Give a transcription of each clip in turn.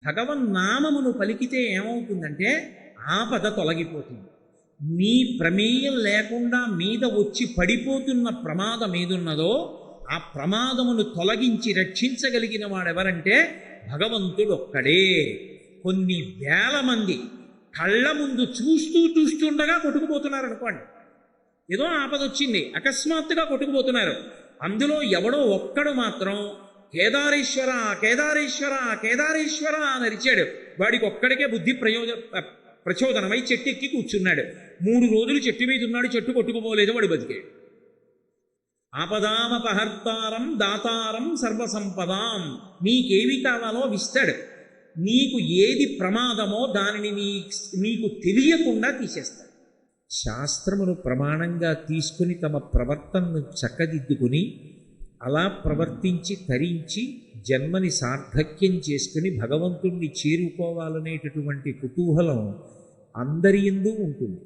భగవన్నామమును పలికితే ఏమవుతుందంటే ఆపద తొలగిపోతుంది. నీ ప్రమేయం లేకుండా మీద వచ్చి పడిపోతున్న ప్రమాదం ఏదున్నదో ఆ ప్రమాదమును తొలగించి రక్షించగలిగిన వాడెవరంటే భగవంతుడు ఒక్కడే. కొన్ని వేల మంది కళ్ళ ముందు చూస్తుండగా కొట్టుకుపోతున్నారు అనుకోండి. ఏదో ఆపద వచ్చింది, అకస్మాత్తుగా కొట్టుకుపోతున్నారు. అందులో ఎవడో ఒక్కడు మాత్రం కేదారేశ్వర కేదారేశ్వర కేదారేశ్వర అని అరిచాడు. వాడికి ఒక్కడికే బుద్ధి ప్రచోదనమై చెట్టెక్కి కూర్చున్నాడు. 3 రోజులు చెట్టు మీద ఉన్నాడు, చెట్టు కొట్టుకుపోలేదు, వాడు బతికాడు. ఆపదామపహర్తారం దాతారం సర్వసంపదాం. నీకేవి కావాలో విస్తాడు. నీకు ఏది ప్రమాదమో దానిని నీకు తెలియకుండా తీసేస్తాడు. శాస్త్రమును ప్రమాణంగా తీసుకుని తమ ప్రవర్తనను చక్కదిద్దుకుని అలా ప్రవర్తించి తరించి జన్మని సార్థక్యం చేసుకుని భగవంతుణ్ణి చేరుకోవాలనేటటువంటి కుతూహలం అందరి యందు ఉంటుంది.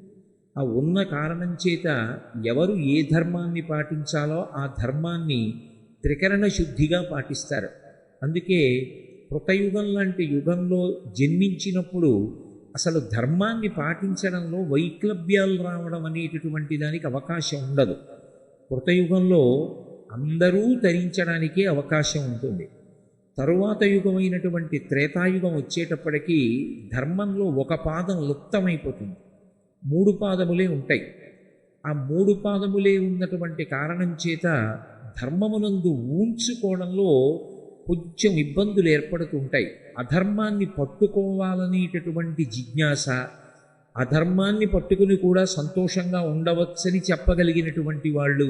ఆ ఉన్న కారణం చేత ఎవరు ఏ ధర్మాన్ని పాటించాలో ఆ ధర్మాన్ని త్రికరణ శుద్ధిగా పాటిస్తారు. అందుకే కృతయుగం లాంటి యుగంలో జన్మించినప్పుడు అసలు ధర్మాన్ని పాటించడంలో వైక్లభ్యాలు రావడం అనేటటువంటి దానికి అవకాశం ఉండదు. కృతయుగంలో అందరూ తరించడానికే అవకాశం ఉంటుంది. తరువాత యుగమైనటువంటి త్రేతాయుగం వచ్చేటప్పటికీ ధర్మంలో ఒక పాదం లుప్తమైపోతుంది. 3 పాదములే ఉంటాయి. ఆ 3 పాదములే ఉన్నటువంటి కారణం చేత ధర్మమునందు ఊంచుకోవడంలో కొంచెం ఇబ్బందులు ఏర్పడుతుంటాయి. అధర్మాన్ని పట్టుకోవాలనేటటువంటి జిజ్ఞాస, అధర్మాన్ని పట్టుకుని కూడా సంతోషంగా ఉండవచ్చని చెప్పగలిగినటువంటి వాళ్ళు,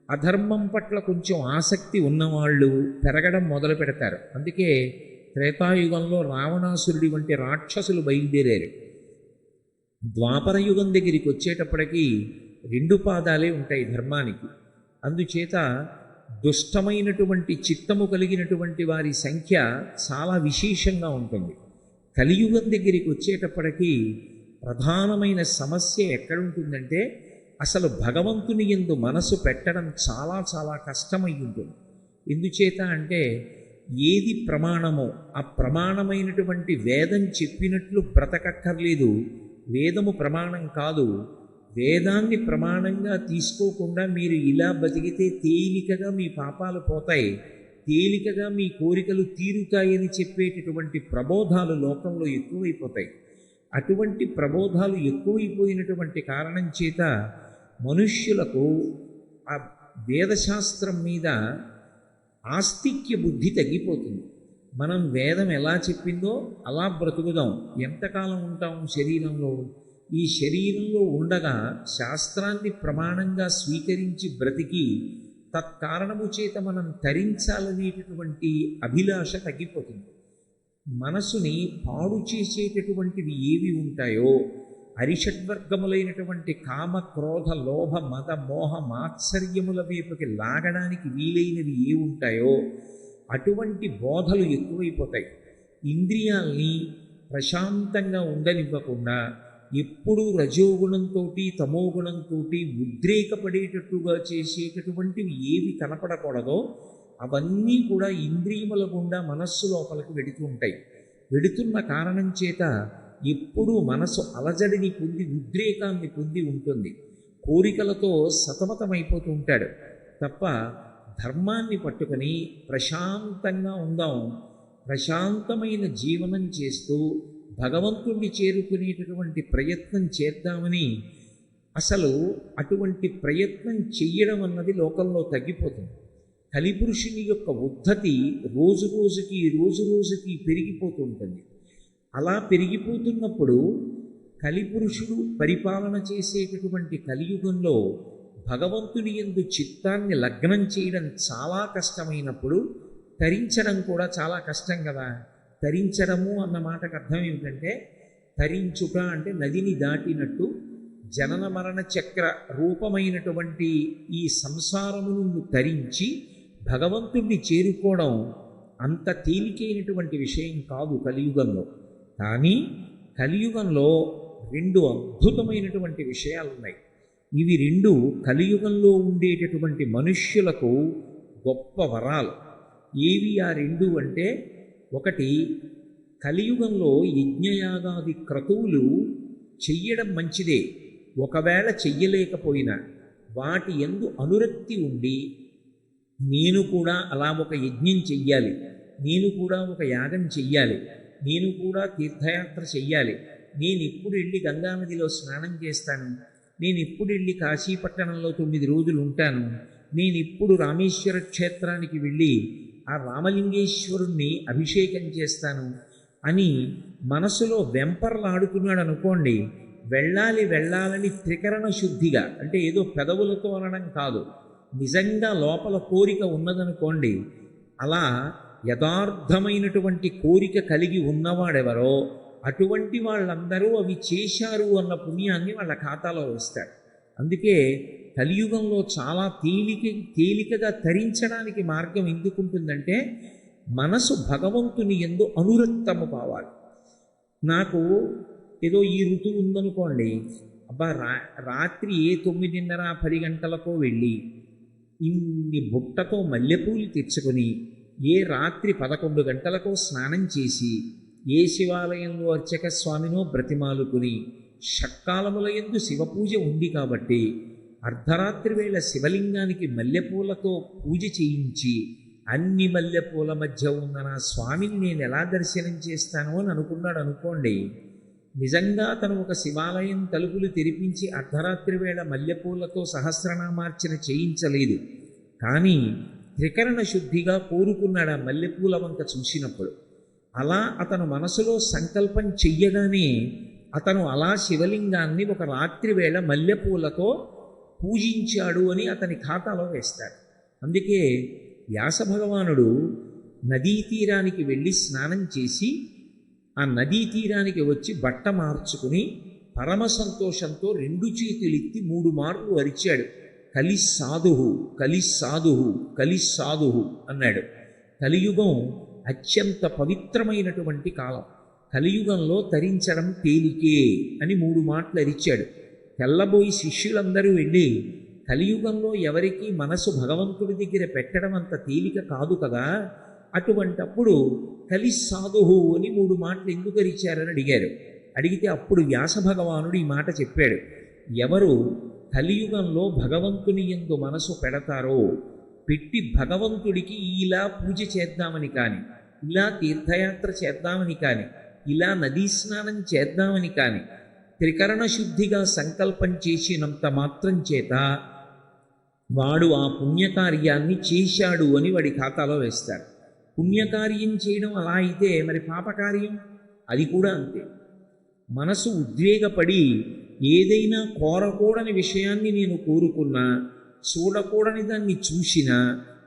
అధర్మం పట్ల కొంచెం ఆసక్తి ఉన్నవాళ్ళు పెరగడం మొదలు పెడతారు. అందుకే త్రేతాయుగంలో రావణాసురుడి వంటి రాక్షసులు బయలుదేరారు. ద్వాపర యుగం దగ్గరికి వచ్చేటప్పటికీ 2 పాదాలే ఉంటాయి ధర్మానికి. అందుచేత దుష్టమైనటువంటి చిత్తము కలిగినటువంటి వారి సంఖ్య చాలా విశేషంగా ఉంటుంది. కలియుగం దగ్గరికి వచ్చేటప్పటికీ ప్రధానమైన సమస్య ఎక్కడుంటుందంటే అసలు భగవంతుని యందు మనసు పెట్టడం చాలా చాలా కష్టమై ఉంటుంది. ఎందుచేత అంటే ఏది ప్రమాణమో ఆ ప్రమాణమైనటువంటి వేదం చెప్పినట్లు బ్రతకక్కర్లేదు. వేదము ప్రమాణం కాదు. వేదాన్ని ప్రమాణంగా తీసుకోకుండా మీరు ఇలా బతికితే తేలికగా మీ పాపాలు పోతాయి, తేలికగా మీ కోరికలు తీరుతాయని చెప్పేటటువంటి ప్రబోధాలు లోకంలో ఎక్కువైపోతాయి. అటువంటి ప్రబోధాలు ఎక్కువైపోయినటువంటి కారణం చేత మనుష్యులకు ఆ వేదశాస్త్రం మీద ఆస్తిక్య బుద్ధి తగ్గిపోతుంది. మనం వేదం ఎలా చెప్పిందో అలా బ్రతుకుదాం, ఎంతకాలం ఉంటాం శరీరంలో? ఈ శరీరంలో ఉండగా శాస్త్రాన్ని ప్రమాణంగా స్వీకరించి బ్రతికి తత్కారణము చేత మనం తరించాలనేటటువంటి అభిలాష తగ్గిపోతుంది. మనసుని పాడు చేసేటటువంటివి ఏవి ఉంటాయో, అరిషడ్వర్గములైనటువంటి కామ క్రోధ లోభ మద మోహ మాత్సర్యముల వైపుకి లాగడానికి వీలైనవి ఏ ఉంటాయో అటువంటి బోధలు ఎక్కువైపోతాయి. ఇంద్రియాల్ని ప్రశాంతంగా ఉండనివ్వకుండా ఎప్పుడూ రజోగుణంతో తమోగుణంతో ఉద్రేకపడేటట్టుగా చేసేటటువంటివి ఏవి కనపడకూడదో అవన్నీ కూడా ఇంద్రియముల గుండా మనస్సు లోపలికి వెడుతూ ఉంటాయి. వెడుతున్న కారణం చేత ఎప్పుడూ మనసు అలజడిని పొంది ఉద్రేకాన్ని పొంది ఉంటుంది. కోరికలతో సతమతమైపోతూ ఉంటాడు తప్ప ధర్మాన్ని పట్టుకొని ప్రశాంతంగా ఉందాం, ప్రశాంతమైన జీవనం చేస్తూ భగవంతుణ్ణి చేరుకునేటటువంటి ప్రయత్నం చేద్దామని అసలు అటువంటి ప్రయత్నం చెయ్యడం అన్నది లోకంలో తగ్గిపోతుంది. కలిపురుషుని యొక్క ఉద్ధతి రోజు రోజుకి పెరిగిపోతూ ఉంటుంది. అలా పెరిగిపోతున్నప్పుడు కలిపురుషుడు పరిపాలన చేసేటటువంటి కలియుగంలో భగవంతుని యందు చిత్తాన్ని లగ్నం చేయడం చాలా కష్టమైనప్పుడు తరించడం కూడా చాలా కష్టం కదా. తరించడము అన్న మాటకు అర్థం ఏమిటంటే తరించుట అంటే నదిని దాటినట్టు జనన మరణ చక్ర రూపమైనటువంటి ఈ సంసారమును తరించి భగవంతుణ్ణి చేరుకోవడం అంత తేలికైనటువంటి విషయం కాదు కలియుగంలో. కానీ కలియుగంలో 2 అద్భుతమైనటువంటి విషయాలు ఉన్నాయి. ఇవి 2 కలియుగంలో ఉండేటటువంటి మనుష్యులకు గొప్ప వరాలు. ఏవి ఆ 2 అంటే, ఒకటి కలియుగంలో యజ్ఞయాగాది క్రతువులు చెయ్యడం మంచిదే. ఒకవేళ చెయ్యలేకపోయినా వాటి యందు అనురక్తి ఉండి, నేను కూడా అలా ఒక యజ్ఞం చెయ్యాలి, నేను కూడా ఒక యాగం చెయ్యాలి, నేను కూడా తీర్థయాత్ర చెయ్యాలి, నేను ఇప్పుడు వెళ్ళి గంగానదిలో స్నానం చేస్తాను, నేను ఇప్పుడు వెళ్ళి కాశీపట్టణంలో 9 రోజులు ఉంటాను, నేను ఇప్పుడు రామేశ్వర క్షేత్రానికి వెళ్ళి ఆ రామలింగేశ్వరుణ్ణి అభిషేకం చేస్తాను అని మనసులో వెంపర్లాడుతున్నాడు అనుకోండి, వెళ్ళాలి వెళ్ళాలని త్రికరణ శుద్ధిగా, అంటే ఏదో పెదవులతో అనడం కాదు, నిజంగా లోపల కోరిక ఉన్నదనుకోండి, అలా యథార్థమైనటువంటి కోరిక కలిగి ఉన్నవాడెవరో అటువంటి వాళ్ళందరూ అవి చేశారు అన్న పుణ్యాన్ని వాళ్ళ ఖాతాలో వేస్తారు. అందుకే కలియుగంలో చాలా తేలికగా తరించడానికి మార్గం ఎందుకుంటుందంటే, మనసు భగవంతుని యందు అనురక్తము కావాలి. నాకు ఏదో ఈ ఋతువు ఉందనుకోండి, అబ్బా రాత్రి 9:30, 10 గంటలకో వెళ్ళి ఇన్ని బుట్టతో మల్లెపూలు తెచ్చుకొని రాత్రి 11 గంటలకో స్నానం చేసి ఏ శివాలయంలో అర్చక స్వామినో బ్రతిమాలుకుని, షట్కాలముల యందు శివపూజ ఉంది కాబట్టి అర్ధరాత్రి వేళ శివలింగానికి మల్లెపూలతో పూజ చేయించి, అన్ని మల్లెపూల మధ్య ఉన్న నా స్వామిని నేను ఎలా దర్శనం చేస్తాను అని అనుకున్నాడు అనుకోండి, నిజంగా తను ఒక శివాలయం తలుపులు తెరిపించి అర్ధరాత్రి వేళ మల్లెపూలతో సహస్రనామార్చన చేయించలేదు, కానీ త్రికరణ శుద్ధిగా కోరుకున్నాడు ఆ మల్లెపూల వంక చూసినప్పుడు. అలా అతను మనసులో సంకల్పం చెయ్యగానే అతను అలా శివలింగాన్ని ఒక రాత్రి వేళ మల్లెపూలతో పూజించాడు అని అతని ఖాతాలో వేస్తాడు. అందుకే వ్యాస భగవానుడు నదీ తీరానికి వెళ్ళి స్నానం చేసి ఆ నదీ తీరానికి వచ్చి బట్ట మార్చుకుని పరమ సంతోషంతో 2 చేతులెత్తి 3 మార్లు అరిచాడు, కలిస్సాధుః కలిస్సాధుః కలిస్సాధుః అన్నాడు. కలియుగం అత్యంత పవిత్రమైనటువంటి కాలం. కలియుగంలో తరించడం తేలికే అని 3 మాటలు అరిచాడు. తెల్లబోయి శిష్యులందరూ వెళ్ళి, కలియుగంలో ఎవరికి మనసు భగవంతుడి దగ్గర పెట్టడం అంత తేలిక కాదు కదా, అటువంటప్పుడు కలిస్సాధుః అని 3 మాటలు ఎందుకు అరిచారని అడిగారు. అడిగితే అప్పుడు వ్యాస భగవానుడు ఈ మాట చెప్పాడు, ఎవరు కలియుగంలో భగవంతుని యందు మనసు పెడతారో, పెట్టి భగవంతుడికి ఇలా పూజ చేద్దామని కానీ, ఇలా తీర్థయాత్ర చేద్దామని కానీ, ఇలా నదీ స్నానం చేద్దామని కానీ త్రికరణ శుద్ధిగా సంకల్పం చేసినంత మాత్రం చేత వాడు ఆ పుణ్యకార్యాన్ని చేశాడు అని వాడి ఖాతాలో వేస్తారు. పుణ్యకార్యం చేయడం అలా అయితే మరి పాపకార్యం అది కూడా అంతే. మనసు ఉద్వేగపడి ఏదైనా కోరకూడని విషయాన్ని నేను కోరుకున్నా, చూడకూడని దాన్ని చూసినా,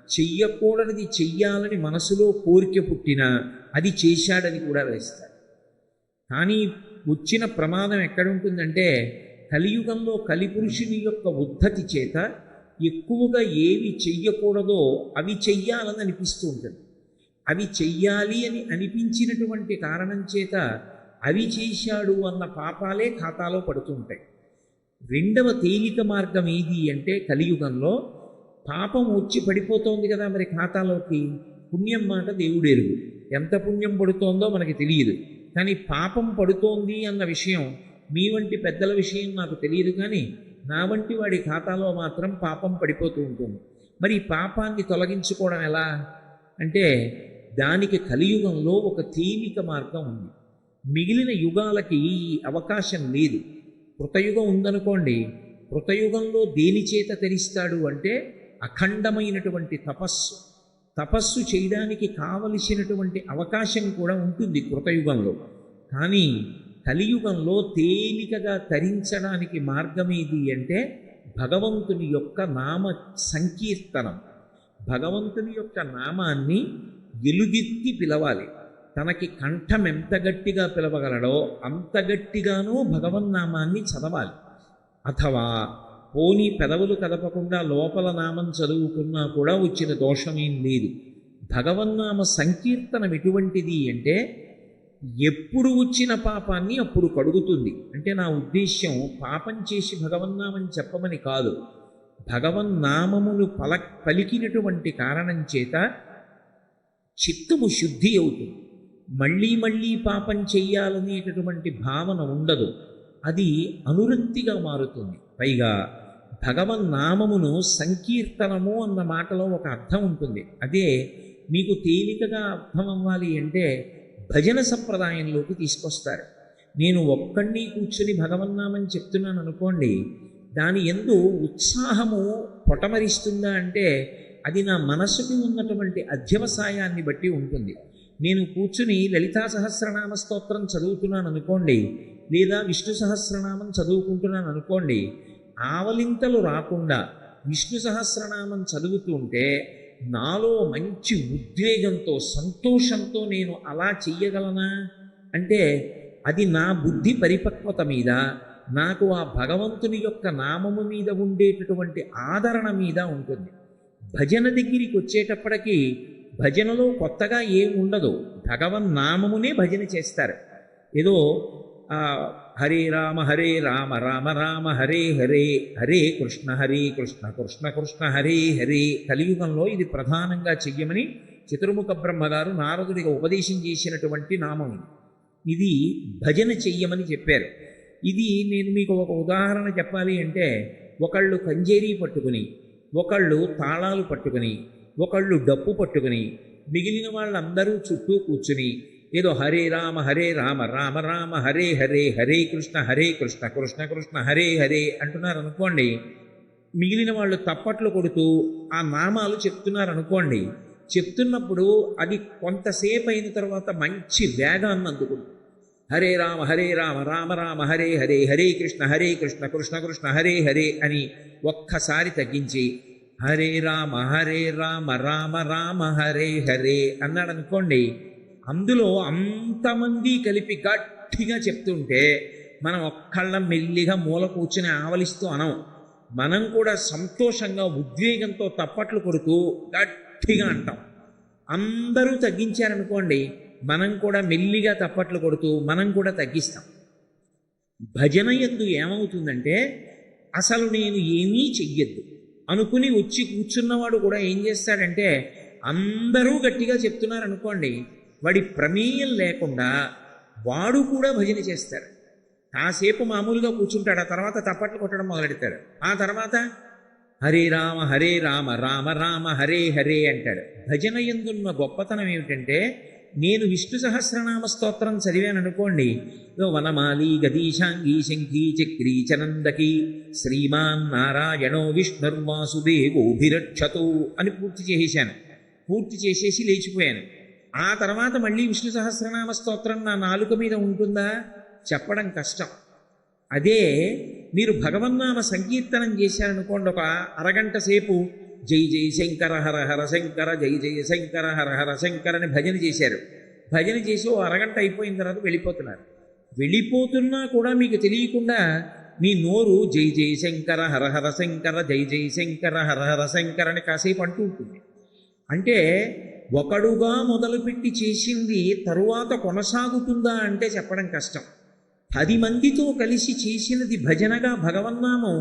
చెయ్యకూడనిది చెయ్యాలని మనసులో కోరిక పుట్టినా అది చేశాడని కూడా వేస్తాడు. కానీ వచ్చిన ప్రమాదం ఎక్కడుంటుందంటే, కలియుగంలో కలిపురుషుని యొక్క ఉద్ధతి చేత ఎక్కువగా ఏవి చెయ్యకూడదో అవి చెయ్యాలని అనిపిస్తూ ఉంటుంది. అవి చెయ్యాలి అని అనిపించినటువంటి కారణం చేత అవి చేశాడు అన్న పాపాలే ఖాతాలో పడుతుంటాయి. రెండవ తేలిక మార్గం ఏది అంటే, కలియుగంలో పాపం వచ్చి పడిపోతోంది కదా మరి ఖాతాలోకి, పుణ్యం మాట దేవుడెరుగు, ఎంత పుణ్యం పడుతోందో మనకి తెలియదు, కానీ పాపం పడుతోంది అన్న విషయం మీ వంటి పెద్దల విషయం నాకు తెలియదు, కానీ నా వంటి వాడి ఖాతాలో మాత్రం పాపం పడిపోతూ ఉంటుంది. మరి ఈ పాపాన్ని తొలగించుకోవడం ఎలా అంటే, దానికి కలియుగంలో ఒక తేలిక మార్గం ఉంది. మిగిలిన యుగాలకి ఈ అవకాశం లేదు. కృతయుగం ఉందనుకోండి, కృతయుగంలో దేని చేత తెరిస్తాడు అంటే అఖండమైనటువంటి తపస్సు చేయడానికి కావలసినటువంటి అవకాశం కూడా ఉంటుంది కృతయుగంలో. కానీ కలియుగంలో తేలికగా తరించడానికి మార్గం ఏది అంటే భగవంతుని యొక్క నామ సంకీర్తనం. భగవంతుని యొక్క నామాన్ని ఎలుగెత్తి పిలవాలి. తనకి కంఠం ఎంత గట్టిగా పిలవగలడో అంత గట్టిగానూ భగవన్నామాన్ని చదవాలి. అథవా పోనీ పెదవులు కదపకుండా లోపల నామం చదువుకున్నా కూడా వచ్చిన దోషమేం లేదు. భగవన్నామ సంకీర్తనం ఎటువంటిది అంటే ఎప్పుడు వచ్చిన పాపాన్ని అప్పుడు కడుగుతుంది. అంటే నా ఉద్దేశ్యం పాపం చేసి భగవన్నామం చెప్పమని కాదు, భగవన్నామమును పలికినటువంటి కారణం చేత చిత్తము శుద్ధి అవుతుంది. మళ్ళీ మళ్ళీ పాపం చెయ్యాలనేటటువంటి భావన ఉండదు. అది అనురక్తిగా మారుతుంది. పైగా భగవన్నామమును సంకీర్తనము అన్న మాటలో ఒక అర్థం ఉంటుంది. అదే మీకు తేలికగా అర్థం అవ్వాలి అంటే భజన సంప్రదాయంలోకి తీసుకొస్తారు. నేను ఒక్కడిని కూర్చుని భగవన్నామం చెప్తున్నాను అనుకోండి, దాని యందు ఉత్సాహము పొటమరిస్తుందా అంటే అది నా మనసుకి ఉన్నటువంటి అధ్యవసాయాన్ని బట్టి ఉంటుంది. నేను కూర్చుని లలితా సహస్రనామ స్తోత్రం చదువుతున్నాను అనుకోండి, లేదా విష్ణు సహస్రనామం చదువుకుంటున్నాను అనుకోండి, ఆవలింతలు రాకుండా విష్ణు సహస్రనామం చదువుతుంటే నాలో మంచి ఉద్వేగంతో సంతోషంతో నేను అలా చెయ్యగలనా అంటే అది నా బుద్ధి పరిపక్వత మీద, నాకు ఆ భగవంతుని యొక్క నామము మీద ఉండేటటువంటి ఆదరణ మీద ఉంటుంది. భజన దగ్గరికి వచ్చేటప్పటికీ భజనలో కొత్తగా ఏం ఉండదు, భగవన్నామమునే భజన చేస్తారు. ఏదో హరే రామ రామ రామ హరే హరే, హరే కృష్ణ కృష్ణ కృష్ణ హరే హరే. కలియుగంలో ఇది ప్రధానంగా చెయ్యమని చతుర్ముఖ బ్రహ్మగారు నారదుడికి ఉపదేశం చేసినటువంటి నామం. ఇది భజన చెయ్యమని చెప్పారు. ఇది నేను మీకు ఒక ఉదాహరణ చెప్పాలి అంటే, ఒకళ్ళు కంజేరీ పట్టుకుని, ఒకళ్ళు తాళాలు పట్టుకుని, ఒకళ్ళు డప్పు పట్టుకుని, మిగిలిన వాళ్ళందరూ చుట్టూ కూర్చుని ఏదో హరే రామ రామ రామ హరే హరే, హరే కృష్ణ కృష్ణ కృష్ణ హరే హరే అంటున్నారు అనుకోండి. మిగిలిన వాళ్ళు తప్పట్లు కొడుతూ ఆ నామాలు చెప్తున్నారు అనుకోండి. చెప్తున్నప్పుడు అది కొంతసేపు అయిన తర్వాత మంచి వేగాన్ని అందుకుంటుంది. హరే రామ రామ రామ హరే హరే, హరే కృష్ణ కృష్ణ కృష్ణ హరే హరే అని ఒక్కసారి తగ్గించి హరే రామ రామ రామ హరే హరే అన్నాడు అనుకోండి. అందులో అంతమంది కలిపి గట్టిగా చెప్తుంటే మనం ఒక్కళ్ళ మెల్లిగా మూల కూర్చుని ఆవలిస్తూ అనం. మనం కూడా సంతోషంగా ఉద్వేగంతో తప్పట్లు కొడుతూ గట్టిగా అంటాం. అందరూ తగ్గించారనుకోండి, మనం కూడా మెల్లిగా తప్పట్లు కొడుతూ మనం కూడా తగ్గిస్తాం. భజన యందు ఏమవుతుందంటే అసలు నేను ఏమీ చెయ్యొద్దు అనుకుని వచ్చి కూర్చున్నవాడు కూడా ఏం చేస్తాడంటే అందరూ గట్టిగా చెప్తున్నారు అనుకోండి, వాడి ప్రమేయం లేకుండా వాడు కూడా భజన చేస్తాడు. కాసేపు మామూలుగా కూర్చుంటాడు, ఆ తర్వాత తప్పట్లు కొట్టడం మొదలెడతాడు. ఆ తర్వాత హరే రామ రామ రామ హరే హరే అంటాడు. భజన యందున్న గొప్పతనం ఏమిటంటే, నేను విష్ణు సహస్రనామ స్తోత్రం చదివాను అనుకోండి, వనమాలి గదీశాంగీ శంఖీ చక్రీ చనందకి శ్రీమాన్ నారాయణో విష్ణుర్వాసుదేవోభిరక్షతు అని పూర్తి చేసేశాను. పూర్తి చేసేసి లేచిపోయాను. ఆ తర్వాత మళ్ళీ విష్ణు సహస్రనామ స్తోత్రం నా నాలుక మీద ఉంటుందా? చెప్పడం కష్టం. అదే మీరు భగవన్నామ సంకీర్తనం చేశారనుకోండి, ఒక అరగంట సేపు జై జై శంకర హర హర శంకర, జై జై శంకర హర హర శంకర అని భజన చేశారు. భజన చేసి ఓ అరగంట అయిపోయిన తర్వాత వెళ్ళిపోతున్నారు. వెళ్ళిపోతున్నా కూడా మీకు తెలియకుండా మీ నోరు జై జై శంకర హర హర శంకర, జై జై శంకర హర హర శంకర అని కాసేపు అంటూ ఉంటుంది. అంటే ఒకడుగా మొదలుపెట్టి చేసింది తరువాత కొనసాగుతుందా అంటే చెప్పడం కష్టం. 10 మందితో కలిసి చేసినది భజనగా భగవన్నామం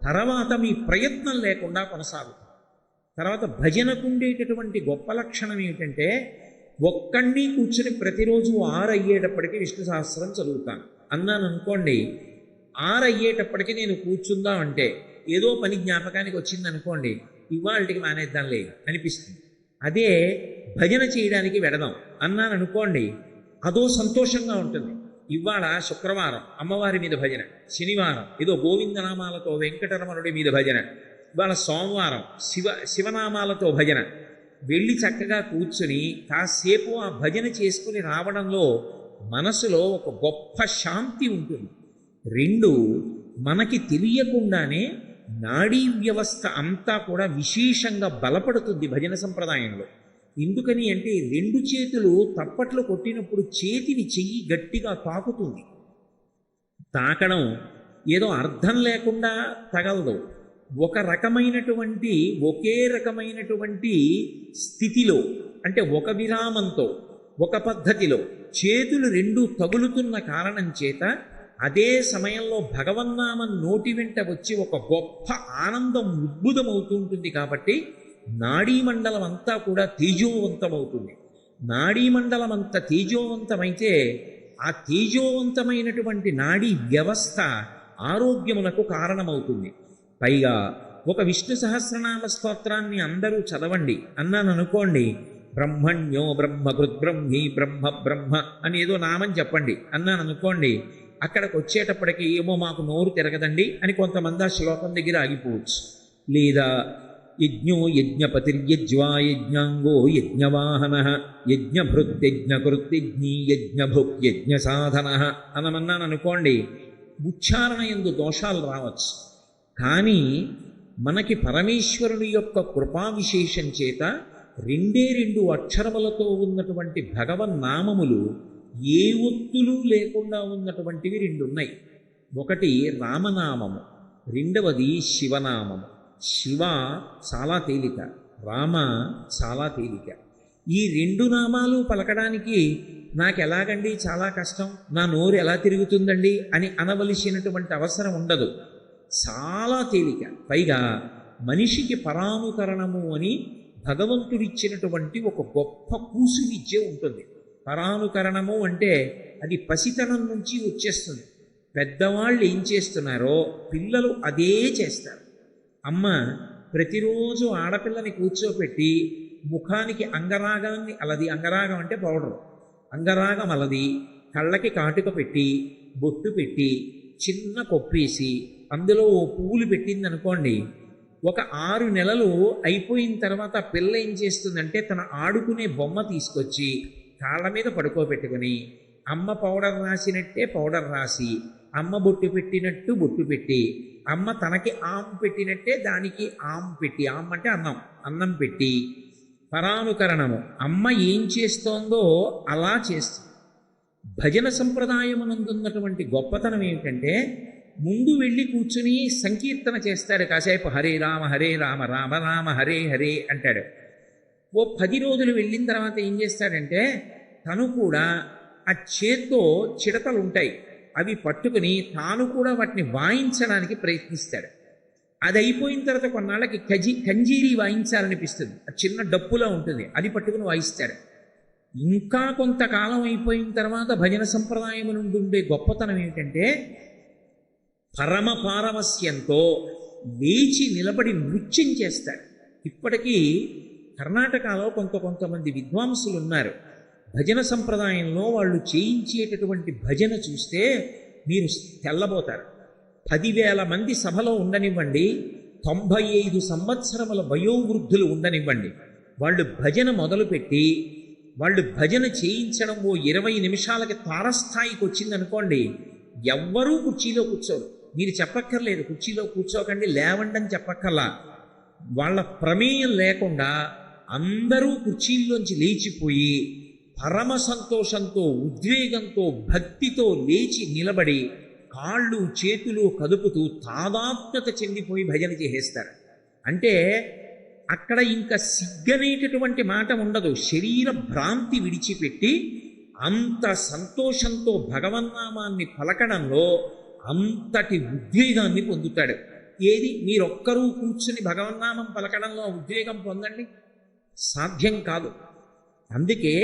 తర్వాత మీ ప్రయత్నం లేకుండా కొనసాగుతుంది. తర్వాత భజనకు ఉండేటటువంటి గొప్ప లక్షణం ఏమిటంటే, ఒక్కడిని కూర్చుని ప్రతిరోజు 6 అయ్యేటప్పటికీ విష్ణు సహస్రం చదువుతాను అన్నాను అనుకోండి. 6 అయ్యేటప్పటికీ నేను కూర్చుందాం అంటే ఏదో పని జ్ఞాపకానికి వచ్చింది అనుకోండి, ఇవాళకి మానేద్దాంలే అనిపిస్తుంది. అదే భజన చేయడానికి వెడదాం అన్నాను అనుకోండి, అదో సంతోషంగా ఉంటుంది. ఇవాళ శుక్రవారం అమ్మవారి మీద భజన, శనివారం ఏదో గోవిందనామాలతో వెంకటరమణుడి మీద భజన, ఇవాళ సోమవారం శివనామాలతో భజన. వెళ్ళి చక్కగా కూర్చుని కాసేపు ఆ భజన చేసుకుని రావడంలో మనసులో ఒక గొప్ప శాంతి ఉంటుంది. 2, మనకి తెలియకుండానే నాడీ వ్యవస్థ అంతా కూడా విశేషంగా బలపడుతుంది భజన సంప్రదాయంలో. ఎందుకని అంటే 2 చేతులు తప్పట్లు కొట్టినప్పుడు చేతిని చెయ్యి గట్టిగా తాకుతుంది. తాకడం ఏదో అర్థం లేకుండా తగలదు. ఒకే రకమైనటువంటి స్థితిలో, అంటే ఒక విరామంతో, ఒక పద్ధతిలో చేతులు 2 తగులుతున్న కారణం చేత అదే సమయంలో భగవన్నామం నోటి వెంట వచ్చి ఒక గొప్ప ఆనందం ఉద్భుతమవుతూ ఉంటుంది. కాబట్టి నాడీ మండలం అంతా కూడా తేజోవంతమవుతుంది. నాడీమండలం అంత తేజోవంతమైతే ఆ తేజోవంతమైనటువంటి నాడీ వ్యవస్థ ఆరోగ్యమునకు కారణమవుతుంది. పైగా ఒక విష్ణు సహస్రనామ స్తోత్రాన్ని అందరూ చదవండి అన్నాను అనుకోండి, బ్రహ్మణ్యో బ్రహ్మకృత్ బ్రహ్మీ బ్రహ్మ బ్రహ్మ అని ఏదో నామం చెప్పండి అన్నాను అనుకోండి, అక్కడికి వచ్చేటప్పటికి ఏమో మాకు నోరు తిరగదండి అని కొంతమంది ఆ శ్లోకం దగ్గర ఆగిపోవచ్చు. లేదా యజ్ఞో యజ్ఞపతిర్యజ్వా యజ్ఞాంగో యజ్ఞవాహన యజ్ఞభృత్యజ్ఞకృత్యజ్ఞీ యజ్ఞభుక్ యజ్ఞ సాధన అనమన్నాను అనుకోండి, ఉచ్చారణ యందు దోషాలు రావచ్చు. కానీ మనకి పరమేశ్వరుని యొక్క కృపా విశేషం చేత 2 అక్షరములతో ఉన్నటువంటి భగవన్నామములు ఏ ఒత్తులు లేకుండా ఉన్నటువంటివి 2 ఉన్నాయి. ఒకటి రామనామము, రెండవది శివనామము. శివ చాలా తేలిక, రామ చాలా తేలిక. ఈ 2 నామాలు పలకడానికి నాకు ఎలాగండి చాలా కష్టం, నా నోరు ఎలా తిరుగుతుందండి అని అనవలసినటువంటి అవసరం ఉండదు. చాలా తేలిక. పైగా మనిషికి పరానుకరణము అని భగవంతుడిచ్చినటువంటి ఒక గొప్ప కూసు విద్య ఉంటుంది. పరానుకరణము అంటే అది పసితనం నుంచి వచ్చేస్తుంది. పెద్దవాళ్ళు ఏం చేస్తున్నారో పిల్లలు అదే చేస్తారు. అమ్మ ప్రతిరోజు ఆడపిల్లని కూర్చోపెట్టి ముఖానికి అంగరాగాన్ని అలది, అంగరాగం అంటే పౌడరు, అంగరాగం అలది, కళ్ళకి కాటుక పెట్టి బొట్టు పెట్టి చిన్న కొప్పేసి అందులో ఓ పువ్వులు పెట్టింది అనుకోండి, ఒక 6 నెలలు అయిపోయిన తర్వాత పిల్ల ఏం చేస్తుందంటే తన ఆడుకునే బొమ్మ తీసుకొచ్చి కాళ్ళ మీద పడుకోబెట్టుకుని అమ్మ పౌడర్ రాసినట్టే పౌడర్ రాసి, అమ్మ బొట్టు పెట్టినట్టు బొట్టు పెట్టి, అమ్మ తనకి ఆమ్ పెట్టినట్టే దానికి ఆమ్ పెట్టి, ఆమ్ అంటే అన్నం, అన్నం పెట్టి పరానుకరణము అమ్మ ఏం చేస్తోందో అలా చేస్తుంది. భజన సంప్రదాయమునందున్నటువంటి గొప్పతనం ఏమిటంటే ముందు వెళ్ళి కూర్చుని సంకీర్తన చేస్తాడు కాసేపు, హరే రామ రామ రామ హరే హరే అంటాడు. ఓ 10 రోజులు వెళ్ళిన తర్వాత ఏం చేస్తాడంటే తను కూడా ఆ చేత్తో చిడతలు ఉంటాయి అవి పట్టుకుని తాను కూడా వాటిని వాయించడానికి ప్రయత్నిస్తాడు. అది అయిపోయిన తర్వాత కొన్నాళ్ళకి కంజీరి వాయించాలనిపిస్తుంది, అది చిన్న డప్పులా ఉంటుంది, అది పట్టుకుని వాయిస్తాడు. ఇంకా కొంతకాలం అయిపోయిన తర్వాత భజన సంప్రదాయం నుండి ఉండే గొప్పతనం ఏమిటంటే పరమ పారవస్యంతో లేచి నిలబడి నృత్యం చేస్తాడు. ఇప్పటికీ కర్ణాటకలో కొంతమంది విద్వాంసులు ఉన్నారు. భజన సంప్రదాయంలో వాళ్ళు చేయించేటటువంటి భజన చూస్తే మీరు తెల్లబోతారు. 10,000 మంది సభలో ఉండనివ్వండి, 95 సంవత్సరముల వయోవృద్ధులు ఉండనివ్వండి, వాళ్ళు భజన మొదలుపెట్టి వాళ్ళు భజన చేయించడం ఓ 20 నిమిషాలకి తారస్థాయికి వచ్చిందనుకోండి, ఎవ్వరూ కుర్చీలో కూర్చోరు. మీరు చెప్పక్కర్లేదు కుర్చీలో కూర్చోకండి లేవండి అని చెప్పక్కర్లా. వాళ్ళ ప్రమేయం లేకుండా అందరూ కుర్చీల్లోంచి లేచిపోయి పరమ సంతోషంతో ఉద్వేగంతో భక్తితో లేచి నిలబడి కాళ్ళు చేతులు కదుపుతూ తాదాత్మ్యత చెందిపోయి భజన చేసేస్తారు. అంటే అక్కడ ఇంకా సిగ్గనేటటువంటి మాట ఉండదు. శరీర భ్రాంతి విడిచిపెట్టి అంత సంతోషంతో భగవన్నామాన్ని పలకడంలో అంతటి ఉద్వేగాన్ని పొందుతాడు. ఏది మీరొక్కరూ కూర్చుని భగవన్నామం పలకడంలో ఉద్వేగం పొందండి, సాధ్యం కాదు. అందుకే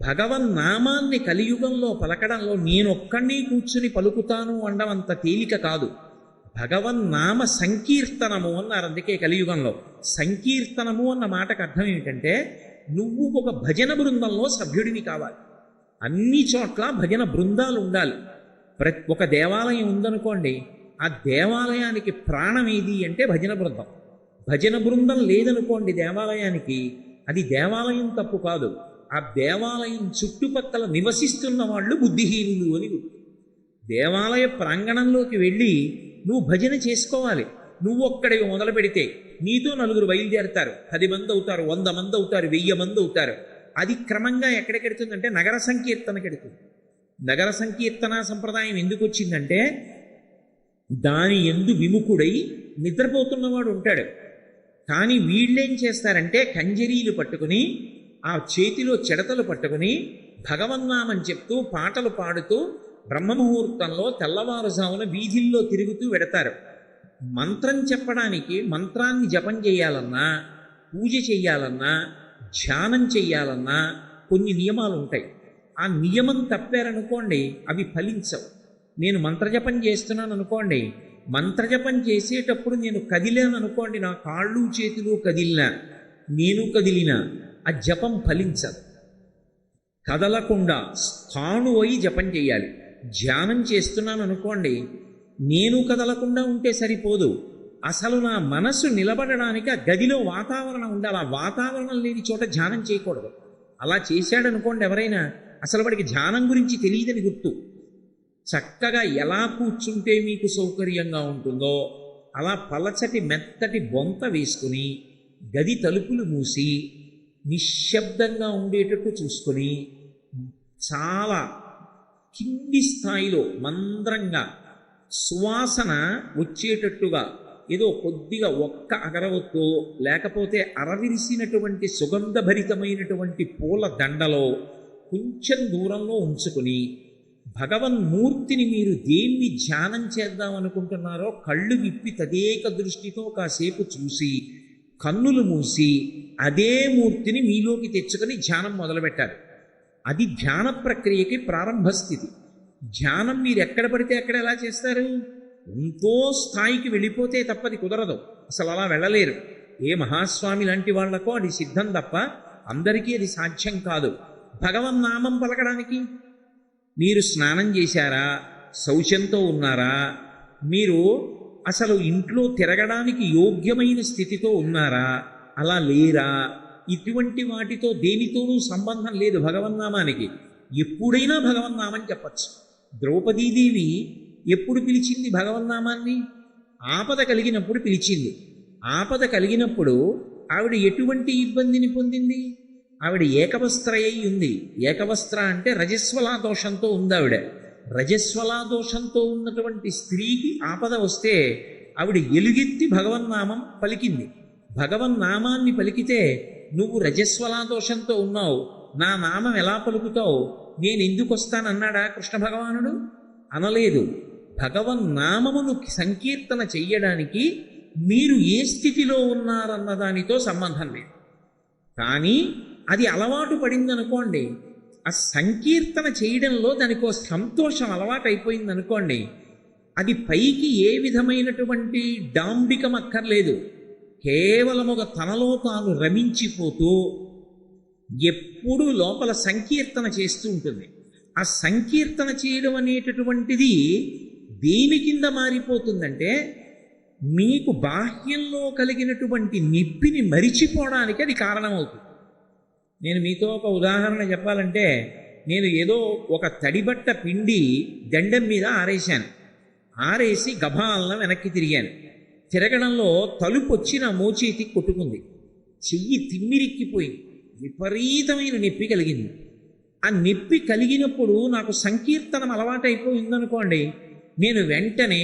భగవన్నామాన్ని కలియుగంలో పలకడంలో నేనొక్కడిని కూర్చుని పలుకుతాను అనడం అంత తేలిక కాదు. భగవన్నామ సంకీర్తనము అన్నారు. అందుకే కలియుగంలో సంకీర్తనము అన్న మాటకు అర్థం ఏమిటంటే నువ్వు ఒక భజన బృందంలో సభ్యుడివి కావాలి. అన్ని చోట్ల భజన బృందాలు ఉండాలి. ఒక దేవాలయం ఉందనుకోండి, ఆ దేవాలయానికి ప్రాణం ఏది అంటే భజన బృందం. భజన బృందం లేదనుకోండి దేవాలయానికి, అది దేవాలయం తప్పు కాదు, ఆ దేవాలయం చుట్టుపక్కల నివసిస్తున్న వాళ్ళు బుద్ధిహీనులు అని గుర్తు. దేవాలయ ప్రాంగణంలోకి వెళ్ళి నువ్వు భజన చేసుకోవాలి. నువ్వు ఒక్కడికి మొదలు పెడితే నీతో 4 బయలుదేరుతారు, 10 మంది అవుతారు, 100 మంది అవుతారు, 1000 మంది అవుతారు. అది క్రమంగా ఎక్కడికెడుతుందంటే నగర సంకీర్తనకెడుతుంది. నగర సంకీర్తన సంప్రదాయం ఎందుకు వచ్చిందంటే దాని ఎందు విముఖుడై నిద్రపోతున్నవాడు ఉంటాడు. కానీ వీళ్ళేం చేస్తారంటే కంజరీలు పట్టుకుని ఆ చేతిలో చెడతలు పట్టుకుని భగవన్నామని చెప్తూ పాటలు పాడుతూ బ్రహ్మముహూర్తంలో తెల్లవారుజామున వీధుల్లో తిరుగుతూ వెడతారు. మంత్రం చెప్పడానికి, మంత్రాన్ని జపం చేయాలన్నా, పూజ చెయ్యాలన్నా, ధ్యానం చెయ్యాలన్నా కొన్ని నియమాలు ఉంటాయి. ఆ నియమం తప్పారనుకోండి అవి ఫలించవు. నేను మంత్రజపం చేస్తున్నాను అనుకోండి, మంత్రజపం చేసేటప్పుడు నేను కదిలాను అనుకోండి, నా కాళ్ళు చేతులు కదిలినా నేను కదిలినా ఆ జపం ఫలించదు. కదలకుండా స్థాణువై జపం చేయాలి. ధ్యానం చేస్తున్నాను అనుకోండి, నేను కదలకుండా ఉంటే సరిపోదు, అసలు నా మనసు నిలబడడానికి ఆ గదిలో వాతావరణం ఉండాలి. ఆ వాతావరణం లేని చోట ధ్యానం చేయకూడదు. అలా చేశాడనుకోండి ఎవరైనా, అసలు వాడికి ధ్యానం గురించి తెలియదని గుర్తు. చక్కగా ఎలా కూర్చుంటే మీకు సౌకర్యంగా ఉంటుందో అలా పలచటి మెత్తటి బొంత వేసుకుని గది తలుపులు మూసి నిశ్శబ్దంగా ఉండేటట్టు చూసుకొని చాలా కింది స్థాయిలో మంద్రంగా సువాసన వచ్చేటట్టుగా ఏదో కొద్దిగా ఒక్క అగరవత్తో లేకపోతే అరవిరిసినటువంటి సుగంధభరితమైనటువంటి పూల దండలో కొంచెం దూరంలో ఉంచుకుని భగవన్మూర్తిని మీరు దేన్ని ధ్యానం చేద్దాం అనుకుంటున్నారో కళ్ళు విప్పి తదేక దృష్టితో కాసేపు చూసి కన్నులు మూసి అదే మూర్తిని మీలోకి తెచ్చుకొని ధ్యానం మొదలుపెట్టారు. అది ధ్యాన ప్రక్రియకి ప్రారంభ స్థితి. ధ్యానం మీరు ఎక్కడ పడితే అక్కడ ఎలా చేస్తారు? ఎంతో స్థాయికి వెళ్ళిపోతే తప్పది కుదరదు, అసలు అలా వెళ్ళలేరు. ఏ మహాస్వామి లాంటి వాళ్లకో అది సిద్ధం తప్ప అందరికీ అది సాధ్యం కాదు. భగవన్నామం పలకడానికి మీరు స్నానం చేశారా, శౌచంతో ఉన్నారా, మీరు అసలు ఇంట్లో తిరగడానికి యోగ్యమైన స్థితితో ఉన్నారా, అలా లేరా, ఇటువంటి వాటితో దేనితోనూ సంబంధం లేదు భగవన్నామానికి. ఎప్పుడైనా భగవన్నామని చెప్పచ్చు. ద్రౌపదీదేవి ఎప్పుడు పిలిచింది భగవన్నామాన్ని? ఆపద కలిగినప్పుడు పిలిచింది. ఆపద కలిగినప్పుడు ఆవిడ ఎటువంటి ఇబ్బందిని పొందింది? ఆవిడ ఏకవస్త్రయ్యి ఉంది. ఏకవస్త్ర అంటే రజస్వలా దోషంతో ఉంది ఆవిడ. రజస్వలా దోషంతో ఉన్నటువంటి స్త్రీకి ఆపద వస్తే ఆవిడ ఎలుగెత్తి భగవన్నామం పలికింది. భగవన్నామాన్ని పలికితే నువ్వు రజస్వలా దోషంతో ఉన్నావు, నా నామం ఎలా పలుకుతావు, నేను ఎందుకు వస్తానన్నాడా కృష్ణ భగవానుడు? అనలేదు. భగవన్నామమును సంకీర్తన చెయ్యడానికి మీరు ఏ స్థితిలో ఉన్నారన్న దానితో సంబంధం లేదు. కానీ అది అలవాటు పడిందనుకోండి, ఆ సంకీర్తన చేయడంలో దానికో సంతోషం అలవాటు అయిపోయిందనుకోండి, అది పైకి ఏ విధమైనటువంటి డాంబికం అక్కర్లేదు. కేవలం ఒక తనలో తాను రమించిపోతూ ఎప్పుడూ లోపల సంకీర్తన చేస్తూ ఉంటుంది. ఆ సంకీర్తన చేయడం అనేటటువంటిది దేని కింద మారిపోతుందంటే, మీకు బాహ్యంలో కలిగినటువంటి నిప్పిని మరిచిపోవడానికి అది కారణమవుతుంది. నేను మీతో ఒక ఉదాహరణ చెప్పాలంటే, నేను ఏదో ఒక తడిబట్ట పిండి దండం మీద ఆరేశాను. ఆరేసి గభాలను వెనక్కి తిరిగాను. తిరగడంలో తలుపు వచ్చి నా మోచేతికి కొట్టుకుంది. చెయ్యి తిమ్మిరిక్కిపోయింది. విపరీతమైన నొప్పి కలిగింది. ఆ నొప్పి కలిగినప్పుడు నాకు సంకీర్తనం అలవాటైపోయిందనుకోండి, నేను వెంటనే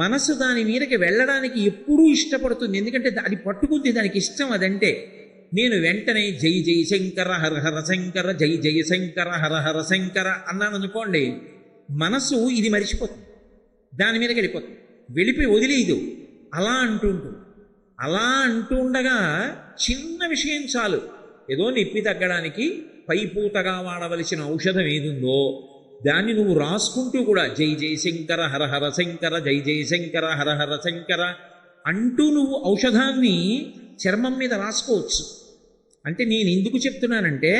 మనసు దాని మీదకి వెళ్ళడానికి ఎప్పుడూ ఇష్టపడుతుంది. ఎందుకంటే అది పట్టుకుంది, దానికి ఇష్టం అదంటే. నేను వెంటనే జై జై శంకర హర హర శంకర, జై జయ శంకర హర హర శంకర అన్నాను అనుకోండి, మనసు ఇది మరిచిపోతుంది, దాని మీదకి వెళ్ళిపోతుంది, వెళ్ళిపోయి వదిలేయదు, అలా అంటుంటుంది. అలా అంటూ ఉండగా చిన్న విషయం చాలు, ఏదో నొప్పి తగ్గడానికి పైపూతగా వాడవలసిన ఔషధం ఏదుందో దాన్ని నువ్వు రాసుకుంటూ కూడా జై జై శంకర హర హర శంకర, జై జై శంకర హర హర శంకర అంటూ నువ్వు ఔషధాన్ని చర్మం మీద రాసుకోవచ్చు. అంటే నేను ఎందుకు చెప్తున్నానంటే,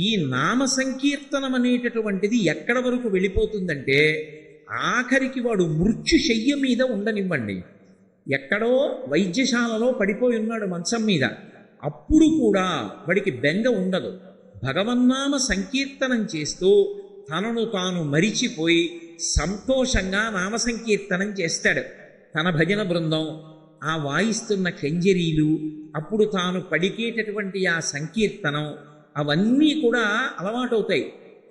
ఈ నామ సంకీర్తనం అనేటటువంటిది ఎక్కడ వరకు వెళ్ళిపోతుందంటే, ఆఖరికి వాడు మృత్యుశయ్య మీద ఉండనివ్వండి, ఎక్కడో వైద్యశాలలో పడిపోయి ఉన్నాడు మంచం మీద, అప్పుడు కూడా వాడికి బెంగ ఉండదు. భగవన్నామ సంకీర్తనం చేస్తూ తనను తాను మరిచిపోయి సంతోషంగా నామ సంకీర్తనం చేస్తాడు. తన భజన బృందం, ఆ వాయిస్తున్న కంజరీలు, అప్పుడు తాను పడికేటటువంటి ఆ సంకీర్తనం, అవన్నీ కూడా అలవాటవుతాయి.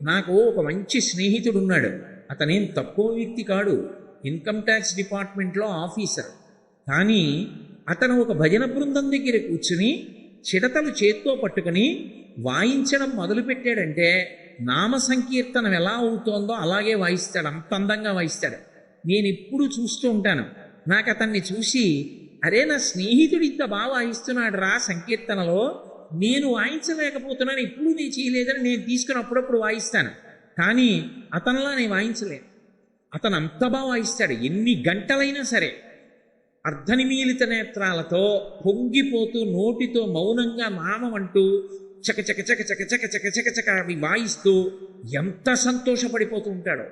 నాకు ఒక మంచి స్నేహితుడు ఉన్నాడు. అతనేం తక్కువ వ్యక్తి కాడు, ఇన్కమ్ ట్యాక్స్ డిపార్ట్మెంట్లో ఆఫీసర్. కానీ అతను ఒక భజన బృందం దగ్గర కూర్చుని చిడతలు చేత్తో పట్టుకుని వాయించడం మొదలుపెట్టాడంటే, నామ సంకీర్తనం ఎలా అవుతోందో అలాగే వాయిస్తాడు, అంత అందంగా వాయిస్తాడు. నేను ఎప్పుడు చూస్తూ ఉంటాను. నాకు అతన్ని చూసి, అరే నా స్నేహితుడు ఇంత బాగా వాయిస్తున్నాడు రా సంకీర్తనలో, నేను వాయించలేకపోతున్నాను, ఇప్పుడు నేను చేయలేదని నేను తీసుకుని అప్పుడప్పుడు వాయిస్తాను. కానీ అతనిలా నేను వాయించలేను. అతను అంత బాగా వాయిస్తాడు. ఎన్ని గంటలైనా సరే అర్ధనిమీలిత నేత్రాలతో పొంగిపోతూ నోటితో మౌనంగా నామం అంటూ చక చక చక చక చక చక చక చక అవి వాయిస్తూ ఎంత సంతోషపడిపోతూ ఉంటాడో.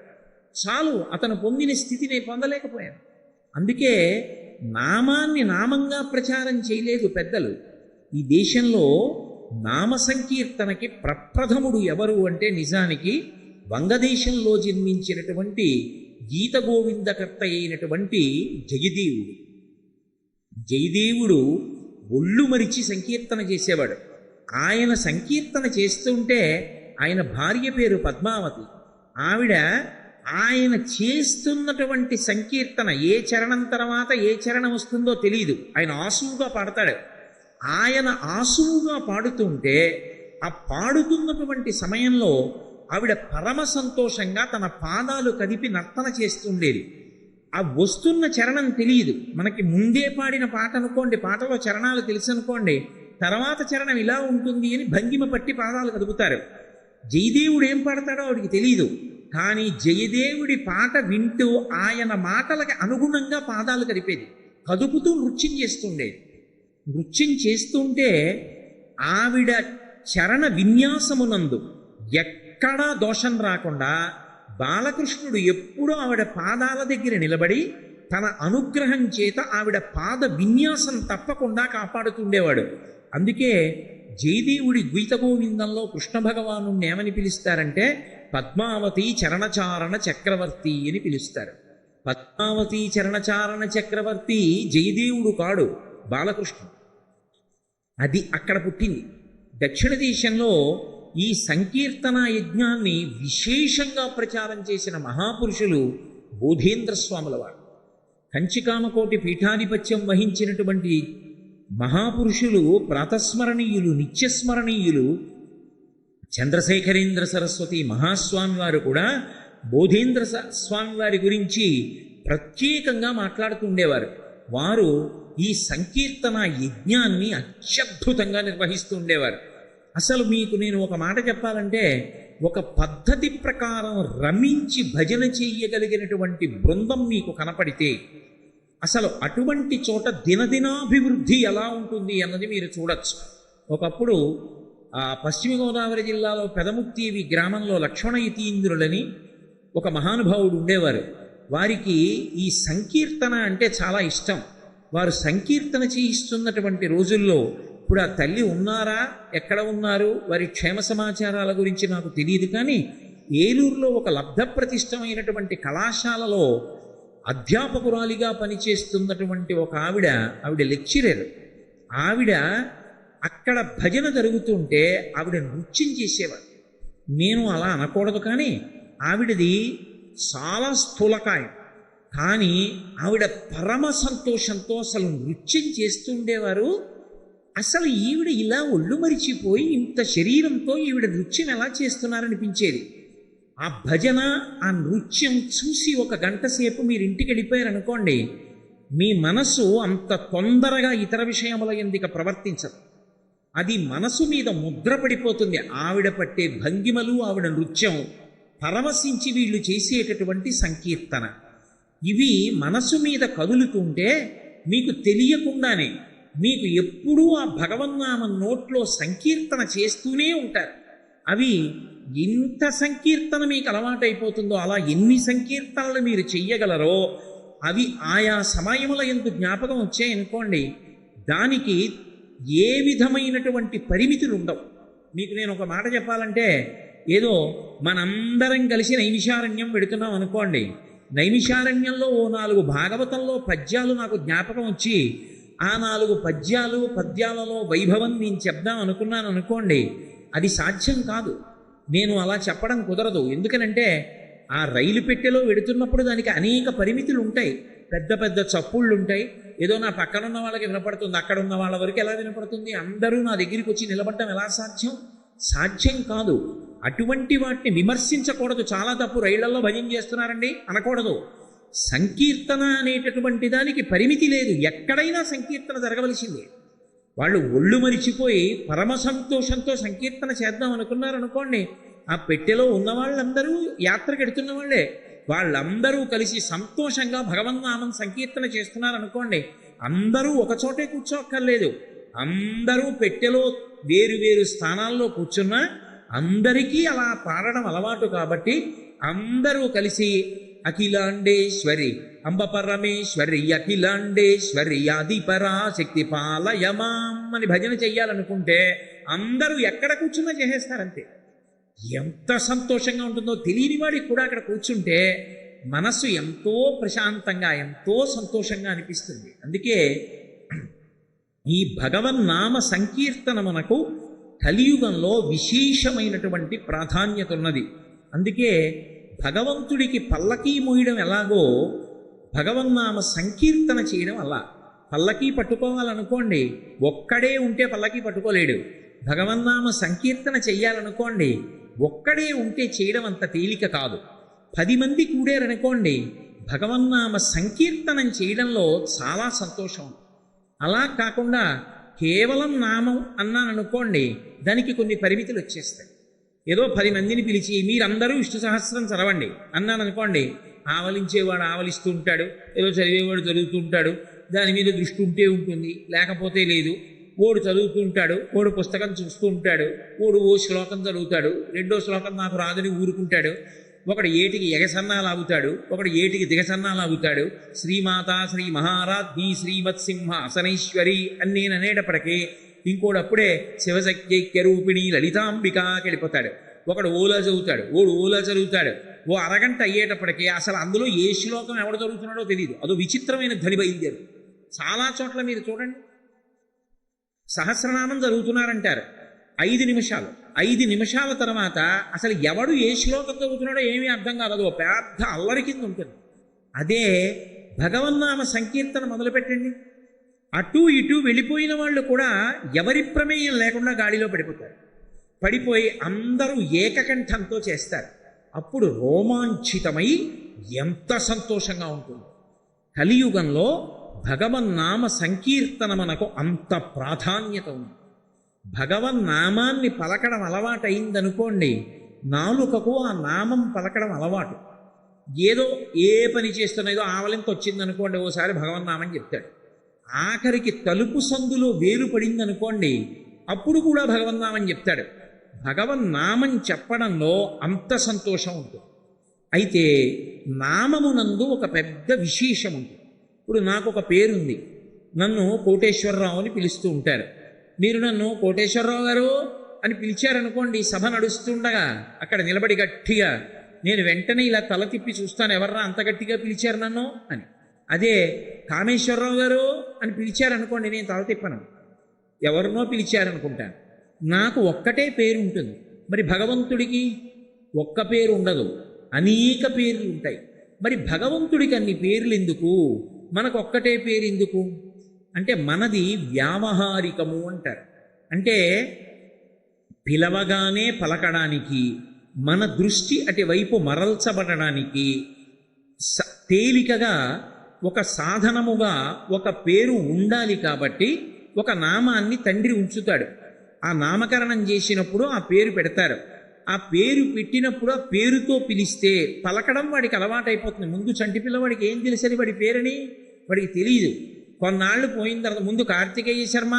చాలు, అతను పొందిన స్థితి నేను పొందలేకపోయాను. అందుకే నామాన్ని నామంగా ప్రచారం చేయలేదు పెద్దలు. ఈ దేశంలో నామ సంకీర్తనకి ప్రప్రథముడు ఎవరు అంటే నిజానికి వంగదేశంలో జన్మించినటువంటి గీత గోవిందకర్త అయినటువంటి జయదేవుడు. జయదేవుడు ఒళ్ళు మరిచి సంకీర్తన చేసేవాడు. ఆయన సంకీర్తన చేస్తుంటే ఆయన భార్య పేరు పద్మావతి. ఆవిడ ఆయన చేస్తున్నటువంటి సంకీర్తన ఏ చరణం తర్వాత ఏ చరణం వస్తుందో తెలియదు. ఆయన ఆసువుగా పాడతాడు. ఆయన ఆసువుగా పాడుతుంటే ఆ పాడుతున్నటువంటి సమయంలో ఆవిడ పరమ సంతోషంగా తన పాదాలు కదిపి నర్తన చేస్తుండేది. ఆ వస్తున్న చరణం తెలియదు. మనకి ముందే పాడిన పాట అనుకోండి, పాటలో చరణాలు తెలుసు అనుకోండి, తర్వాత చరణం ఇలా ఉంటుంది అని భంగిమ పట్టి పాదాలు కదుపుతారు. జయదేవుడు ఏం పాడతాడో ఆవిడికి తెలియదు. కానీ జయదేవుడి పాట వింటూ ఆయన మాటలకి అనుగుణంగా పాదాలు కదిపేది, కదుపుతూ నృత్యం చేస్తుండేది. నృత్యం చేస్తుంటే ఆవిడ చరణ విన్యాసమునందు ఎక్కడా దోషం రాకుండా బాలకృష్ణుడు ఎప్పుడూ ఆవిడ పాదాల దగ్గర నిలబడి తన అనుగ్రహం చేత ఆవిడ పాద విన్యాసం తప్పకుండా కాపాడుతుండేవాడు. అందుకే జయదేవుడి గీత గోవిందంలో కృష్ణ భగవాను ఏమని పిలుస్తారంటే పద్మావతి చరణచారణ చక్రవర్తి అని పిలుస్తారు. పద్మావతి చరణచారణ చక్రవర్తి జయదేవుడు కాడు, బాలకృష్ణుడు. అది అక్కడ పుట్టింది. దక్షిణ దేశంలో ఈ సంకీర్తన యజ్ఞాన్ని విశేషంగా ప్రచారం చేసిన మహాపురుషులు బోధేంద్ర స్వాముల వారు. కంచికామకోటి పీఠాధిపత్యం వహించినటువంటి మహాపురుషులు, ప్రాతస్మరణీయులు, నిత్యస్మరణీయులు చంద్రశేఖరేంద్ర సరస్వతి మహాస్వామి వారు కూడా బోధేంద్ర స్వామి వారి గురించి ప్రత్యేకంగా మాట్లాడుతుండేవారు. వారు ఈ సంకీర్తన యజ్ఞాన్ని అత్యద్భుతంగా నిర్వహిస్తూ ఉండేవారు. అసలు మీకు నేను ఒక మాట చెప్పాలంటే, ఒక పద్ధతి ప్రకారం రమించి భజన చెయ్యగలిగినటువంటి బృందం మీకు కనపడితే అసలు అటువంటి చోట దినదినాభివృద్ధి ఎలా ఉంటుంది అన్నది మీరు చూడొచ్చు. ఒకప్పుడు పశ్చిమ గోదావరి జిల్లాలో పెదముక్తివి గ్రామంలో లక్ష్మణ యతీంద్రులని ఒక మహానుభావుడు ఉండేవారు. వారికి ఈ సంకీర్తన అంటే చాలా ఇష్టం. వారు సంకీర్తన చేయిస్తున్నటువంటి రోజుల్లో, ఇప్పుడు ఆ తల్లి ఉన్నారా, ఎక్కడ ఉన్నారు, వారి క్షేమ సమాచారాల గురించి నాకు తెలియదు, కానీ ఏలూరులో ఒక లబ్ధప్రతిష్టమైనటువంటి కళాశాలలో అధ్యాపకురాలిగా పనిచేస్తున్నటువంటి ఒక ఆవిడ లెక్చరర్. ఆవిడ అక్కడ భజన జరుగుతుంటే ఆవిడ నృత్యం చేసేవారు. నేను అలా అనకూడదు, కానీ ఆవిడది చాలా స్థూలకాయం. కానీ ఆవిడ పరమ సంతోషంతో అసలు నృత్యం చేస్తుండేవారు. అసలు ఈవిడ ఇలా ఒళ్ళు మరిచిపోయి ఇంత శరీరంతో ఈవిడ నృత్యం ఎలా చేస్తున్నారనిపించేది. ఆ భజన, ఆ నృత్యం చూసి ఒక గంట సేపు మీరు ఇంటికి వెళ్ళిపోయారనుకోండి, మీ మనసు అంత తొందరగా ఇతర విషయముల ఎందుకు ప్రవర్తించదు. అది మనసు మీద ముద్ర పడిపోతుంది. ఆవిడ పట్టే భంగిమలు, ఆవిడ నృత్యం పరవశించి వీళ్ళు చేసేటటువంటి సంకీర్తన, ఇవి మనసు మీద కదులుతుంటే మీకు తెలియకుండానే మీకు ఎప్పుడూ ఆ భగవన్నామం నోట్లో సంకీర్తన చేస్తూనే ఉంటారు. అవి ఎంత సంకీర్తన మీకు అలవాటైపోతుందో, అలా ఎన్ని సంకీర్తనలు మీరు చెయ్యగలరో అవి ఆయా సమయముల యందు జ్ఞాపకం వచ్చాయనుకోండి, దానికి ఏ విధమైనటువంటి పరిమితులు ఉండవు. మీకు నేను ఒక మాట చెప్పాలంటే, ఏదో మనందరం కలిసి నైమిషారణ్యం పెడుతున్నాం అనుకోండి, నైమిషారణ్యంలో ఓ 4 భాగవతంలో పద్యాలు నాకు జ్ఞాపకం వచ్చి ఆ 4 పద్యాలలో వైభవం నేను చెప్దాం అనుకున్నాను అనుకోండి, అది సాధ్యం కాదు. నేను అలా చెప్పడం కుదరదు. ఎందుకనంటే ఆ రైలు పెట్టెలో వెడుతున్నప్పుడు దానికి అనేక పరిమితులు ఉంటాయి. పెద్ద పెద్ద చప్పుళ్ళు ఉంటాయి. ఏదో నా పక్కన ఉన్న వాళ్ళకి వినపడుతుంది, అక్కడ ఉన్న వాళ్ళ వరకు ఎలా వినపడుతుంది? అందరూ నా దగ్గరికి వచ్చి నిలబడటం ఎలా సాధ్యం? సాధ్యం కాదు. అటువంటి వాటిని విమర్శించకూడదు. చాలా తప్పు. రైళ్లలో భజన చేస్తున్నారండి అనకూడదు. సంకీర్తన అనేటటువంటి దానికి పరిమితి లేదు. ఎక్కడైనా సంకీర్తన జరగవలసిందే. వాళ్ళు ఒళ్ళు మరిచిపోయి పరమ సంతోషంతో సంకీర్తన చేద్దాం అనుకున్నారనుకోండి, ఆ పెట్టెలో ఉన్న వాళ్ళందరూ యాత్రకు ఎడుతున్న వాళ్ళే, వాళ్ళందరూ కలిసి సంతోషంగా భగవన్నామం సంకీర్తన చేస్తున్నారనుకోండి, అందరూ ఒకచోటే కూర్చోక్కర్లేదు, అందరూ పెట్టెలో వేరు వేరు స్థానాల్లో కూర్చున్నా అందరికీ అలా పాడడం అలవాటు కాబట్టి అందరూ కలిసి అఖిలాండేశ్వరి అంబ పరమేశ్వరి అఖిలాండేశ్వరి ఆదిపరాశక్తి పాలయమాం అని భజన చెయ్యాలనుకుంటే అందరూ ఎక్కడ కూర్చున్నా చేసేస్తారంతే. ఎంత సంతోషంగా ఉంటుందో తెలియని వాడికి కూడా అక్కడ కూర్చుంటే మనస్సు ఎంతో ప్రశాంతంగా ఎంతో సంతోషంగా అనిపిస్తుంది. అందుకే ఈ భగవన్నామ సంకీర్తన మనకు కలియుగంలో విశేషమైనటువంటి ప్రాధాన్యత ఉన్నది. అందుకే భగవంతుడికి పల్లకీ మోయడం ఎలాగో భగవన్నామ సంకీర్తన చేయడం అలా. పల్లకీ పట్టుకోవాలనుకోండి, ఒక్కడే ఉంటే పల్లకీ పట్టుకోలేడు. భగవన్నామ సంకీర్తన చెయ్యాలనుకోండి, ఒక్కడే ఉంటే చేయడం అంత తేలిక కాదు. 10 మంది కూడారనుకోండి, భగవన్నామ సంకీర్తనం చేయడంలో చాలా సంతోషం. అలా కాకుండా కేవలం నామం అన్నాననుకోండి, దానికి కొన్ని పరిమితులు వచ్చేస్తాయి. ఏదో 10 మందిని పిలిచి మీరందరూ విష్ణు సహస్రం చదవండి అన్నాననుకోండి, ఆవలించేవాడు ఆవలిస్తూ ఉంటాడు, ఏదో చదివేవాడు చదువుతూ ఉంటాడు, దాని మీద దృష్టి ఉంటే ఉంటుంది, లేకపోతే లేదు. ఓడు చదువుతూ ఉంటాడు, ఓడు పుస్తకం చూస్తూ ఉంటాడు, ఓడు ఓ శ్లోకం చదువుతాడు, 2వ శ్లోకం నాకు రాదని ఊరుకుంటాడు, ఒకడు ఏటికి ఎగసన్నాలు ఆగుతాడు, ఒకడు ఏటికి దిగసన్నాలు ఆగుతాడు. శ్రీమాత శ్రీ మహారాజ్ఞి శ్రీమత్సింహ అసనైశ్వరి అని నేను అనేటప్పటికీ ఇంకోడు అప్పుడే శివశక్తిరూపిణి లలితాంబికాకి వెళ్ళిపోతాడు. ఒకడు ఓలా చదువుతాడు, ఓడు ఓలా చదువుతాడు. ఓ అరగంట అయ్యేటప్పటికీ అసలు అందులో ఏ శ్లోకం ఎవడు చదువుతున్నాడో తెలియదు. అదో విచిత్రమైన ధ్వని బయలుదేరు. చాలా చోట్ల మీరు చూడండి, సహస్రనామం చదువుతున్నారంటారు 5 నిమిషాలు, 5 నిమిషాల తర్వాత అసలు ఎవడు ఏ శ్లోకం చదువుతున్నాడో ఏమీ అర్థం కాదు. అదో పెద్ద అల్లరి కింద ఉంటుంది. అదే భగవన్నామ సంకీర్తన మొదలుపెట్టండి, అటు ఇటు వెళ్ళిపోయిన వాళ్ళు కూడా ఎవరి ప్రమేయం లేకుండా గాడిలో పడిపోతారు. పడిపోయి అందరూ ఏకకంఠంతో చేస్తారు. అప్పుడు రోమాంచితమై ఎంత సంతోషంగా ఉంటుంది. కలియుగంలో భగవన్నామ సంకీర్తన మనకు అంత ప్రాధాన్యత ఉంది. భగవన్నామాన్ని పలకడం అలవాటైందనుకోండి, నాలుకకు ఆ నామం పలకడం అలవాటు. ఏదో ఏ పని చేస్తున్నా ఏదో ఆవలింత వచ్చిందనుకోండి, ఓసారి భగవన్నామం చెప్తాడు. ఆఖరికి తలుపు సందులో వేలు పడిందనుకోండి, అప్పుడు కూడా భగవన్నామం చెప్తాడు. భగవన్నామం చెప్పడంలో అంత సంతోషం ఉంటుంది. అయితే నామమునందు ఒక పెద్ద విశేషం ఉంటుంది. ఇప్పుడు నాకు ఒక పేరుంది, నన్ను కోటేశ్వరరావు అని పిలుస్తూ ఉంటారు. మీరు నన్ను కోటేశ్వరరావు గారు అని పిలిచారనుకోండి, సభ నడుస్తుండగా అక్కడ నిలబడి గట్టిగా నేను వెంటనే ఇలా తల తిప్పి చూస్తాను, ఎవర్రా అంత గట్టిగా పిలిచారు నన్ను అని. అదే కామేశ్వరరావు గారు అని పిలిచారనుకోండి, నేను తల తిప్పను, ఎవరినో పిలిచారనుకుంటాను. నాకు ఒక్కటే పేరు ఉంటుంది. మరి భగవంతుడికి ఒక్క పేరు ఉండదు, అనేక పేర్లు ఉంటాయి. మరి భగవంతుడికి అన్ని పేర్లు ఎందుకు, మనకు ఒక్కటే పేరు ఎందుకు అంటే, మనది వ్యావహారికము అంటారు. అంటే పిలవగానే పలకడానికి, మన దృష్టి అటువైపు మరల్చబడడానికి తేలికగా ఒక సాధనముగా ఒక పేరు ఉండాలి. కాబట్టి ఒక నామాన్ని తండ్రి ఉంచుతాడు. ఆ నామకరణం చేసినప్పుడు ఆ పేరు పెడతారు. ఆ పేరు పెట్టినప్పుడు ఆ పేరుతో పిలిస్తే పలకడం వాడికి అలవాటైపోతుంది. ముందు చంటి పిల్లవాడికి ఏం తెలుసని వాడి పేరని వాడికి తెలియదు. కొన్నాళ్ళు పోయిన తర్వాత ముందు కార్తికేయ శర్మ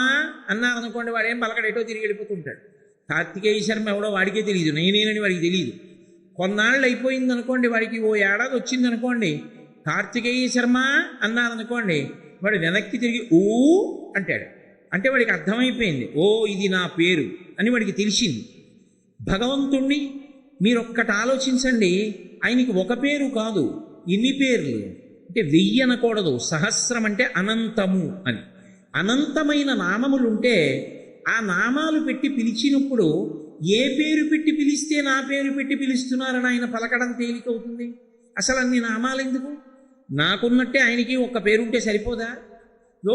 అన్నారనుకోండి, వాడు ఏం పలకడేటో తిరిగి వెళ్ళిపోతుంటాడు. కార్తికేయ శర్మ ఎవడో వాడికే తెలియదు, నేనేనని వాడికి తెలియదు. కొన్నాళ్ళు అయిపోయింది అనుకోండి, వాడికి ఓ ఏడాది వచ్చిందనుకోండి, కార్తికేయ శర్మ అన్నారనుకోండి, వాడు వెనక్కి తిరిగి ఊ అంటాడు. అంటే వాడికి అర్థమైపోయింది, ఓ ఇది నా పేరు అని వాడికి తెలిసింది. భగవంతుణ్ణి మీరొక్కటి ఆలోచించండి, ఆయనకి ఒక పేరు కాదు, ఎన్ని పేర్లు అంటే 1000 అనకూడదు, సహస్రం అంటే అనంతము అని. అనంతమైన నామములుంటే ఆ నామాలు పెట్టి పిలిచినప్పుడు ఏ పేరు పెట్టి పిలిస్తే నా పేరు పెట్టి పిలుస్తున్నారని ఆయన పలకడం తేలికవుతుంది. అసలు అన్ని నామాలు ఎందుకు? నాకున్నట్టే ఆయనకి ఒక్క పేరుంటే సరిపోదా?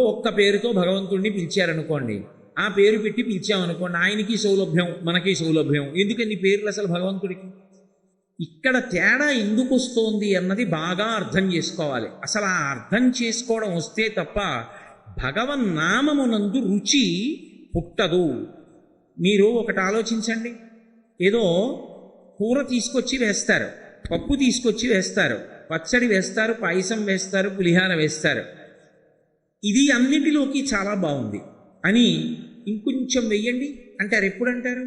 ఒక్క పేరుతో భగవంతుడిని పిలిచారనుకోండి, ఆ పేరు పెట్టి పిలిచామనుకోండి, ఆయనకి సౌలభ్యం మనకి సౌలభ్యం. ఎందుకని పేర్లు అసలు భగవంతుడికి? ఇక్కడ తేడా ఎందుకు వస్తోంది అన్నది బాగా అర్థం చేసుకోవాలి. అసలు ఆ అర్థం చేసుకోవడం వస్తే తప్ప భగవన్నామమునందు రుచి పుట్టదు. మీరు ఒకటి ఆలోచించండి. ఏదో కూర తీసుకొచ్చి వేస్తారు, పప్పు తీసుకొచ్చి వేస్తారు, పచ్చడి వేస్తారు, పాయసం వేస్తారు, పులిహార వేస్తారు. ఇది అన్నిటిలోకి చాలా బాగుంది అని ఇంకొంచెం వెయ్యండి అంటారు. ఎప్పుడు అంటారు?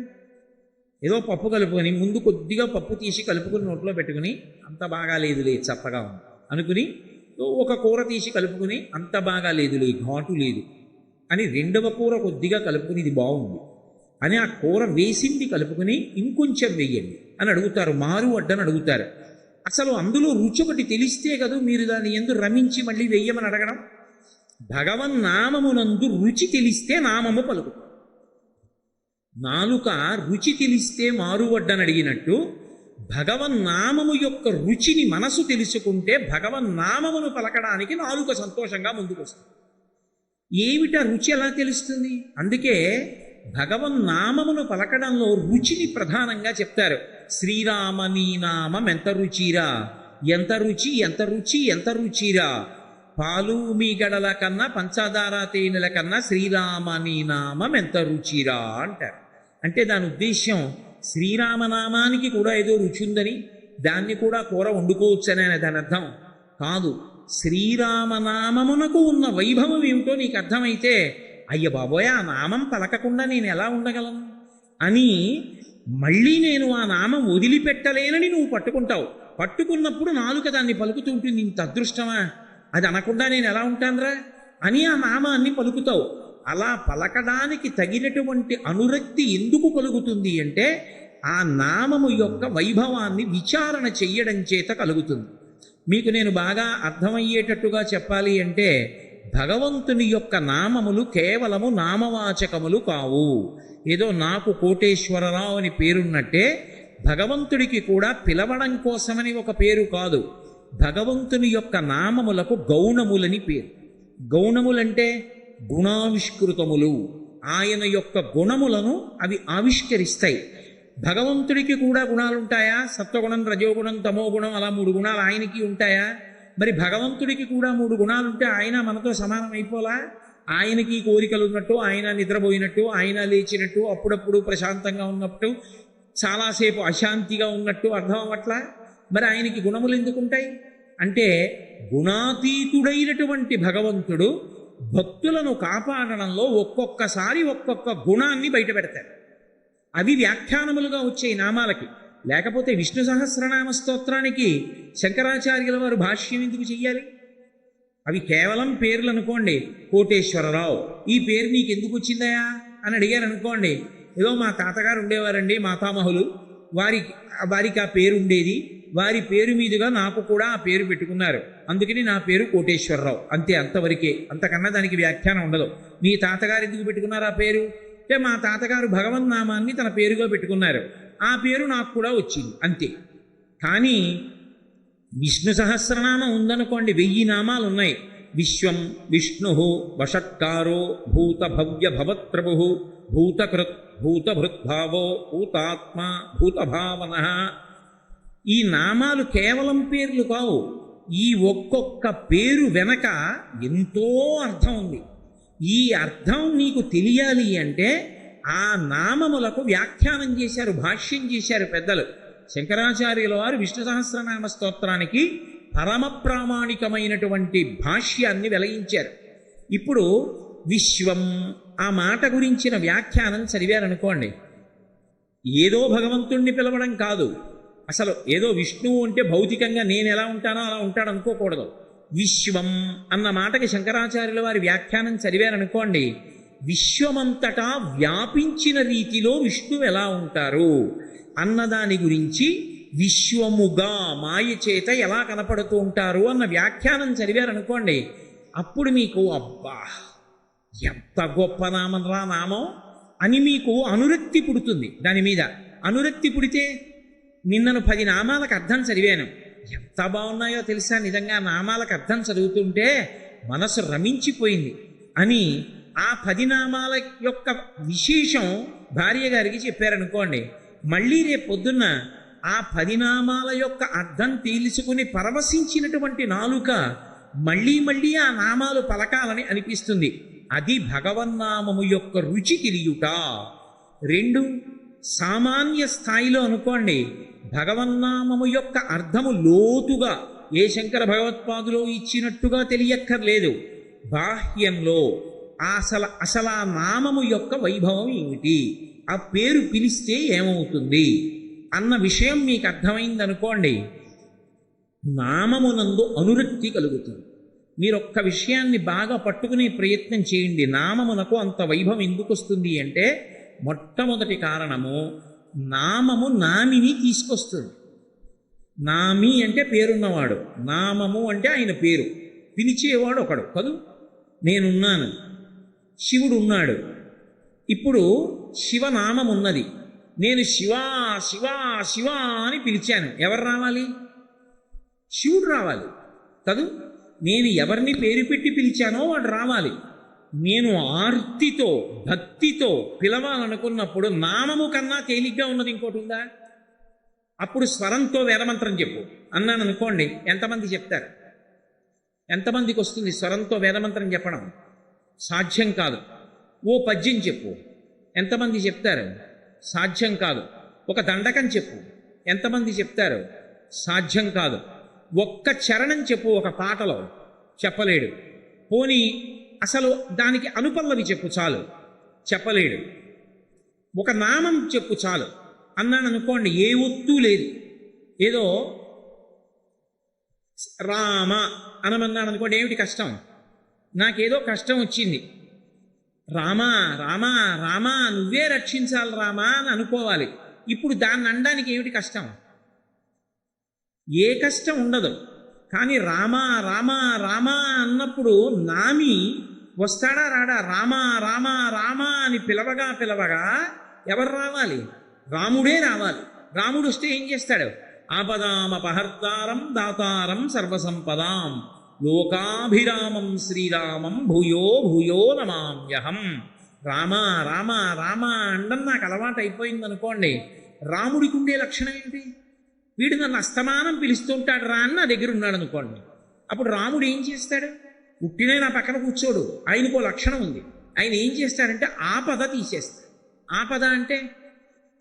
ఏదో పప్పు కలుపుకొని ముందు కొద్దిగా పప్పు తీసి కలుపుకొని నోట్లో పెట్టుకుని అంత బాగా లేదులే చప్పగా ఉంది అనుకుని ఒక కూర తీసి కలుపుకుని అంత బాగా లేదులే ఘాటు లేదు అని రెండవ కూర కొద్దిగా కలుపుకుని ఇది బాగుంది అని ఆ కూర వేసింది కలుపుకుని ఇంకొంచెం వెయ్యండి అని అడుగుతారు. మారు అడ్డని అడుగుతారు. అసలు అందులో రుచి ఒకటి తెలిస్తే కదా మీరు దాన్ని ఎందు రమించి మళ్ళీ వెయ్యమని అడగడం. భగవన్నామమునందు రుచి తెలిస్తే నామము పలుకుతాం. నాలుక రుచి తెలిస్తే మారువడ్డని అడిగినట్టు భగవన్నామము యొక్క రుచిని మనసు తెలుసుకుంటే భగవన్నామమును పలకడానికి నాలుక సంతోషంగా ముందుకొస్తుంది. ఏమిటా రుచి ఎలా తెలుస్తుంది? అందుకే భగవన్నామమును పలకడంలో రుచిని ప్రధానంగా చెప్తారు. శ్రీరామ నీ నామం ఎంత రుచిరా, ఎంత రుచి ఎంత రుచి ఎంత రుచిరా, పాలు మీ గడల కన్నా పంచదార తేనెల కన్నా శ్రీరామ నీ నామం ఎంత రుచిరా అంటారు. అంటే దాని ఉద్దేశ్యం శ్రీరామనామానికి కూడా ఏదో రుచి ఉందని, దాన్ని కూడా కూర వండుకోవచ్చని దాని అర్థం కాదు. శ్రీరామనామమునకు ఉన్న వైభవం ఏమిటో నీకు అర్థమైతే అయ్య బాబోయ్ ఆ నామం పలకకుండా నేను ఎలా ఉండగలను అని మళ్ళీ నేను ఆ నామం వదిలిపెట్టలేనని నువ్వు పట్టుకుంటావు. పట్టుకున్నప్పుడు నాలుక దాన్ని పలుకుతుంటుంది. ఇంత అదృష్టమా, అది అనకుండా నేను ఎలా ఉంటానురా అని ఆ నామాన్ని పలుకుతావు. అలా పలకడానికి తగినటువంటి అనురక్తి ఎందుకు కలుగుతుంది అంటే ఆ నామము యొక్క వైభవాన్ని విచారణ చెయ్యడం చేత కలుగుతుంది. మీకు నేను బాగా అర్థమయ్యేటట్టుగా చెప్పాలి అంటే భగవంతుని యొక్క నామములు కేవలము నామవాచకములు కావు. ఏదో నాకు కోటేశ్వరరావు అని పేరున్నట్టే భగవంతుడికి కూడా పిలవడం కోసమని ఒక పేరు కాదు. భగవంతుని యొక్క నామములకు గౌణములని పేరు. గౌణములంటే గుణావిష్కృతములు. ఆయన యొక్క గుణములను అవి ఆవిష్కరిస్తాయి. భగవంతుడికి కూడా గుణాలుంటాయా? సత్వగుణం, రజోగుణం, తమోగుణం, అలా 3 గుణాలు ఆయనకి ఉంటాయా? మరి భగవంతుడికి కూడా 3 గుణాలుంటే ఆయన మనతో సమానం అయిపోలా? ఆయనకి కోరికలు ఉన్నట్టు, ఆయన నిద్రపోయినట్టు, ఆయన లేచినట్టు, అప్పుడప్పుడు ప్రశాంతంగా ఉన్నట్టు, చాలాసేపు అశాంతిగా ఉన్నట్టు అర్థం అవ్వట్లా? మరి ఆయనకి గుణములు ఎందుకుంటాయి అంటే గుణాతీతుడైనటువంటి భగవంతుడు భక్తులను కాపాడడంలో ఒక్కొక్కసారి ఒక్కొక్క గుణాన్ని బయటపెడతాడు. అవి వ్యాఖ్యానములుగా వచ్చే నామాలకి. లేకపోతే విష్ణు సహస్రనామ స్తోత్రానికి శంకరాచార్యుల వారు భాష్యం ఎందుకు చెయ్యాలి? అవి కేవలం పేర్లు అనుకోండి. కోటేశ్వరరావు ఈ పేరు నీకు ఎందుకు వచ్చిందయా అని అడిగారు అనుకోండి. ఏదో మా తాతగారు ఉండేవారండి, మాతామహులు, వారికి ఆ పేరు ఉండేది, వారి పేరు మీదుగా నాకు కూడా ఆ పేరు పెట్టుకున్నారు, అందుకని నా పేరు కోటేశ్వరరావు, అంతే, అంతవరకే. అంతకన్నా దానికి వ్యాఖ్యానం ఉండదు. మీ తాతగారు ఎందుకు పెట్టుకున్నారు ఆ పేరు అంటే మా తాతగారు భగవన్నామాన్ని తన పేరుగా పెట్టుకున్నారు, ఆ పేరు నాకు కూడా వచ్చింది, అంతే. కానీ విష్ణు సహస్రనామం ఉందనుకోండి, 1000 నామాలు ఉన్నాయి. విశ్వం విష్ణు వషట్కారో భూత భవ్య భవత్ప్రభు భూతకృత్ భూతభృద్భావో భూతాత్మ భూతభావన. ఈ నామాలు కేవలం పేర్లు కావు. ఈ ఒక్కొక్క పేరు వెనక ఎంతో అర్థం ఉంది. ఈ అర్థం నీకు తెలియాలి అంటే ఆ నామములకు వ్యాఖ్యానం చేశారు, భాష్యం చేశారు పెద్దలు. శంకరాచార్యుల వారు విష్ణు సహస్రనామ స్తోత్రానికి పరమ ప్రామాణికమైనటువంటి భాష్యాన్ని వెలయించారు. ఇప్పుడు విశ్వం ఆ మాట గురించిన వ్యాఖ్యానం చదివారనుకోండి, ఏదో భగవంతుణ్ణి పిలవడం కాదు. అసలు ఏదో విష్ణువు అంటే భౌతికంగా నేను ఎలా ఉంటానో అలా ఉంటాడు అనుకోకూడదు. విశ్వం అన్న మాటకి శంకరాచార్యుల వారి వ్యాఖ్యానం చదివారనుకోండి, విశ్వమంతటా వ్యాపించిన రీతిలో విష్ణువు ఎలా ఉంటారు అన్నదాని గురించి, విశ్వముగా మాయ చేత ఎలా కనపడుతూ ఉంటారు అన్న వ్యాఖ్యానం చదివారనుకోండి, అప్పుడు మీకు అబ్బా ఎంత గొప్ప నామం రా నామం అని మీకు అనురక్తి పుడుతుంది. దాని మీద అనురక్తి పుడితే, నిన్నను 10 నామాలకు అర్థం చదివాను, ఎంత బాగున్నాయో తెలుసా, నిజంగా నామాలకు అర్థం చదువుతుంటే మనసు రమించిపోయింది అని ఆ 10 నామాల యొక్క విశేషం భార్య గారికి చెప్పారనుకోండి, మళ్ళీ రేపు పొద్దున్న ఆ 10 నామాల యొక్క అర్థం తెలుసుకుని పరవశించినటువంటి నాలుక మళ్ళీ మళ్ళీ ఆ నామాలు పలకాలని అనిపిస్తుంది. అది భగవన్నామము యొక్క రుచి తెలియుట. రెండు, సామాన్య స్థాయిలో అనుకోండి, భగవన్నామము యొక్క అర్థము లోతుగా ఏ శంకర భగవత్పాదులో ఇచ్చినట్టుగా తెలియక్కర్లేదు. బాహ్యంలో అసలు ఆ నామము యొక్క వైభవం ఏమిటి, ఆ పేరు పిలిస్తే ఏమవుతుంది అన్న విషయం మీకు అర్థమైందనుకోండి, నామమునందు అనురక్తి కలుగుతుంది. మీరు ఒక్క విషయాన్ని బాగా పట్టుకునే ప్రయత్నం చేయండి. నామమునకు అంత వైభవం ఎందుకు వస్తుంది అంటే, మొట్టమొదటి కారణము, నామము నామిని తీసుకొస్తుంది. నామి అంటే పేరున్నవాడు, నామము అంటే ఆయన పేరు, పిలిచేవాడు ఒకడు కదూ. నేనున్నాను, శివుడు ఉన్నాడు. ఇప్పుడు శివనామం ఉన్నది, నేను శివా శివా శివా అని పిలిచాను. ఎవరు రావాలి? శివుడు రావాలి కదూ. నేను ఎవరిని పేరు పెట్టి పిలిచానో వాడు రావాలి. నేను ఆర్తితో భక్తితో పిలవాలనుకున్నప్పుడు నామము కన్నా తేలిగ్గా ఉన్నది ఇంకోటి ఉందా? అప్పుడు స్వరంతో వేదమంత్రం చెప్పు అన్నాను అనుకోండి, ఎంతమంది చెప్తారు? ఎంతమందికి వస్తుంది స్వరంతో వేదమంత్రం చెప్పడం? సాధ్యం కాదు. ఓ పద్యం చెప్పు, ఎంతమంది చెప్తారు? సాధ్యం కాదు. ఒక దండకం చెప్పు, ఎంతమంది చెప్తారు? సాధ్యం కాదు. ఒక్క చరణం చెప్పు ఒక పాటలో, చెప్పలేడు. పోనీ అసలు దానికి అనుపల్లవి చెప్పు చాలు, చెప్పలేడు. ఒక నామం చెప్పు చాలు అన్నాను అనుకోండి, ఏ ఒత్తు లేదు. ఏదో రామ అనమన్నాడు అనుకోండి, ఏమిటి కష్టం? నాకేదో కష్టం వచ్చింది, రామా రామా రామా నువ్వే రక్షించాలి రామా అని అనుకోవాలి. ఇప్పుడు దాన్ని అనడానికి ఏమిటి కష్టం? ఏ కష్టం ఉండదు. కానీ రామా రామా రామా అన్నప్పుడు నామి వస్తాడా రాడా? రామా రామా రామా అని పిలవగా పిలవగా ఎవరు రావాలి? రాముడే రావాలి. రాముడు వస్తే ఏం చేస్తాడు? ఆపదామపహర్తారం దాతారం సర్వసంపదాం లోకాభిరామం శ్రీరామం భూయో భూయో నమామ్యహం. రామ రామ రామ అండం నాకు అలవాటు అయిపోయింది అనుకోండి. రాముడికి ఉండే లక్షణం ఏంటి? వీడు నన్ను అస్తమానం పిలుస్తుంటాడు రా అని నా దగ్గర ఉన్నాడు అనుకోండి. అప్పుడు రాముడు ఏం చేస్తాడు? ఉట్టినే నా పక్కన కూర్చోడు, ఆయనకో లక్షణం ఉంది. ఆయన ఏం చేస్తాడంటే ఆపద తీసేస్తాడు. ఆపద అంటే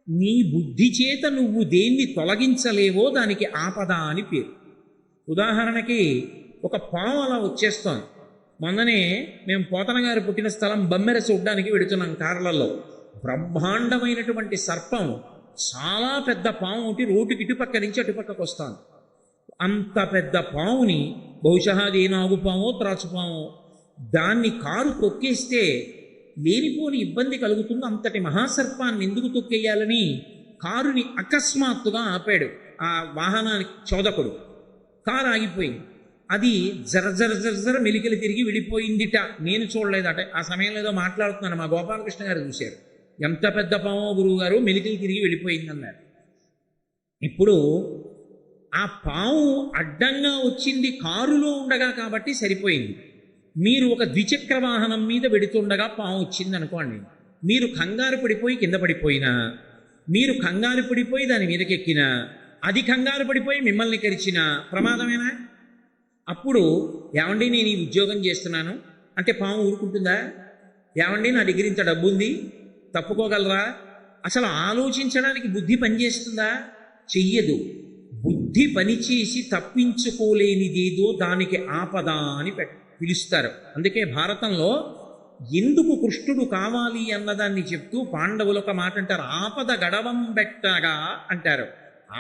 నీ బుద్ధి చేత నువ్వు దేన్ని తొలగించలేవో దానికి ఆపద అని పేరు. ఉదాహరణకి ఒక పాము అలా వచ్చేస్తోంది. మొన్ననే మేము పోతన గారు పుట్టిన స్థలం బమ్మెర చూడ్డానికి వెడుతున్నాం కార్లలో. బ్రహ్మాండమైనటువంటి సర్పం, చాలా పెద్ద పాము ఒకటి రోడ్డుకి ఇటుపక్క నుంచి అటుపక్కకు వస్తాను. అంత పెద్ద పాముని, బహుశా అది నాగుపామో త్రాచుపామో, దాన్ని కారు తొక్కేస్తే లేనిపోని ఇబ్బంది కలుగుతుంది. అంతటి మహాసర్పాన్ని ఎందుకు తొక్కేయాలని కారుని అకస్మాత్తుగా ఆపాడు ఆ వాహనానికి చోదకుడు. కారు ఆగిపోయింది. అది జర మెలికలు తిరిగి వెళ్ళిపోయిందిట. నేను చూడలేదట. ఆ సమయంలో ఏదో మాట్లాడుతున్నాను, మా గోపాలకృష్ణ గారు చూశారు. ఎంత పెద్ద పామో గురువు గారు, మెలికలు తిరిగి వెళ్ళిపోయిందన్నారు. ఇప్పుడు ఆ పాము అడ్డంగా వచ్చింది కారులో ఉండగా కాబట్టి సరిపోయింది. మీరు ఒక ద్విచక్ర వాహనం మీద వెడుతుండగా పాము వచ్చింది అనుకోండి, మీరు కంగారు పడిపోయి కింద పడిపోయినా, మీరు కంగారు పడిపోయి దాని మీదకెక్కినా, అది కంగారు పడిపోయి మిమ్మల్ని కరిచినా ప్రమాదమేనా? అప్పుడు ఏమండి నేను ఈ ఉద్యోగం చేస్తున్నాను అంటే పాము ఊరుకుంటుందా? ఏమండి నా దగ్గర ఇంత డబ్బు ఉంది, తప్పుకోగలరా? అసలు ఆలోచించడానికి బుద్ధి పనిచేస్తుందా? చెయ్యదు. బుద్ధి పనిచేసి తప్పించుకోలేనిదేదో దానికి ఆపద అని పిలుస్తారు. అందుకే భారతంలో ఎందుకు కృష్ణుడు కావాలి అన్నదాన్ని చెప్తూ పాండవులు ఒక మాట అంటారు, ఆపద గడవం బెట్టగా అంటారు.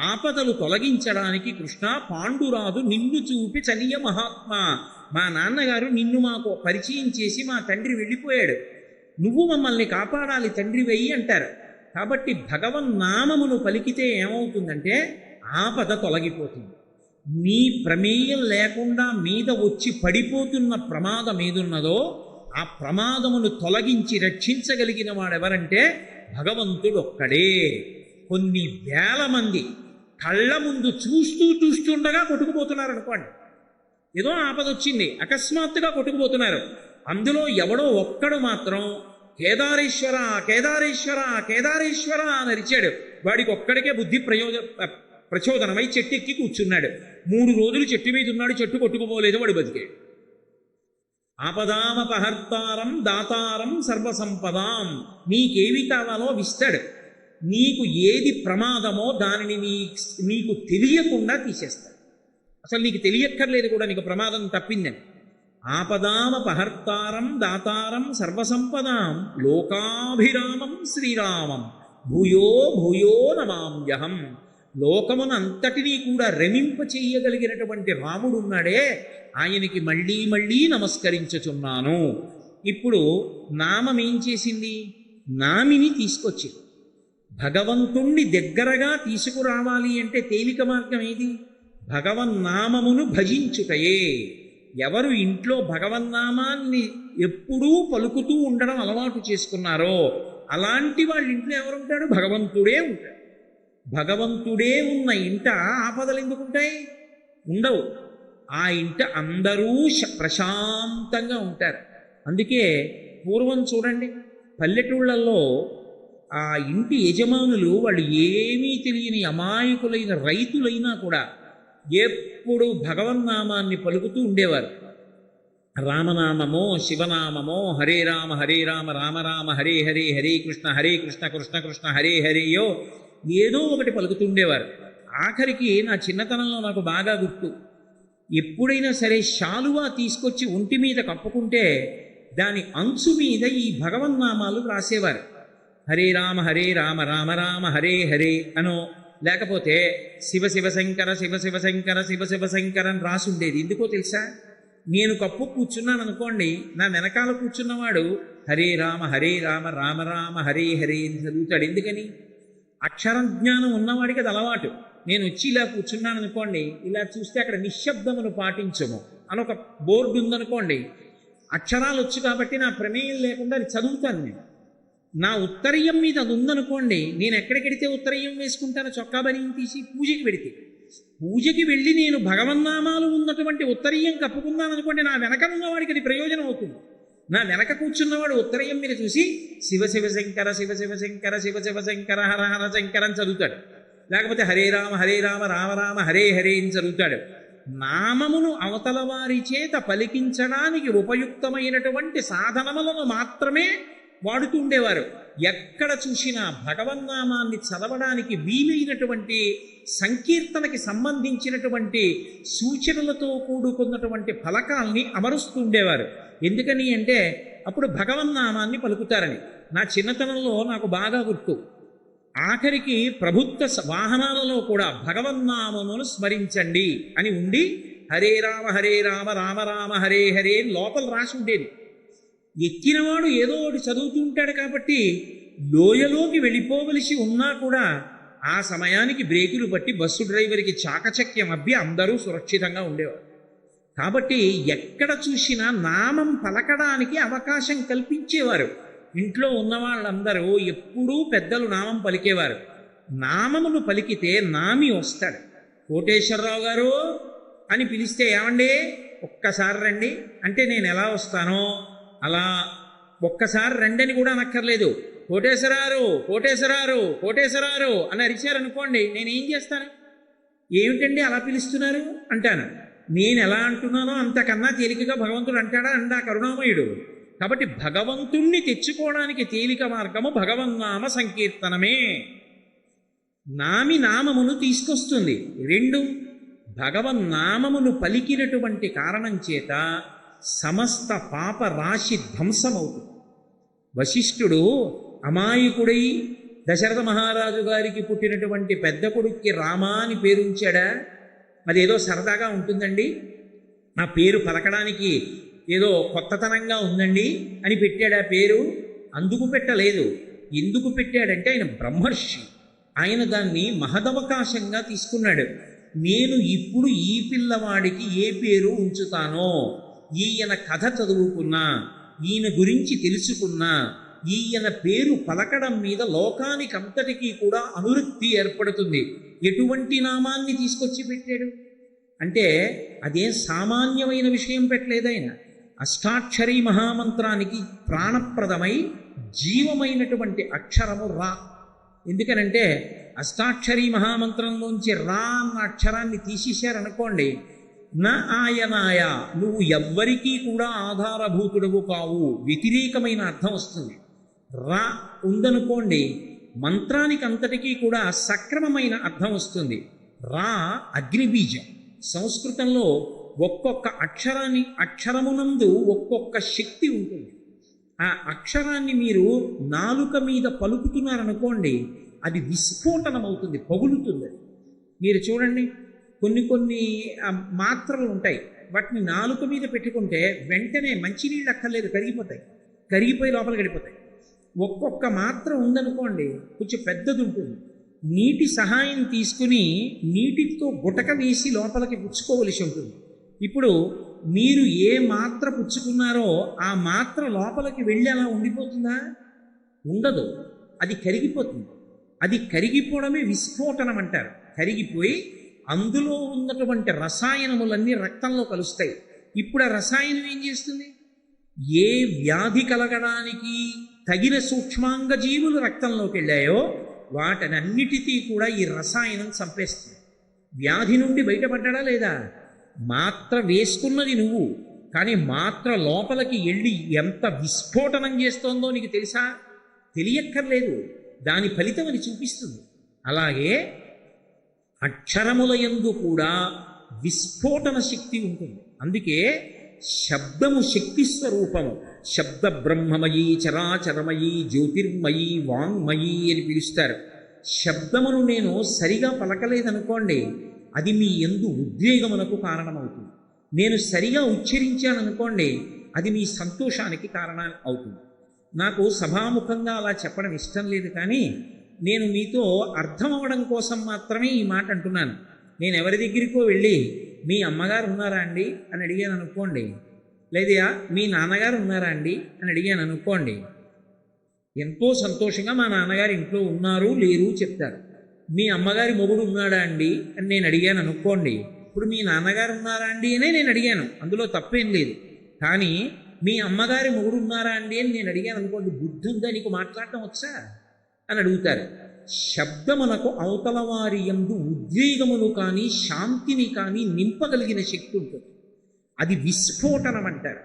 ఆపదలు తొలగించడానికి కృష్ణ పాండురాదు నిన్ను చూపి చలియ మహాత్మా, మా నాన్నగారు నిన్ను మాకు పరిచయం చేసి మా తండ్రి వెళ్ళిపోయాడు, నువ్వు మమ్మల్ని కాపాడాలి తండ్రి వెయ్యి అంటారు. కాబట్టి భగవన్నామమును పలికితే ఏమవుతుందంటే ఆపద తొలగిపోతుంది. నీ ప్రమేయం లేకుండా మీద వచ్చి పడిపోతున్న ప్రమాదం ఏదున్నదో ఆ ప్రమాదమును తొలగించి రక్షించగలిగిన వాడెవరంటే భగవంతుడు ఒక్కడే. కొన్ని వేల మంది కళ్ళ ముందు చూస్తుండగా కొట్టుకుపోతున్నారు అనుకోండి. ఏదో ఆపద వచ్చింది, అకస్మాత్తుగా కొట్టుకుపోతున్నారు. అందులో ఎవడో ఒక్కడు మాత్రం కేదారేశ్వర కేదారేశ్వర కేదారేశ్వర అని అరిచాడు. వాడికి ఒక్కడికే బుద్ధి ప్రచోదనమై చెట్టు ఎక్కి కూర్చున్నాడు. 3 రోజులు చెట్టు మీద ఉన్నాడు, చెట్టు కొట్టుకుపోలేదు, వాడు బతికాడు. ఆపదామపహర్తారం దాతారం సర్వసంపదాం. నీకేవి కావాలో విస్తాడు. నీకు ఏది ప్రమాదమో దానిని నీకు తెలియకుండా తీసేస్తాడు. అసలు నీకు తెలియక్కర్లేదు కూడా నీకు ప్రమాదం తప్పిందని. ఆపదామపహర్తారం దాతారం సర్వసంపదాం లోకాభిరామం శ్రీరామం భూయో భూయో నమామ్యహం. లోకమునంతటినీ కూడా రమింప చెయ్యగలిగినటువంటి రాముడు ఉన్నాడే, ఆయనకి మళ్ళీ మళ్ళీ నమస్కరించుచున్నాను. ఇప్పుడు నామం ఏం చేసింది? నామిని తీసుకొచ్చింది. భగవంతుణ్ణి దగ్గరగా తీసుకురావాలి అంటే తేలిక మార్గం ఏది? భగవన్నామమును భజించుటయే. ఎవరు ఇంట్లో భగవన్నామాన్ని ఎప్పుడూ పలుకుతూ ఉండడం అలవాటు చేసుకున్నారో అలాంటి వాళ్ళ ఇంట్లో ఎవరుంటాడు? భగవంతుడే ఉంటాడు. భగవంతుడే ఉన్న ఇంట ఆపదలు ఎందుకుంటాయి? ఉండవు. ఆ ఇంట అందరూ ప్రశాంతంగా ఉంటారు. అందుకే పూర్వం చూడండి, పల్లెటూళ్ళల్లో ఆ ఇంటి యజమానులు వాళ్ళు ఏమీ తెలియని అమాయకులైన రైతులైనా కూడా ఎప్పుడు భగవన్నామాన్ని పలుకుతూ ఉండేవారు. రామనామమో శివనామమో హరే రామ రామ రామ హరే హరే హరే కృష్ణ కృష్ణ కృష్ణ హరే హరేయో ఏదో ఒకటి పలుకుతుండేవారు. ఆఖరికి నా చిన్నతనంలో నాకు బాగా గుర్తు, ఎప్పుడైనా సరే శాలువా తీసుకొచ్చి ఒంటి మీద కప్పుకుంటే దాని అంచు మీద ఈ భగవన్నామాలు రాసేవారు. హరే రామ రామ రామ హరే హరే అనో, లేకపోతే శివ శివ శంకర శివ శివ శంకర శివ శివ శంకర అని రాసుండేది. ఎందుకో తెలుసా? నేను కప్పు కూర్చున్నాను అనుకోండి, నా వెనకాల కూర్చున్నవాడు హరే రామ రామ రామ హరే హరే అని చదువుతాడు. ఎందుకని? అక్షరం జ్ఞానం ఉన్నవాడికి అది అలవాటు. నేను వచ్చి ఇలా కూర్చున్నాను అనుకోండి, ఇలా చూస్తే అక్కడ నిశ్శబ్దమును పాటించము అని ఒక బోర్డు ఉందనుకోండి, అక్షరాలు వచ్చు కాబట్టి నా ప్రమేయం లేకుండా అది చదువుతాను. నేను నా ఉత్తరీయం మీద అది ఉందనుకోండి, నేను ఎక్కడికెడితే ఉత్తరీయం వేసుకుంటానో చొక్కా బనియం తీసి పూజకి పెడితే, పూజకి వెళ్ళి నేను భగవన్నామాలు ఉన్నటువంటి ఉత్తరీయం కప్పుకున్నాను అనుకోండి, నా వెనక ఉన్నవాడికి అది ప్రయోజనం అవుతుంది. నా వెనక కూర్చున్నవాడు ఉత్తరీయం మీద చూసి శివ శివ శంకర శివ శివ శంకర శివ శివ శంకర హర హర శంకర అని చదువుతాడు. లేకపోతే హరే రామ రామ రామ హరే హరే అని చదువుతాడు. నామమును అవతల వారి చేత పలికించడానికి ఉపయుక్తమైనటువంటి సాధనములను మాత్రమే వాడుతుండేవారు. ఎక్కడ చూసినా భగవన్నామాన్ని చదవడానికి వీలైనటువంటి సంకీర్తనకి సంబంధించినటువంటి సూచనలతో కూడుకున్నటువంటి ఫలకాల్ని అమరుస్తుండేవారు. ఎందుకని అంటే అప్పుడు భగవన్నామాన్ని పలుకుతారని. నా చిన్నతనంలో నాకు బాగా గుర్తు, ఆఖరికి ప్రభుత్వ వాహనాలలో కూడా భగవన్నామమును స్మరించండి అని ఉండి హరే రామ రామ రామ హరే హరే లోపల రాసి ఉండేది. ఎక్కినవాడు ఏదో ఒకటి చదువుతూ ఉంటాడు కాబట్టి లోయలోకి వెళ్ళిపోవలసి ఉన్నా కూడా ఆ సమయానికి బ్రేకులు పట్టి బస్సు డ్రైవర్కి చాకచక్యం అబ్బి అందరూ సురక్షితంగా ఉండేవారు. కాబట్టి ఎక్కడ చూసినా నామం పలకడానికి అవకాశం కల్పించేవారు. ఇంట్లో ఉన్న వాళ్ళందరూ ఎప్పుడూ పెద్దలు నామం పలికేవారు. నామమును పలికితే నామి వస్తాడు. కోటేశ్వరరావు గారు అని పిలిస్తే ఏమండి ఒక్కసారి రండి అంటే నేను ఎలా వస్తానో అలా ఒక్కసారి రండని కూడా అనక్కర్లేదు. కోటేశ్వరారు కోటేశ్వరారు కోటేశ్వరారు అని అరిచారనుకోండి, నేనేం చేస్తాను? ఏమిటండి అలా పిలుస్తున్నారు అంటాను. నేను ఎలా అంటున్నానో అంతకన్నా తేలికగా భగవంతుడు అంటాడా? అండా కరుణామయుడు. కాబట్టి భగవంతుణ్ణి తెచ్చుకోవడానికి తేలిక మార్గము భగవన్నామ సంకీర్తనమే. నామమును తీసుకొస్తుంది. 2, భగవన్నామమును పలికినటువంటి కారణం చేత సమస్త పాప రాశి ధ్వంసమవుతుంది. వశిష్ఠుడు అమాయకుడై దశరథ మహారాజు గారికి పుట్టినటువంటి పెద్ద కొడుక్కి రామా అని పేరు ఉంచాడా? అదేదో సరదాగా ఉంటుందండి, నా పేరు పలకడానికి ఏదో కొత్తతనంగా ఉందండి అని పెట్టాడు ఆ పేరు. అందుకు పెట్టలేదు. ఎందుకు పెట్టాడంటే ఆయన బ్రహ్మర్షి. ఆయన దాన్ని మహదవకాశంగా తీసుకున్నాడు. నేను ఇప్పుడు ఈ పిల్లవాడికి ఏ పేరు ఉంచుతానో, ఈయన కథ చదువుకున్నా, ఈయన గురించి తెలుసుకున్నా, ఈయన పేరు పలకడం మీద లోకానికంతటికీ కూడా అనురక్తి ఏర్పడుతుంది. ఎటువంటి నామాన్ని తీసుకొచ్చి పెట్టాడు అంటే అదేం సామాన్యమైన విషయం పెట్టలేదు. ఆయన అష్టాక్షరీ మహామంత్రానికి ప్రాణప్రదమై జీవమైనటువంటి అక్షరము రా. ఎందుకనంటే అష్టాక్షరీ మహామంత్రంలోంచి రా అన్న అక్షరాన్ని తీసేశారనుకోండి, నా ఆయనాయ, నువ్వు ఎవ్వరికీ కూడా ఆధారభూతుడవు కావు, వ్యతిరేకమైన అర్థం వస్తుంది. రా ఉందనుకోండి, మంత్రానికి అంతటికీ కూడా సక్రమమైన అర్థం వస్తుంది. రా అగ్నిబీజం. సంస్కృతంలో ఒక్కొక్క అక్షరమునందు ఒక్కొక్క శక్తి ఉంటుంది. ఆ అక్షరాన్ని మీరు నాలుక మీద పలుకుతున్నారనుకోండి, అది విస్ఫోటనం అవుతుంది, పగులుతుంది. మీరు చూడండి, కొన్ని మాత్రలు ఉంటాయి, వాటిని నాలుక మీద పెట్టుకుంటే వెంటనే మంచినీళ్ళు అక్కర్లేదు, కరిగిపోయి లోపలికి వెళ్ళిపోతాయి. ఒక్కొక్క మాత్ర ఉందనుకోండి, కొంచెం పెద్దది ఉంటుంది, నీటి సహాయం తీసుకుని నీటితో గుటక వేసి లోపలికి పుచ్చుకోవలసి ఉంటుంది. ఇప్పుడు మీరు ఏ మాత్ర పుచ్చుకున్నారో ఆ మాత్ర లోపలికి వెళ్ళి అలా ఉండిపోతుందా? ఉండదు, అది కరిగిపోతుంది. అది కరిగిపోవడమే విస్ఫోటనం అంటారు. కరిగిపోయి అందులో ఉన్నటువంటి రసాయనములన్నీ రక్తంలో కలుస్తాయి. ఇప్పుడు ఆ రసాయనం ఏం చేస్తుంది? ఏ వ్యాధి కలగడానికి తగిన సూక్ష్మాంగ జీవులు రక్తంలోకి వెళ్ళాయో వాటనన్నిటికీ కూడా ఈ రసాయనం చంపేస్తుంది. వ్యాధి నుండి బయటపడ్డా లేదా? మాత్ర వేసుకున్నది నువ్వు, కానీ మాత్ర లోపలికి వెళ్ళి ఎంత విస్ఫోటనం చేస్తోందో నీకు తెలుసా? తెలియక్కర్లేదు, దాని ఫలితం అది చూపిస్తుంది. అలాగే అక్షరముల యందు కూడా విస్ఫోటన శక్తి ఉంటుంది. అందుకే శబ్దము శక్తి స్వరూపము. శబ్ద బ్రహ్మమయీ చరాచరమయీ జ్యోతిర్మయీ వాంగ్మయీ అని పిలుస్తారు. శబ్దమును నేను సరిగా పలకలేదనుకోండి, అది మీ యందు ఉద్వేగమునకు కారణమవుతుంది. నేను సరిగా ఉచ్చరించాననుకోండి, అది మీ సంతోషానికి కారణం అవుతుంది. నాకు సభాముఖంగా అలా చెప్పడం ఇష్టం లేదు, కానీ నేను మీతో అర్థం అవ్వడం కోసం మాత్రమే ఈ మాట అంటున్నాను. నేను ఎవరి దగ్గరికో వెళ్ళి మీ అమ్మగారు ఉన్నారా అండి అని అడిగాను అనుకోండి, లేదా మీ నాన్నగారు ఉన్నారా అండి అని అడిగాను అనుకోండి, ఎంతో సంతోషంగా మా నాన్నగారు ఇంట్లో ఉన్నారు లేరు చెప్తారు. మీ అమ్మగారి మొగుడు ఉన్నాడా అండి అని నేను అడిగాను అనుకోండి, ఇప్పుడు మీ నాన్నగారు ఉన్నారా అండి అనే నేను అడిగాను, అందులో తప్పేం లేదు. కానీ మీ అమ్మగారి మొగుడు ఉన్నారా అండి అని నేను అడిగాను అనుకోండి, బుద్ధి ఉందా నీకు, మాట్లాడటం వచ్చా అని అడుగుతారు. శబ్దమునకు అవతల వారి యందు ఉద్వేగమును కానీ శాంతిని కానీ నింపగలిగిన శక్తి ఉంటుంది. అది విస్ఫోటనం అంటారు.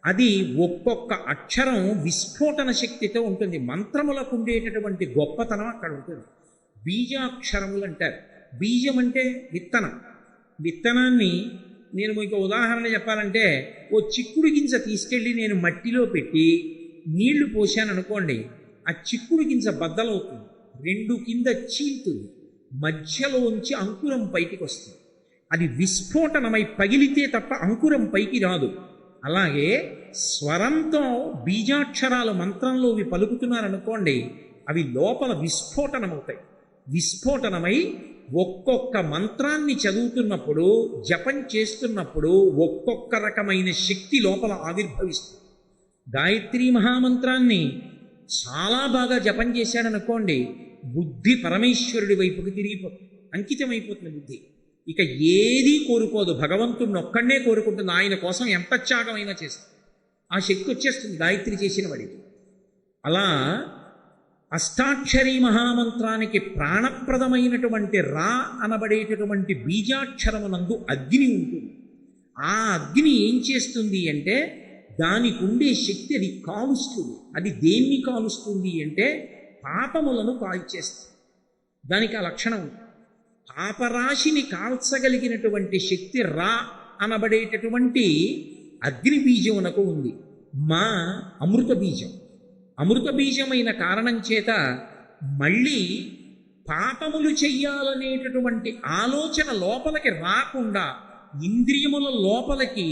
అది ఒక్కొక్క అక్షరం విస్ఫోటన శక్తితో ఉంటుంది. మంత్రములకు ఉండేటటువంటి గొప్పతనం అక్కడ ఉంటుంది. బీజాక్షరములు అంటారు. బీజం అంటే విత్తనం. విత్తనాన్ని నేను మీకు ఉదాహరణ చెప్పాలంటే, ఓ చిక్కుడు గింజ తీసుకెళ్ళి నేను మట్టిలో పెట్టి నీళ్లు పోసాను అనుకోండి, ఆ చిక్కుడు గింజ బద్దలవుతుంది, రెండు కింద చీల్తుంది, మధ్యలోంచి అంకురం పైకి వస్తుంది. అది విస్ఫోటనమై పగిలితే తప్ప అంకురం పైకి రాదు. అలాగే స్వరంతో బీజాక్షరాలు మంత్రంలోవి పలుకుతున్నారనుకోండి, అవి లోపల విస్ఫోటనమవుతాయి. విస్ఫోటనమై ఒక్కొక్క మంత్రాన్ని చదువుతున్నప్పుడు, జపం చేస్తున్నప్పుడు ఒక్కొక్క రకమైన శక్తి లోపల ఆవిర్భవిస్తుంది. గాయత్రీ మహామంత్రాన్ని చాలా బాగా జపం చేశాడనుకోండి, బుద్ధి పరమేశ్వరుడి వైపుకి తిరిగిపోతుంది, అంకితమైపోతుంది బుద్ధి. ఇక ఏదీ కోరుకోదు, భగవంతుడిని ఒక్కడనే కోరుకుంటుంది. ఆయన కోసం ఎంత త్యాగమైనా చేస్తుంది. ఆ శక్తి వచ్చేస్తుంది గాయత్రి చేసిన వాడికి. అలా అష్టాక్షరీ మహామంత్రానికి ప్రాణప్రదమైనటువంటి రా అనబడేటటువంటి బీజాక్షరమునందు అగ్ని ఉంటుంది. ఆ అగ్ని ఏం చేస్తుంది అంటే, దానికి ఉండే శక్తి అది కాలుస్తుంది. అది దేన్ని కాలుస్తుంది అంటే పాపములను కాల్చేస్తుంది. దానికి ఆ లక్షణం ఉంది. పాపరాశిని కాల్చగలిగినటువంటి శక్తి రా అనబడేటటువంటి అగ్ని బీజమునకు ఉంది. మా అమృత బీజం. అమృత బీజమైన కారణం చేత మళ్ళీ పాపములు చెయ్యాలనేటటువంటి ఆలోచన లోపలికి రాకుండా, ఇంద్రియముల లోపలికి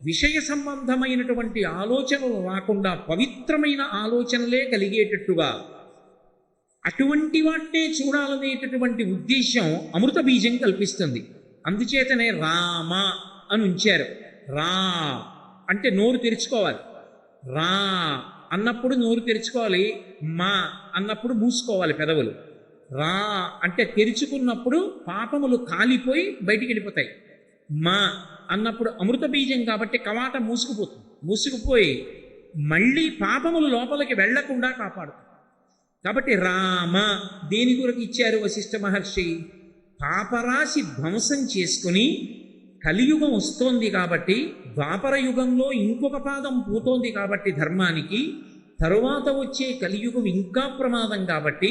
విషయ సంబంధమైనటువంటి ఆలోచనలు రాకుండా పవిత్రమైన ఆలోచనలే కలిగేటట్టుగా, అటువంటి వాటినే చూడాలనేటటువంటి ఉద్దేశం అమృత బీజం కల్పిస్తుంది. అందుచేతనే రామ అని ఉంచారు. రా అంటే నోరు తెరుచుకోవాలి. రా అన్నప్పుడు నోరు తెరుచుకోవాలి, మా అన్నప్పుడు మూసుకోవాలి పెదవులు. రా అంటే తెరుచుకున్నప్పుడు పాపములు కాలిపోయి బయటికి వెళ్ళిపోతాయి. మా అన్నప్పుడు అమృత బీజం కాబట్టి కవాట మూసుకుపోతుంది. మూసుకుపోయి మళ్ళీ పాపములు లోపలికి వెళ్లకుండా కాపాడుతుంది. కాబట్టి రామ దేని కొరకు ఇచ్చారు వశిష్ఠ మహర్షి? పాపరాశి ధ్వంసం చేసుకుని కలియుగం వస్తోంది కాబట్టి, ద్వాపర యుగంలో ఇంకొక పాదం పోతోంది కాబట్టి ధర్మానికి, తరువాత వచ్చే కలియుగం ఇంకా ప్రమాదం కాబట్టి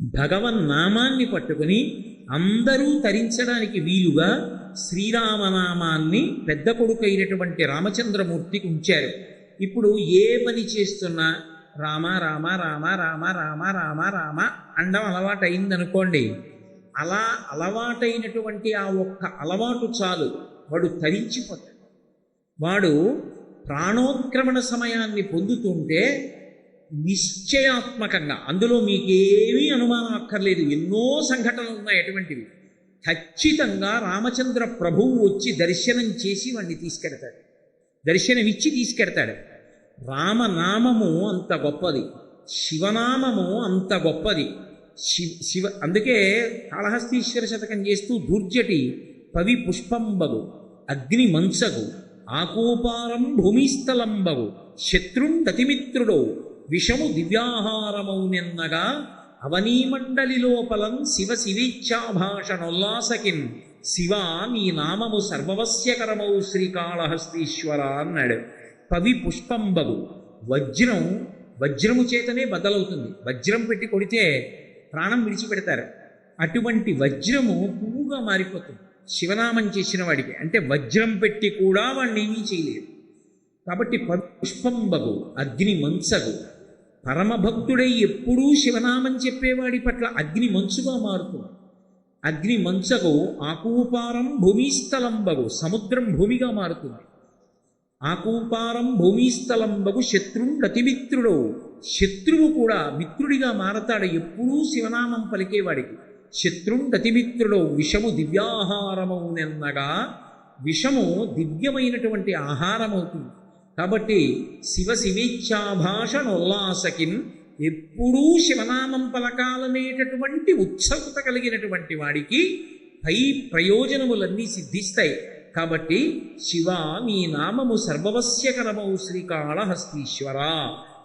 భగవన్నామాన్ని పట్టుకుని అందరూ తరించడానికి వీలుగా శ్రీరామనామాన్ని పెద్ద కొడుకు అయినటువంటి రామచంద్రమూర్తికి ఉంచారు. ఇప్పుడు ఏ పని చేస్తున్నా రామ రామ రామ రామ రామ రామ రామ అండం అలవాటు అయిందనుకోండి, అలా అలవాటైనటువంటి ఆ ఒక్క అలవాటు చాలు, వాడు తరించిపోతాడు. వాడు ప్రాణోత్క్రమణ సమయాన్ని పొందుతుంటే నిశ్చయాత్మకంగా, అందులో మీకేమీ అనుమానం అక్కర్లేదు, ఎన్నో సంఘటనలు ఉన్నాయి అటువంటివి, ఖచ్చితంగా రామచంద్ర ప్రభువు వచ్చి దర్శనం చేసి వాడిని తీసుకెడతాడు, దర్శనమిచ్చి తీసుకెడతాడు. రామనామము అంత గొప్పది, శివనామము అంత గొప్పది. అందుకే కాళహస్తీశ్వర శతకం చేస్తూ దూర్జటి పవి పుష్పంబగు అగ్ని మంచగు ఆకోపారం భూమిస్థలంబగు శత్రుండతిమిత్రుడో విషము దివ్యాహారమౌనెన్నగా అవనీమండలి లోపలం శివ శివేచ్ఛాభాషణోల్లాసకిన్ శివ నీ నామము సర్వవస్యకరమౌ శ్రీకాళహస్తీశ్వర అన్నాడు. పవి పుష్పంబగు, వజ్రము చేతనే బద్దలవుతుంది, వజ్రం పెట్టి కొడితే ప్రాణం విడిచిపెడతారు, అటువంటి వజ్రము పువ్వుగా మారిపోతుంది శివనామం చేసిన వాడికి. అంటే వజ్రం పెట్టి కూడా వాడిని ఏమీ చేయలేదు. కాబట్టి పుష్పంబగు అగ్ని మంచగు, పరమభక్తుడై ఎప్పుడూ శివనామం చెప్పేవాడి పట్ల అగ్ని మంచుగా మారుతుంది. అగ్ని మంచగు ఆకూపారం భూమిస్థలంబగు, సముద్రం భూమిగా మారుతుంది. ఆకూపారం భూమిస్థలంబగు శత్రుండతిమిత్రుడు, శత్రువు కూడా మిత్రుడిగా మారతాడు ఎప్పుడూ శివనామం పలికేవాడికి. శత్రుండతిమిత్రుడు విషము దివ్యాహారమౌనెన్నగా, విషము దివ్యమైనటువంటి ఆహారం అవుతుంది. కాబట్టి శివ శివేచ్ఛాభాషణోల్లాసకిన్, ఎప్పుడూ శివనామం పలకాలనేటటువంటి ఉత్సుకత కలిగినటువంటి వాడికి పై ప్రయోజనములన్నీ సిద్ధిస్తాయి. కాబట్టి శివ మీ నామము సర్వవస్యకరమౌ శ్రీకాళహస్తీశ్వర,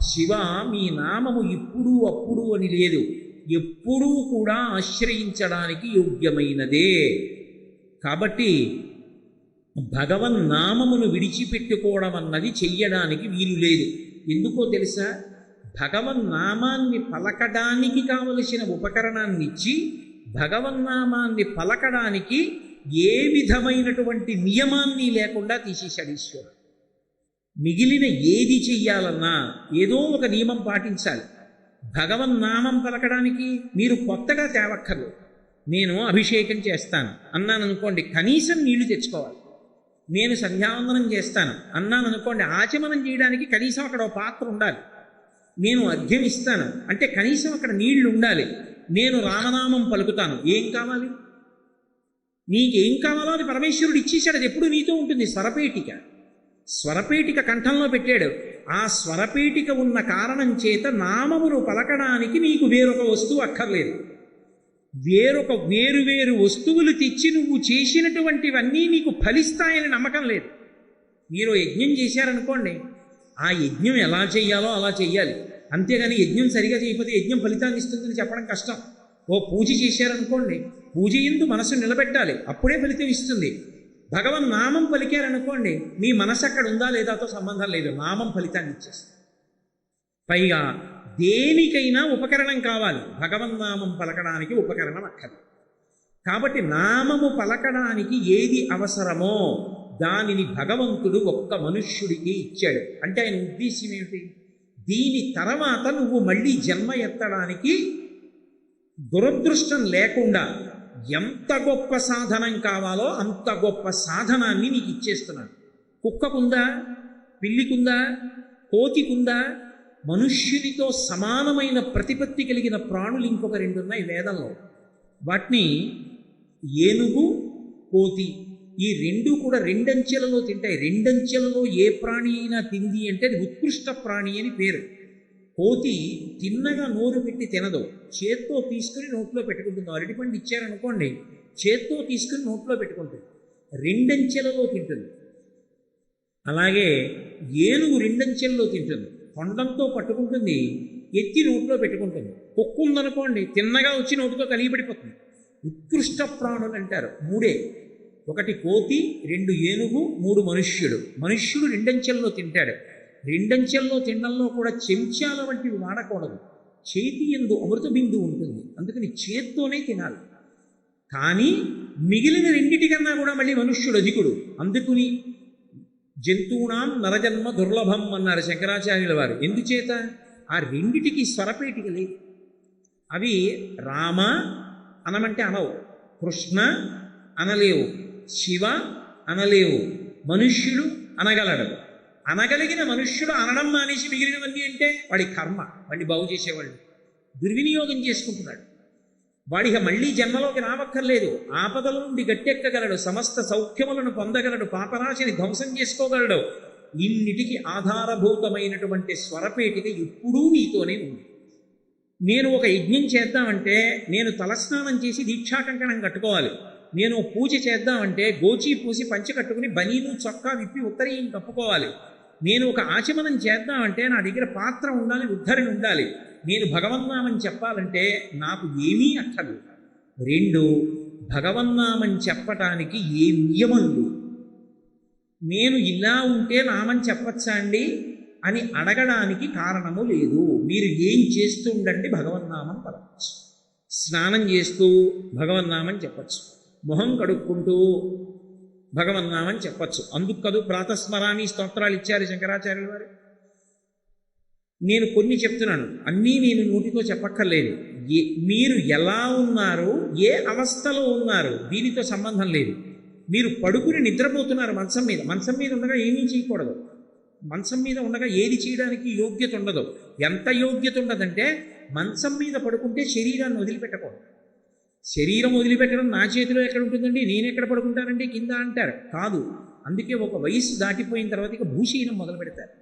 శివ మీ నామము ఇప్పుడు అప్పుడు అని లేదు, ఎప్పుడూ కూడా ఆశ్రయించడానికి యోగ్యమైనదే. కాబట్టి భగవన్నామమును విడిచిపెట్టుకోవడం అన్నది చెయ్యడానికి వీలు లేదు. ఎందుకో తెలుసా? భగవన్నామాన్ని పలకడానికి కావలసిన ఉపకరణాన్ని ఇచ్చి భగవన్నామాన్ని పలకడానికి ఏ విధమైనటువంటి నియమాన్ని లేకుండా తీసేశాడు ఈశ్వరుడు. మిగిలిన ఏది చెయ్యాలన్నా ఏదో ఒక నియమం పాటించాలి. భగవన్నామం పలకడానికి మీరు కొత్తగా తేవక్కర్లేదు. నేను అభిషేకం చేస్తాను అన్నాను అనుకోండి, కనీసం నీళ్లు తెచ్చుకోవాలి. నేను సంధ్యావందనం చేస్తాను అన్నాను అనుకోండి, ఆచమనం చేయడానికి కనీసం అక్కడ ఒక పాత్ర ఉండాలి. నేను అర్ఘ్యం ఇస్తాను అంటే కనీసం అక్కడ నీళ్లు ఉండాలి. నేను రామనామం పలుకుతాను, ఏం కావాలి? నీకేం కావాలో అది పరమేశ్వరుడు ఇచ్చేశాడు, అది ఎప్పుడు నీతో ఉంటుంది. స్వరపేటిక కంఠంలో పెట్టాడు. ఆ స్వరపేటిక ఉన్న కారణం చేత నామమును పలకడానికి నీకు వేరొక వస్తువు అక్కర్లేదు. వేరు వస్తువులు తెచ్చి నువ్వు చేసినటువంటివన్నీ నీకు ఫలిస్తాయని నమ్మకం లేదు. మీరు యజ్ఞం చేశారనుకోండి, ఆ యజ్ఞం ఎలా చెయ్యాలో అలా చెయ్యాలి. అంతేగాని యజ్ఞం సరిగా చేయకపోతే యజ్ఞం ఫలితాన్ని ఇస్తుందని చెప్పడం కష్టం. ఓ పూజ చేశారనుకోండి, పూజ యందు మనసు నిలబెట్టాలి, అప్పుడే ఫలితం ఇస్తుంది. భగవన్నామం పలికారనుకోండి, మీ మనసు అక్కడ ఉందా లేదాతో సంబంధం లేదు, నామం ఫలితాన్ని ఇచ్చేస్తుంది. పైగా దేనికైనా ఉపకరణం కావాలి, భగవన్నామం పలకడానికి ఉపకరణం అక్కర్లేదు. కాబట్టి నామము పలకడానికి ఏది అవసరమో దానిని భగవంతుడు ఒక్క మనుష్యుడికి ఇచ్చాడు. అంటే ఆయన ఉద్దేశ్యం ఏమిటి? దీని తర్వాత నువ్వు మళ్ళీ జన్మ ఎత్తడానికి దురదృష్టం లేకుండా ఎంత గొప్ప సాధనం కావాలో అంత గొప్ప సాధనాన్ని నీకు ఇచ్చేస్తున్నాను. కుక్కకుందా, పిల్లికుందా, కోతికుందా? మనుష్యునితో సమానమైన ప్రతిపత్తి కలిగిన ప్రాణులు ఇంకొక రెండు ఉన్నాయి వేదంలో. వాటిని ఏనుగు, కోతి, ఈ రెండు కూడా రెండంచెలలో తింటాయి. రెండంచెలలో ఏ ప్రాణి అయినా తింది అంటే అది ఉత్కృష్ట ప్రాణి అని పేరు. కోతి తిన్నగా నోరు పెట్టి తినదు, చేత్తో తీసుకుని నోట్లో పెట్టుకుంటుంది. అరటిపండు ఇచ్చారనుకోండి, చేత్తో తీసుకుని నోట్లో పెట్టుకుంటుంది, రెండంచెలలో తింటుంది. అలాగే ఏనుగు రెండంచెలలో తింటుంది, తొండంతో పట్టుకుంటుంది, ఎత్తి నోట్లో పెట్టుకుంటుంది. కుక్క ఉందనుకోండి, తిన్నగా వచ్చి నోటితో కలిగిపడిపోతుంది. ఉత్కృష్ట ప్రాణులు అంటారు మూడే. ఒకటి కోతి, 2 ఏనుగు, 3 మనుష్యుడు. మనుష్యుడు రెండంచెల్లో తింటాడు. రెండంచెల్లో తినడంలో కూడా చెంచాల వంటివి వాడకూడదు. చేతి యందు అమృత బిందు ఉంటుంది, అందుకని చేత్తోనే తినాలి. కానీ మిగిలిన రెండిటికన్నా కూడా మళ్ళీ మనుష్యుడు అధికుడు. అందుకుని జంతువునాం నరజన్మ దుర్లభం అన్నారు శంకరాచార్యుల వారు. ఎందుచేత? ఆ రెండిటికి స్వరపేటిక లేదు. అవి రామ అనమంటే అనవు, కృష్ణ అనలేవు, శివ అనలేవు, మనుష్యుడు అనగలడు. అనగలిగిన మనుష్యుడు అనడం మానేసి మిగిలినవన్నీ అంటే వాడి కర్మ, వాడిని బాగు చేసేవాళ్ళు దుర్వినియోగం చేసుకుంటున్నాడు. వాడికి మళ్ళీ జన్మలోకి రావక్కర్లేదు. ఆపదల నుండి గట్టెక్కగలడు, సమస్త సౌఖ్యములను పొందగలడు, పాపరాశిని ధ్వంసం చేసుకోగలడు. ఇన్నిటికి ఆధారభూతమైనటువంటి స్వరపేటిక ఎప్పుడూ నీతోనే ఉంది. నేను ఒక యజ్ఞం చేద్దామంటే నేను తలస్నానం చేసి దీక్షాకంకణం కట్టుకోవాలి. నేను పూజ చేద్దామంటే గోచి పూసి పంచె కట్టుకుని బనీను చొక్కా విప్పి ఉత్తరీయం కప్పుకోవాలి. నేను ఒక ఆచమనం చేద్దామంటే నా దగ్గర పాత్ర ఉండాలి, ఉద్ధరణ ఉండాలి. నేను భగవన్నామం చెప్పాలంటే నాకు ఏమీ అక్కర్లేదు. 2, భగవన్నామం చెప్పటానికి ఏ నియమం లేదు. నేను ఇలా ఉంటే నామం చెప్పచ్చా అండి అని అడగడానికి కారణము లేదు. మీరు ఏం చేస్తూ ఉండండి భగవన్నామం పలవచ్చు. స్నానం చేస్తూ భగవన్నామం చెప్పచ్చు, మొహం కడుక్కుంటూ భగవన్నామం చెప్పచ్చు. అందుకు కదూ ప్రాతస్మరామి స్తోత్రాలు ఇచ్చారు శంకరాచార్యుల వారు. నేను కొన్ని చెప్తున్నాను, అన్నీ నేను నోటితో చెప్పక్కర్లేదు. మీరు ఎలా ఉన్నారు, ఏ అవస్థలో ఉన్నారు దీనితో సంబంధం లేదు. మీరు పడుకుని నిద్రపోతున్నారు మంచం మీద. మంచం మీద ఉండగా ఏమీ చేయకూడదు. మంచం మీద ఉండగా ఏది చేయడానికి యోగ్యత ఉండదు. ఎంత యోగ్యత ఉండదంటే మంచం మీద పడుకుంటే శరీరాన్ని వదిలిపెట్టకూడదు. శరీరం వదిలిపెట్టడం నా చేతిలో ఎక్కడ ఉంటుందండి, నేను ఎక్కడ పడుకుంటానండి కింద అంటారు. కాదు. అందుకే ఒక వయసు దాటిపోయిన తర్వాత ఇక భూషీనం మొదలు పెడతారు.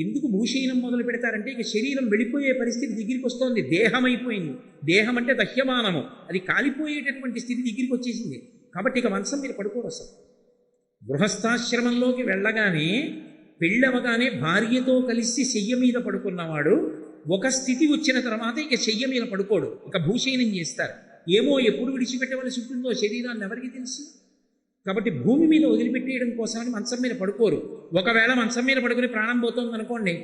ఎందుకు భూషీనం మొదలు పెడతారంటే ఇక శరీరం వెళ్ళిపోయే పరిస్థితి దగ్గరికి వస్తోంది. దేహం అయిపోయింది. దేహం అంటే దహ్యమానము, అది కాలిపోయేటటువంటి స్థితి దగ్గరికి వచ్చేసింది. కాబట్టి ఇక మంచం మీద పడుకోరు అసలు. గృహస్థాశ్రమంలోకి వెళ్ళగానే పెళ్ళవగానే భార్యతో కలిసి శయ్య మీద పడుకున్నవాడు ఒక స్థితి వచ్చిన తర్వాత ఇక శయ్య మీద పడుకోడు, ఇక భూషీనం చేస్తారు. ఏమో ఎప్పుడు విడిచిపెట్టవలసి ఉంటుందో శరీరాన్ని ఎవరికి తెలుసు. కాబట్టి భూమి మీద వదిలిపెట్టేయడం కోసమని మంచం మీద పడుకోరు. ఒకవేళ మంచం మీద పడుకుని ప్రాణం పోతుంది అనుకోండి,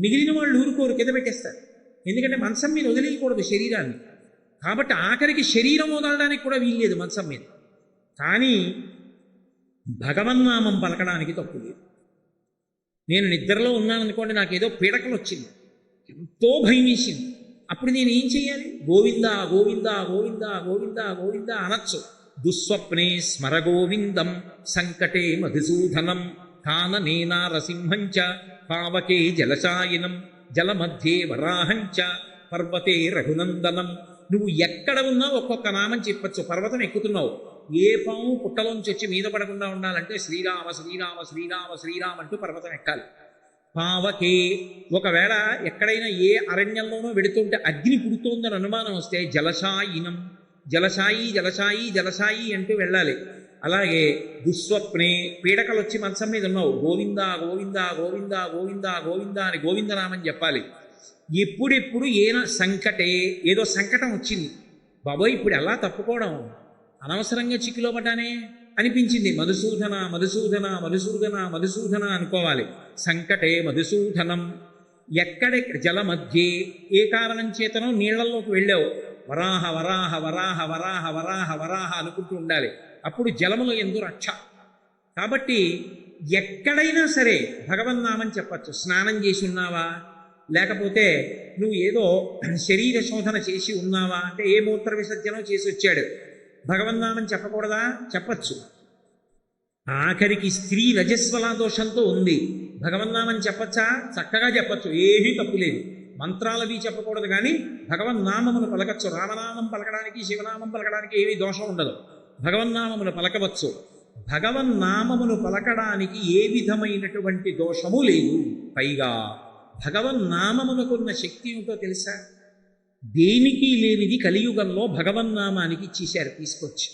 మిగిలిన వాళ్ళు ఊరుకోరు, కింద పెట్టేస్తారు. ఎందుకంటే మంచం మీద వదిలేయకూడదు శరీరాన్ని. కాబట్టి ఆఖరికి శరీరం వదలడానికి కూడా వీల్లేదు మంచం మీద. కానీ భగవన్నామం పలకడానికి తప్పు లేదు. నేను నిద్రలో ఉన్నాననుకోండి, నాకేదో పీడకలు వచ్చింది, ఎంతో భయం వేసింది. అప్పుడు నేను ఏం చేయాలి? గోవింద గోవింద గోవింద గోవింద గోవింద అనొచ్చు. దుస్వప్నే స్మర గోవిందం సంకటే మధుసూదనం కాననే నారసింహంచ పావకే జలశాయినం జలమధ్యే వరాహంచ పర్వతే రఘునందనం. నువ్వు ఎక్కడ ఉన్నా ఒక్కొక్క నామం చెప్పచ్చు. పర్వతం ఎక్కుతున్నావు, ఏ పాము పుట్టలోంచి వచ్చి మీద పడకుండా ఉండాలంటే శ్రీరామ శ్రీరామ శ్రీరామ శ్రీరామ అంటూ పర్వతం ఎక్కాలి. పావకే, ఒకవేళ ఎక్కడైనా ఏ అరణ్యంలోనో వెడుతుంటే అగ్ని పుడుతోందని అనుమానం వస్తే జలశాయినం, జలశాయి జలశాయి జలశాయి అంటూ వెళ్ళాలి. అలాగే దుస్వప్నే, పీడకలు వచ్చి మంచం మీద ఉన్నావు, గోవింద గోవింద గోవింద గోవింద గోవింద అని గోవిందనామని చెప్పాలి. ఎప్పుడెప్పుడు సంకటే, ఏదో సంకటం వచ్చింది, బాబోయ్ ఇప్పుడు ఎలా తప్పుకోవడం, అనవసరంగా చిక్కులో పడ్డానే అనిపించింది, మధుసూదన మధుసూదన మధుసూదన మధుసూదన అనుకోవాలి. సంకటే మధుసూదనం. ఎక్కడెక్కడ జల మధ్యే, ఏ కారణం చేతనో నీళ్లలోకి వెళ్ళావు, వరాహ వరాహ వరాహ వరాహ వరాహ వరాహ అనుకుంటూ ఉండాలి. అప్పుడు జలములో ఎందు రక్ష. కాబట్టి ఎక్కడైనా సరే భగవన్నామని చెప్పచ్చు. స్నానం చేసి ఉన్నావా, లేకపోతే నువ్వు ఏదో శరీర శోధన చేసి ఉన్నావా అంటే ఏ మూత్ర విసర్జనో చేసి వచ్చాడు, భగవన్నామని చెప్పకూడదా? చెప్పచ్చు. ఆఖరికి స్త్రీ రజస్వల దోషంతో ఉంది, భగవన్నామని చెప్పచ్చా? చక్కగా చెప్పచ్చు, ఏమీ తప్పులేదు. మంత్రాలవి చెప్పకూడదు, కానీ భగవన్నామమును పలకచ్చు. రామనామం పలకడానికి శివనామం పలకడానికి ఏమీ దోషం ఉండదు, భగవన్నామమును పలకవచ్చు. భగవన్నామమును పలకడానికి ఏ విధమైనటువంటి దోషము లేదు. పైగా భగవన్నామమునకున్న శక్తి ఏమిటో తెలుసా? దేనికి లేనిది కలియుగంలో భగవన్నామానికి ఇచ్చేశారు తీసుకొచ్చి.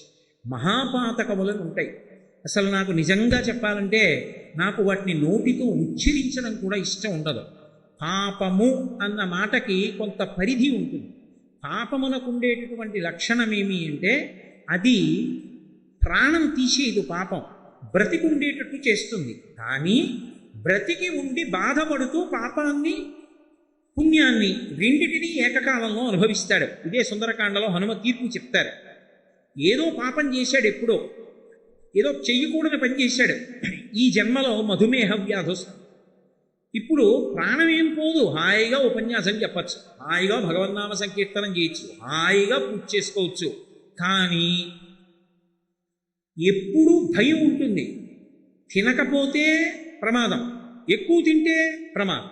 మహాపాతకములను ఉంటాయి. అసలు నాకు నిజంగా చెప్పాలంటే నాకు వాటిని నోటితో ఉచ్చరించడం కూడా ఇష్టం ఉండదు. పాపము అన్న మాటకి కొంత పరిధి ఉంటుంది. పాపమునకు ఉండేటటువంటి లక్షణం ఏమి అంటే అది ప్రాణం తీసేది. పాపం బ్రతికుండేటట్టు చేస్తుంది, కానీ బ్రతికి ఉండి బాధపడుతూ పాపాన్ని పుణ్యాన్ని రెండిటినీ ఏకకాలంలో అనుభవిస్తాడు. ఇదే సుందరకాండలో హనుమ తీర్పు చెప్తారు. ఏదో పాపం చేశాడు, ఎప్పుడో ఏదో చెయ్యకూడని పని చేశాడు, ఈ జన్మలో మధుమేహ వ్యాధి వస్తుంది. ఇప్పుడు ప్రాణం ఏం పోదు, హాయిగా ఉపన్యాసం చెప్పచ్చు, హాయిగా భగవన్నామ సంకీర్తనం చేయొచ్చు, హాయిగా పూజ చేసుకోవచ్చు. కానీ ఎప్పుడూ భయం ఉంటుంది. తినకపోతే ప్రమాదం, ఎక్కువ తింటే ప్రమాదం.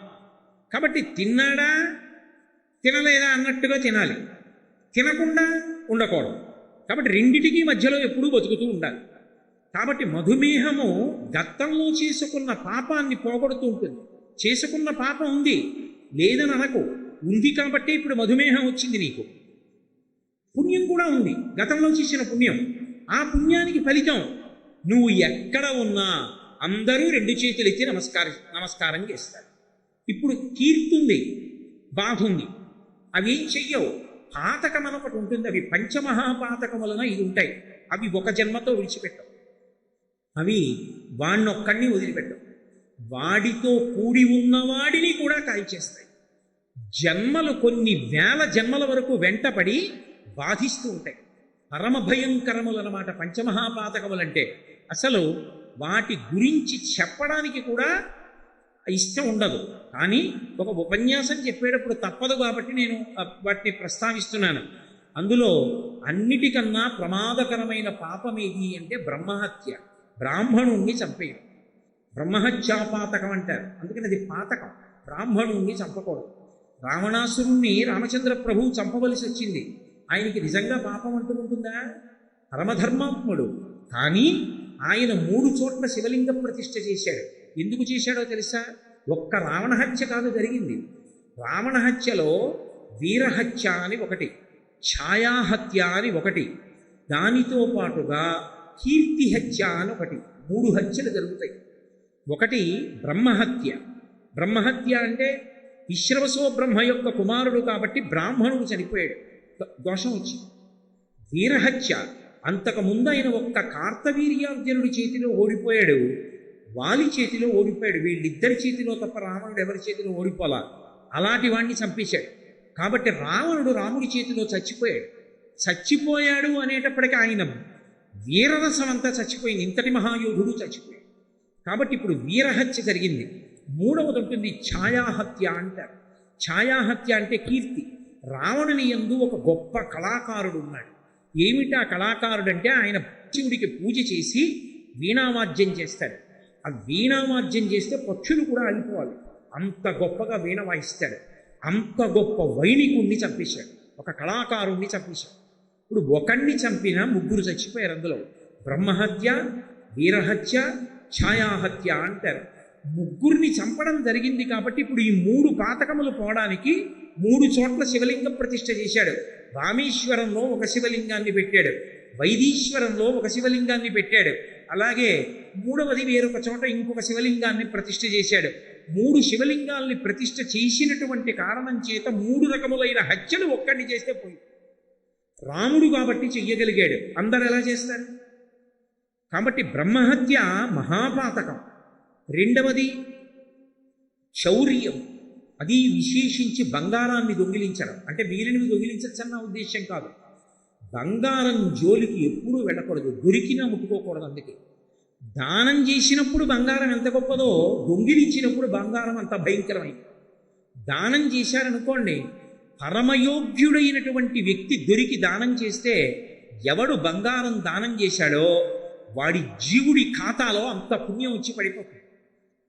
కాబట్టి తిన్నాడా తినలేదా అన్నట్టుగా తినాలి, తినకుండా ఉండకూడదు. కాబట్టి రెండిటికీ మధ్యలో ఎప్పుడూ బతుకుతూ ఉండాలి. కాబట్టి మధుమేహము గతంలో చేసుకున్న పాపాన్ని పోగొడుతూ ఉంటుంది. చేసుకున్న పాపం ఉంది లేదని అనకు, ఉంది కాబట్టి ఇప్పుడు మధుమేహం వచ్చింది నీకు. పుణ్యం కూడా ఉంది, గతంలో చేసిన పుణ్యం. ఆ పుణ్యానికి ఫలితం నువ్వు ఎక్కడ ఉన్నా అందరూ రెండు చేతులు ఎత్తి నమస్కారం చేస్తారు. ఇప్పుడు కీర్తుంది, బాధ ఉంది, అవి చెయ్యవు. పాతకం ఒకటి ఉంటుంది, అవి పంచమహాపాతకములన ఇది ఉంటాయి. అవి ఒక జన్మతో విడిచిపెట్టవు, అవి వాణ్ణొక్కడిని వదిలిపెట్టవు. వాడితో కూడి ఉన్నవాడిని కూడా కాల్చేస్తాయి. జన్మలు కొన్ని వేల జన్మల వరకు వెంటపడి బాధిస్తూ ఉంటాయి. పరమ భయంకరములన్నమాట పంచమహాపాతకములంటే. అసలు వాటి గురించి చెప్పడానికి కూడా ఇష్టం ఉండదు, కానీ ఒక ఉపన్యాసం చెప్పేటప్పుడు తప్పదు కాబట్టి నేను వాటిని ప్రస్తావిస్తున్నాను. అందులో అన్నిటికన్నా ప్రమాదకరమైన పాపం ఏది అంటే బ్రహ్మహత్య, బ్రాహ్మణుణ్ణి చంపేయడం. బ్రహ్మహత్యాపాతకం అంటారు, అందుకని అది పాతకం. బ్రాహ్మణుణ్ణి చంపకూడదు. రావణాసురుణ్ణి రామచంద్ర ప్రభువు చంపవలసి వచ్చింది. ఆయనకి నిజంగా పాపం అంటుకుంటుందా? పరమధర్మాత్ముడు, కానీ ఆయన 3 చోట్ల శివలింగ ప్రతిష్ఠ చేశాడు. ఎందుకు చేశాడో తెలుసా? ఒక్క రావణహత్య కాదు జరిగింది. రావణహత్యలో వీరహత్య అని ఒకటి, ఛాయాహత్య అని ఒకటి, దానితో పాటుగా కీర్తిహత్య అని ఒకటి, 3 హత్యలు జరుగుతాయి. ఒకటి బ్రహ్మహత్య. బ్రహ్మహత్య అంటే విశ్రవసో బ్రహ్మ యొక్క కుమారుడు కాబట్టి బ్రాహ్మణుడు చనిపోయాడు, దోషం వచ్చింది. వీరహత్య, అంతకుముందు ఆయన ఒక్క కార్తవీర్యార్జునుడి చేతిలో ఓడిపోయాడు, వాలి చేతిలో ఓడిపోయాడు. వీళ్ళిద్దరి చేతిలో తప్ప రావణుడు ఎవరి చేతిలో ఓడిపోలా. అలాంటి వాడిని చంపేశాడు. కాబట్టి రావణుడు రాముడి చేతిలో చచ్చిపోయాడు అనేటప్పటికీ ఆయన వీరరసం అంతా చచ్చిపోయింది. ఇంతటి మహాయోధుడు చచ్చిపోయాడు. కాబట్టి ఇప్పుడు వీరహత్య జరిగింది. 3వది ఉంటుంది ఛాయాహత్య అంటారు. ఛాయాహత్య అంటే కీర్తి. రావణుని యందు ఒక గొప్ప కళాకారుడు ఉన్నాడు. ఏమిటి ఆ కళాకారుడు అంటే ఆయన శివుడికి పూజ చేసి వీణావాద్యం చేస్తాడు. ఆ వీణావాద్యం చేస్తే పక్షులు కూడా ఆగిపోవాలి, అంత గొప్పగా వీణ వాయిస్తాడు. అంత గొప్ప వైణికుణ్ణి చంపేశాడు, ఒక కళాకారుణ్ణి చంపేశాడు. ఇప్పుడు ఒకణ్ణి చంపిన 3 చచ్చిపోయారు. అందులో బ్రహ్మహత్య, వీరహత్య, ఛాయాహత్య అంటారు. 3 చంపడం జరిగింది కాబట్టి ఇప్పుడు ఈ 3 పాతకములు పోవడానికి 3 చోట్ల శివలింగ ప్రతిష్ఠ చేశాడు. రామేశ్వరంలో ఒక శివలింగాన్ని పెట్టాడు, వైదీశ్వరంలో ఒక శివలింగాన్ని పెట్టాడు, అలాగే 3వది వేరొక చోట ఇంకొక శివలింగాన్ని ప్రతిష్ఠ చేశాడు. 3 శివలింగాల్ని ప్రతిష్ఠ చేసినటువంటి కారణం చేత 3 రకములైన హత్యలు ఒక్కడిని చేస్తే పోయి. రాముడు కాబట్టి చెయ్యగలిగాడు, అందరు ఎలా చేస్తారు? కాబట్టి బ్రహ్మహత్య మహాపాతకం. 2వది శౌర్యం, అది విశేషించి బంగారాన్ని దొంగిలించడం. అంటే మిగిలినవి దొంగిలించచ్చన్న ఉద్దేశం కాదు, బంగారం జోలికి ఎప్పుడూ వెళ్ళకూడదు, దొరికినా ముట్టుకోకూడదు. అందుకే దానం చేసినప్పుడు బంగారం ఎంత గొప్పదో, దొంగిలించినప్పుడు బంగారం అంత భయంకరమైంది. దానం చేశారనుకోండి, పరమయోగ్యుడైనటువంటి వ్యక్తి దొరికి దానం చేస్తే ఎవడు బంగారం దానం చేశాడో వాడి జీవుడి ఖాతాలో అంత పుణ్యం వచ్చి పడిపోతుంది.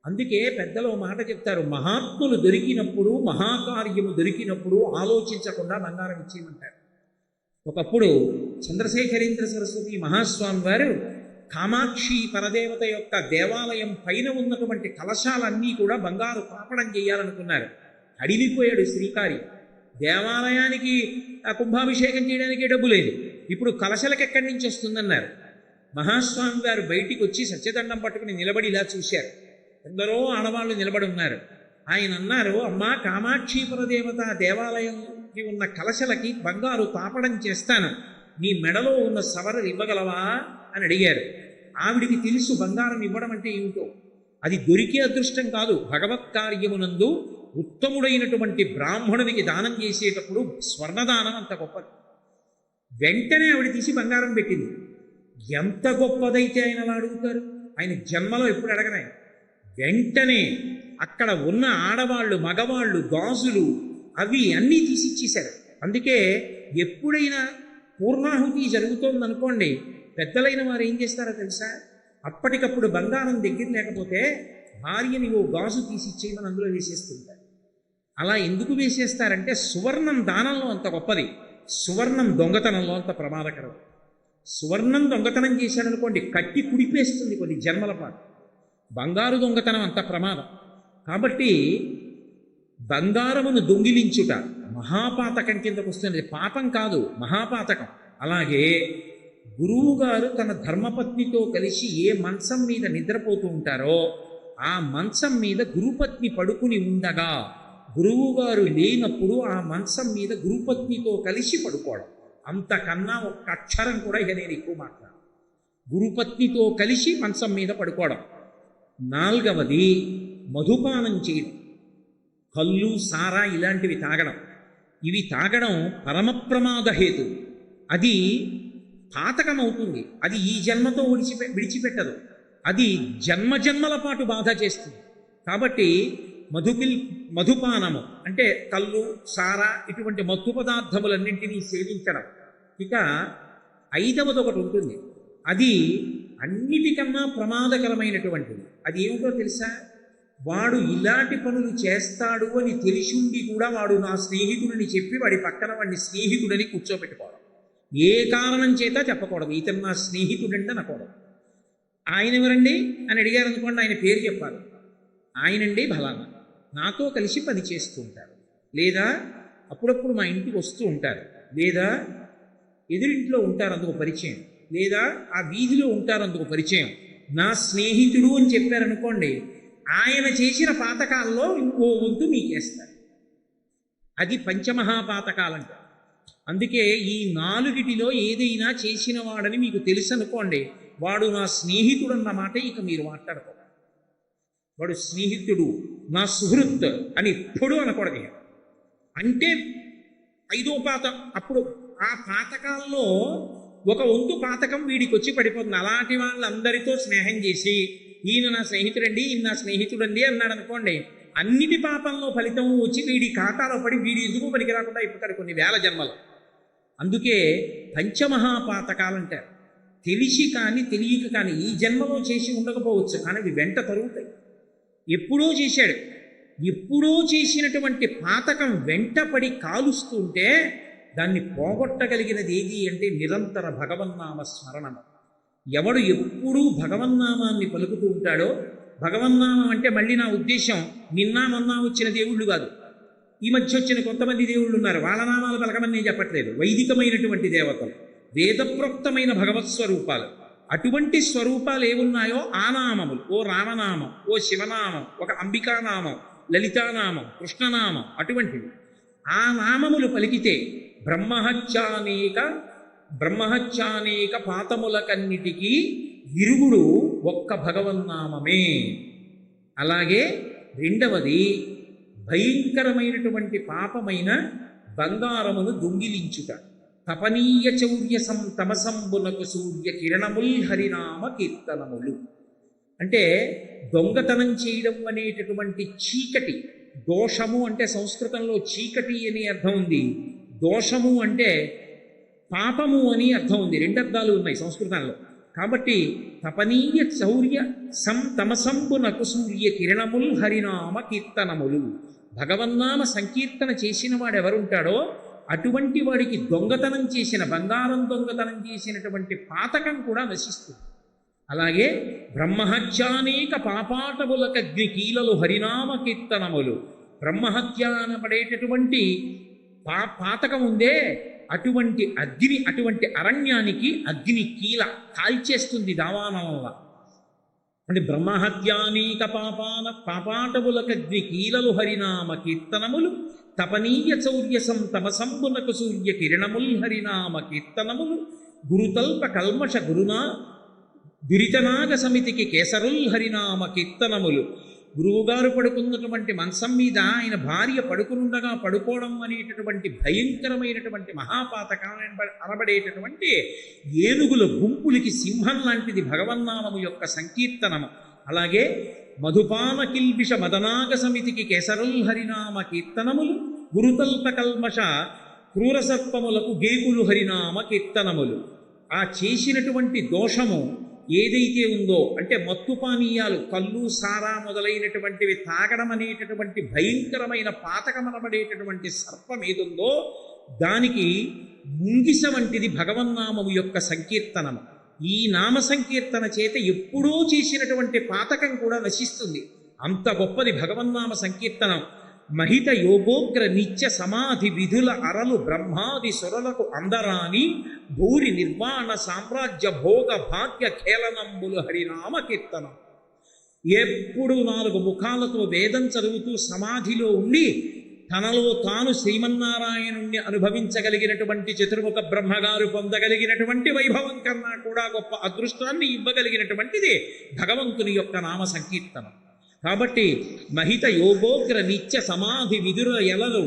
అందుకే పెద్దలు మాట చెప్తారు, మహాత్ములు దొరికినప్పుడు, మహాకార్యము దొరికినప్పుడు ఆలోచించకుండా బంగారం ఇచ్చేయమంటారు. ఒకప్పుడు చంద్రశేఖరేంద్ర సరస్వతి మహాస్వామి వారు కామాక్షి పరదేవత యొక్క దేవాలయం పైన ఉన్నటువంటి కలశాలన్నీ కూడా బంగారు తాపడం చేయాలనుకున్నారు. అడిగిపోయాడు శ్రీకారి. దేవాలయానికి కుంభాభిషేకం చేయడానికి డబ్బు లేదు, ఇప్పుడు కలశలకు ఎక్కడి నుంచి వస్తుందన్నారు. మహాస్వామి వారు బయటికి వచ్చి సత్యదండం పట్టుకుని నిలబడి ఇలా చూశారు. ఎందరో ఆడవాళ్ళు నిలబడి ఉన్నారు. ఆయన అన్నారు, అమ్మా కామాక్షీపుర దేవత దేవాలయంకి ఉన్న కలశలకి బంగారు తాపడం చేస్తాను, నీ మెడలో ఉన్న సవరలు ఇవ్వగలవా అని అడిగారు. ఆవిడికి తెలుసు బంగారం ఇవ్వడం అంటే ఏమిటో. అది దొరికే అదృష్టం కాదు. భగవత్ కార్యమునందు ఉత్తముడైనటువంటి బ్రాహ్మణునికి దానం చేసేటప్పుడు స్వర్ణదానం అంత గొప్పది. వెంటనే ఆవిడ తీసి బంగారం పెట్టింది. ఎంత గొప్పదైతే ఆయన అలా అడుగుతారు? ఆయన జన్మలో ఎప్పుడు అడగరాయి. వెంటనే అక్కడ ఉన్న ఆడవాళ్ళు, మగవాళ్ళు, గాజులు అవి అన్నీ తీసిచ్చేశారు. అందుకే ఎప్పుడైనా పూర్ణాహుతి జరుగుతోందనుకోండి, పెద్దలైన వారు ఏం చేస్తారో తెలుసా? అప్పటికప్పుడు బంగారం దగ్గర లేకపోతే భార్యని ఓ గాజు తీసిచ్చేయమని అందులో వేసేస్తుంటారు. అలా ఎందుకు వేసేస్తారంటే సువర్ణం దానంలో అంత గొప్పది, సువర్ణం దొంగతనంలో అంత ప్రమాదకరం. సువర్ణం దొంగతనం చేశాడనుకోండి, కట్టి కుడిపేస్తుంది కొన్ని జన్మల పాటు. బంగారు దొంగతనం అంత ప్రమాదం. కాబట్టి బంగారమును దొంగిలించుట మహాపాతకం కిందకు వస్తుంది. పాపం కాదు, మహాపాతకం. అలాగే గురువుగారు తన ధర్మపత్నితో కలిసి ఏ మంచం మీద నిద్రపోతూ ఉంటారో ఆ మంచం మీద గురుపత్ని పడుకుని ఉండగా గురువుగారు లేనప్పుడు ఆ మంచం మీద గురుపత్నితో కలిసి పడుకోవడం, అంతకన్నా ఒక్క అక్షరం కూడా ఇక నేను ఎక్కువ మాట్లాడాను. గురుపత్నితో కలిసి మంచం మీద పడుకోవడం. 4వది మధుపానం చేయడం, కళ్ళు, సారా ఇలాంటివి తాగడం. ఇవి తాగడం పరమప్రమాద హేతు. అది పాతకమవుతుంది. అది ఈ జన్మతో విడిచిపెట్టదు. అది జన్మజన్మల పాటు బాధ చేస్తుంది. కాబట్టి మధుపానము అంటే కళ్ళు, సారా ఇటువంటి మత్తు పదార్థములన్నింటినీ సేవించడం. ఇక 5వది ఒకటి ఉంటుంది, అది అన్నిటికన్నా ప్రమాదకరమైనటువంటిది. అది ఏమిటో తెలుసా? వాడు ఇలాంటి పనులు చేస్తాడు అని తెలిసిండి కూడా వాడు నా స్నేహితుడిని చెప్పి వాడి పక్కన వాడిని స్నేహితుడని కూర్చోబెట్టుకోవడం. ఏ కారణం చేత చెప్పకూడదు, ఇతను నా స్నేహితుడంటే అనకూడదు. ఆయన ఎవరండి అని అడిగారు అనుకోండి, ఆయన పేరు చెప్పాలి. ఆయనండి ఫలానా, నాతో కలిసి పని చేస్తూ ఉంటారు, లేదా అప్పుడప్పుడు మా ఇంటికి వస్తూ ఉంటారు, లేదా ఎదురింట్లో ఉంటారు అందుకు పరిచయం, లేదా ఆ వీధిలో ఉంటారు అందుకు పరిచయం, నా స్నేహితుడు అని చెప్పారనుకోండి, ఆయన చేసిన పాతకాల్లో ఇంకో వంతు మీకేస్తారు. అది పంచమహాపాతకాలంటారు. అందుకే ఈ 4టిలో ఏదైనా చేసిన వాడని మీకు తెలుసు అనుకోండి, వాడు నా స్నేహితుడు అన్నమాట ఇక మీరు మాట్లాడుకోవాలి. వాడు స్నేహితుడు, నా సుహృత్ అని ఎప్పుడు అనకూడదు. అంటే 5వ పాతం. అప్పుడు ఆ పాతకాల్లో ఒక వంతు పాతకం వీడికి వచ్చి పడిపోతుంది. అలాంటి వాళ్ళందరితో స్నేహం చేసి ఈయన నా స్నేహితుడండి, ఈయన నా స్నేహితుడండి అన్నాడు అనుకోండి, అన్నిటి పాపంలో ఫలితం వచ్చి వీడి ఖాతాలో పడి వీడి ఎందుకు పనికి రాకుండా అయిపోతాడు కొన్ని వేల జన్మలు. అందుకే పంచమహాపాతకాలంటారు. తెలిసి కానీ తెలియక కానీ ఈ జన్మలో చేసి ఉండకపోవచ్చు, కానీ అవి వెంట తరుగుతాయి. ఎప్పుడో చేశాడు, ఎప్పుడో చేసినటువంటి పాతకం వెంటపడి కాలుస్తుంటే దాన్ని పోగొట్టగలిగినది ఏది అంటే నిరంతర భగవన్నామ స్మరణం. ఎవడు ఎప్పుడూ భగవన్నామాన్ని పలుకుతూ ఉంటాడో, భగవన్నామం అంటే మళ్ళీ నా ఉద్దేశం నిన్న మొన్న వచ్చిన దేవుళ్ళు కాదు, ఈ మధ్య వచ్చిన కొంతమంది దేవుళ్ళు ఉన్నారు, వాళ్ళ నామాలు పలకమని నేను చెప్పట్లేదు. వైదికమైనటువంటి దేవతలు, వేదప్రోక్తమైన భగవత్ స్వరూపాలు, అటువంటి స్వరూపాలు ఏమున్నాయో ఆ నామములు, ఓ రామనామం, ఓ శివనామం, ఒక అంబికానామం, లలితానామం, కృష్ణనామం, అటువంటివి ఆ నామములు పలికితే బ్రహ్మహత్యానేక పాతములకన్నిటికీ విరుగుడు ఒక్క భగవన్నామమే. అలాగే 2వది భయంకరమైనటువంటి పాపమైన బంగారమును దొంగిలించుట. తపనీయ చౌర్య తమసంబునకు సూర్య కిరణముల్ హరినామ కీర్తనములు. అంటే దొంగతనం చేయడం అనేటటువంటి చీకటి, దోషము అంటే సంస్కృతంలో చీకటి అని అర్థం ఉంది, దోషము అంటే పాపము అని అర్థం ఉంది. 2 అర్థాలు ఉన్నాయి సంస్కృతంలో. కాబట్టి తపనీయ చౌర్య తమసంబునకు సూర్య కిరణముల్ హరినామ కీర్తనములు. భగవన్నామ సంకీర్తన చేసిన వాడు ఎవరుంటాడో అటువంటి వాడికి దొంగతనం చేసిన, బంగారం దొంగతనం చేసినటువంటి పాతకం కూడా నశిస్తుంది. అలాగే బ్రహ్మహత్యానేక పాపాటములకగ్ని కీలలు హరినామ కీర్తనములు. బ్రహ్మహత్య అనబడేటటువంటి పాతకం ఉందే, అటువంటి అగ్ని, అటువంటి అరణ్యానికి అగ్ని కీల కాల్చేస్తుంది దావానం వల్ల. అంటే బ్రహ్మహత్యానీక పాపాటములకగ్ని కీలలు హరినామ కీర్తనములు తపనీయ చౌర్యసం తమసంబునకు సూర్య కిరణముల్ హరినామ కీర్తనములు గురుతల్ప కల్మష దురితనాగ సమితికి కేసరుల్ హరినామ కీర్తనములు. గురువుగారు పడుకున్నటువంటి మంచం మీద ఆయన భార్య పడుకునుండగా పడుకోవడం అనేటటువంటి భయంకరమైనటువంటి మహాపాతకం అనబడేటటువంటి ఏనుగుల గుంపులకి సింహం లాంటిది భగవన్నామము యొక్క సంకీర్తనము. అలాగే మధుపాన కిల్బిష మదనాగ సమితికి కేసరుల్ హరినామ కీర్తనములు గురుతల్ప కల్మష క్రూరసర్పములకు గేకులు హరినామ కీర్తనములు. ఆ చేసినటువంటి దోషము ఏదైతే ఉందో అంటే మత్తు పానీయాలు కళ్ళు సారా మొదలైనటువంటివి తాగడం అనేటటువంటి భయంకరమైన పాతకమనబడేటటువంటి సర్పం ఏదుందో దానికి ముంగిస వంటిది భగవన్నామము యొక్క సంకీర్తనము. ఈ నామ సంకీర్తన చేత ఎప్పుడూ చేసినటువంటి పాతకం కూడా నశిస్తుంది. అంత గొప్పది భగవన్నామ సంకీర్తనం. మహిత యోగోగ్ర నిత్య సమాధి విధుల అరలు బ్రహ్మాది సురలకు అందరాని భూరి నిర్వాణ సామ్రాజ్య భోగ భాగ్య ఖేళనంబులు హరినామ కీర్తనం. ఎప్పుడు 4 ముఖాలతో వేదం చదువుతూ సమాధిలో ఉండి తనలో తాను శ్రీమన్నారాయణుణ్ణి అనుభవించగలిగినటువంటి చతుర్ముఖ బ్రహ్మగారు పొందగలిగినటువంటి వైభవం కన్నా కూడా గొప్ప అదృష్టాన్ని ఇవ్వగలిగినటువంటిది భగవంతుని యొక్క నామ సంకీర్తనం. కాబట్టి మహిత యోగోగ్ర నిత్య సమాధి విదుర ఎలలు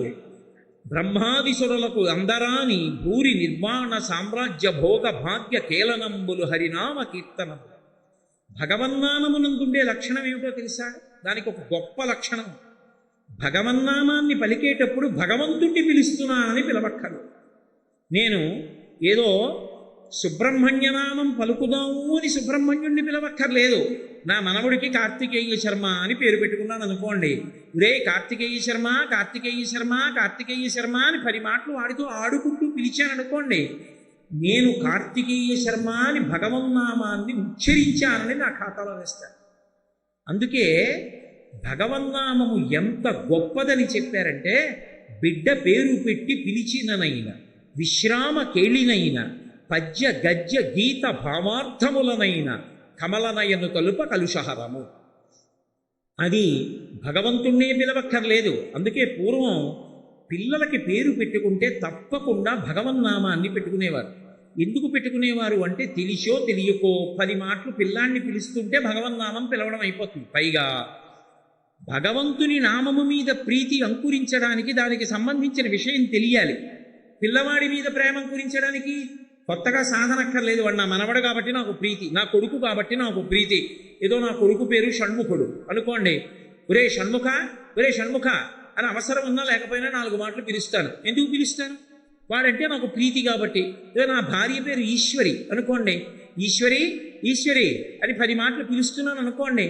బ్రహ్మాదిసురులకు అందరాని భూరి నిర్వాణ సామ్రాజ్య భోగ భాగ్య కేలనంబులు హరినామ కీర్తనము. భగవన్నామమునందుండే లక్షణం ఏమిటో తెలుసా? దానికి ఒక గొప్ప లక్షణం. భగవన్నామాన్ని పలికేటప్పుడు భగవంతుణ్ణి పిలుస్తున్నానని పిలవక్కరు. నేను ఏదో సుబ్రహ్మణ్యనామం పలుకుదాము అని సుబ్రహ్మణ్యుణ్ణి పిలవక్కర్లేదు. నా మనవుడికి కార్తికేయ శర్మ అని పేరు పెట్టుకున్నాను అనుకోండి. రే కార్తికేయ శర్మ కార్తికేయ శర్మ కార్తికేయ శర్మ అని 10 మాటలు వాడితో ఆడుకుంటూ పిలిచాను అనుకోండి. నేను కార్తికేయ శర్మ అని భగవన్నామాన్ని ఉచ్చరించానని నా ఖాతాలో వేస్తాను. అందుకే భగవన్నామము ఎంత గొప్పదని చెప్పారంటే బిడ్డ పేరు పెట్టి పిలిచిననైన విశ్రామ కేళినైన పద్య గద్య గీత భావార్థములనైన కమలనయను కలుప కలుషహరము. అది భగవంతుణ్ణే పిలవక్కర్లేదు. అందుకే పూర్వం పిల్లలకి పేరు పెట్టుకుంటే తప్పకుండా భగవన్నామాన్ని పెట్టుకునేవారు. ఎందుకు పెట్టుకునేవారు అంటే తెలిసో తెలియకో 10 మాటలు పిల్లాన్ని పిలుస్తుంటే భగవన్నామం పిలవడం అయిపోతుంది. పైగా భగవంతుని నామము మీద ప్రీతి అంకురించడానికి దానికి సంబంధించిన విషయం తెలియాలి. పిల్లవాడి మీద ప్రేమ అంకురించడానికి కొత్తగా సాధనక్కర్లేదు. వాడు నా మనవడు కాబట్టి నాకు ప్రీతి, నా కొడుకు కాబట్టి నాకు ప్రీతి. ఏదో నా కొడుకు పేరు షణ్ముఖుడు అనుకోండి. ఒరే షణ్ముఖ ఒరే షణ్ముఖ అని అవసరం ఉన్నా లేకపోయినా 4 మాటలు పిలుస్తాను. ఎందుకు పిలుస్తాను? వాడంటే నాకు ప్రీతి కాబట్టి. ఏదో నా భార్య పేరు ఈశ్వరి అనుకోండి. ఈశ్వరి ఈశ్వరి అని 10 మాటలు పిలుస్తున్నాను అనుకోండి.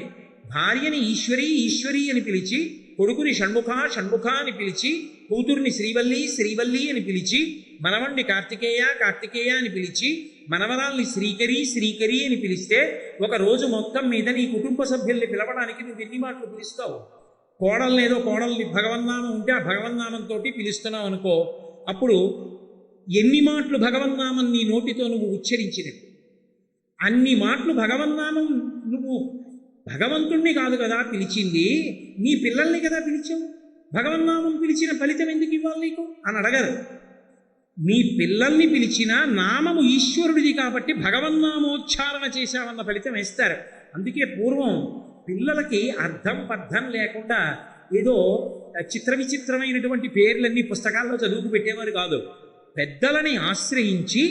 భార్యని ఈశ్వరి ఈశ్వరి అని పిలిచి, కొడుకుని షణ్ముఖ షణ్ముఖ అని పిలిచి, కూతుర్ని శ్రీవల్లి శ్రీవల్లి అని పిలిచి, మనవణ్ణి కార్తికేయ కార్తికేయ అని పిలిచి, మనవరాల్ని శ్రీకరి శ్రీకరి అని పిలిస్తే ఒక రోజు మొత్తం మీద నీ కుటుంబ సభ్యుల్ని పిలవడానికి నువ్వు ఎన్ని మాటలు పిలుస్తావు? కోడల్ని ఏదో కోడల్ని భగవన్నామం ఉంటే ఆ భగవన్నామంతో పిలుస్తున్నావు అనుకో. అప్పుడు ఎన్ని మాటలు భగవన్నామం నీ నోటితో నువ్వు ఉచ్చరించినట్టు. అన్ని మాటలు భగవన్నామం నువ్వు భగవంతుణ్ణి కాదు కదా పిలిచింది, నీ పిల్లల్ని కదా పిలిచావు. భగవన్నామం పిలిచిన ఫలితం ఎందుకు ఇవ్వాలి నీకు అని అడగరు. నీ పిల్లల్ని పిలిచిన నామము ఈశ్వరుడిది కాబట్టి భగవన్నామోచ్చారణ చేశావన్న ఫలితం వేస్తారు. అందుకే పూర్వం పిల్లలకి అర్థం పర్థం లేకుండా ఏదో చిత్ర విచిత్రమైనటువంటి పేర్లన్నీ పుస్తకాల్లో చదువుకు పెట్టేవారు కాదు. పెద్దలని ఆశ్రయించి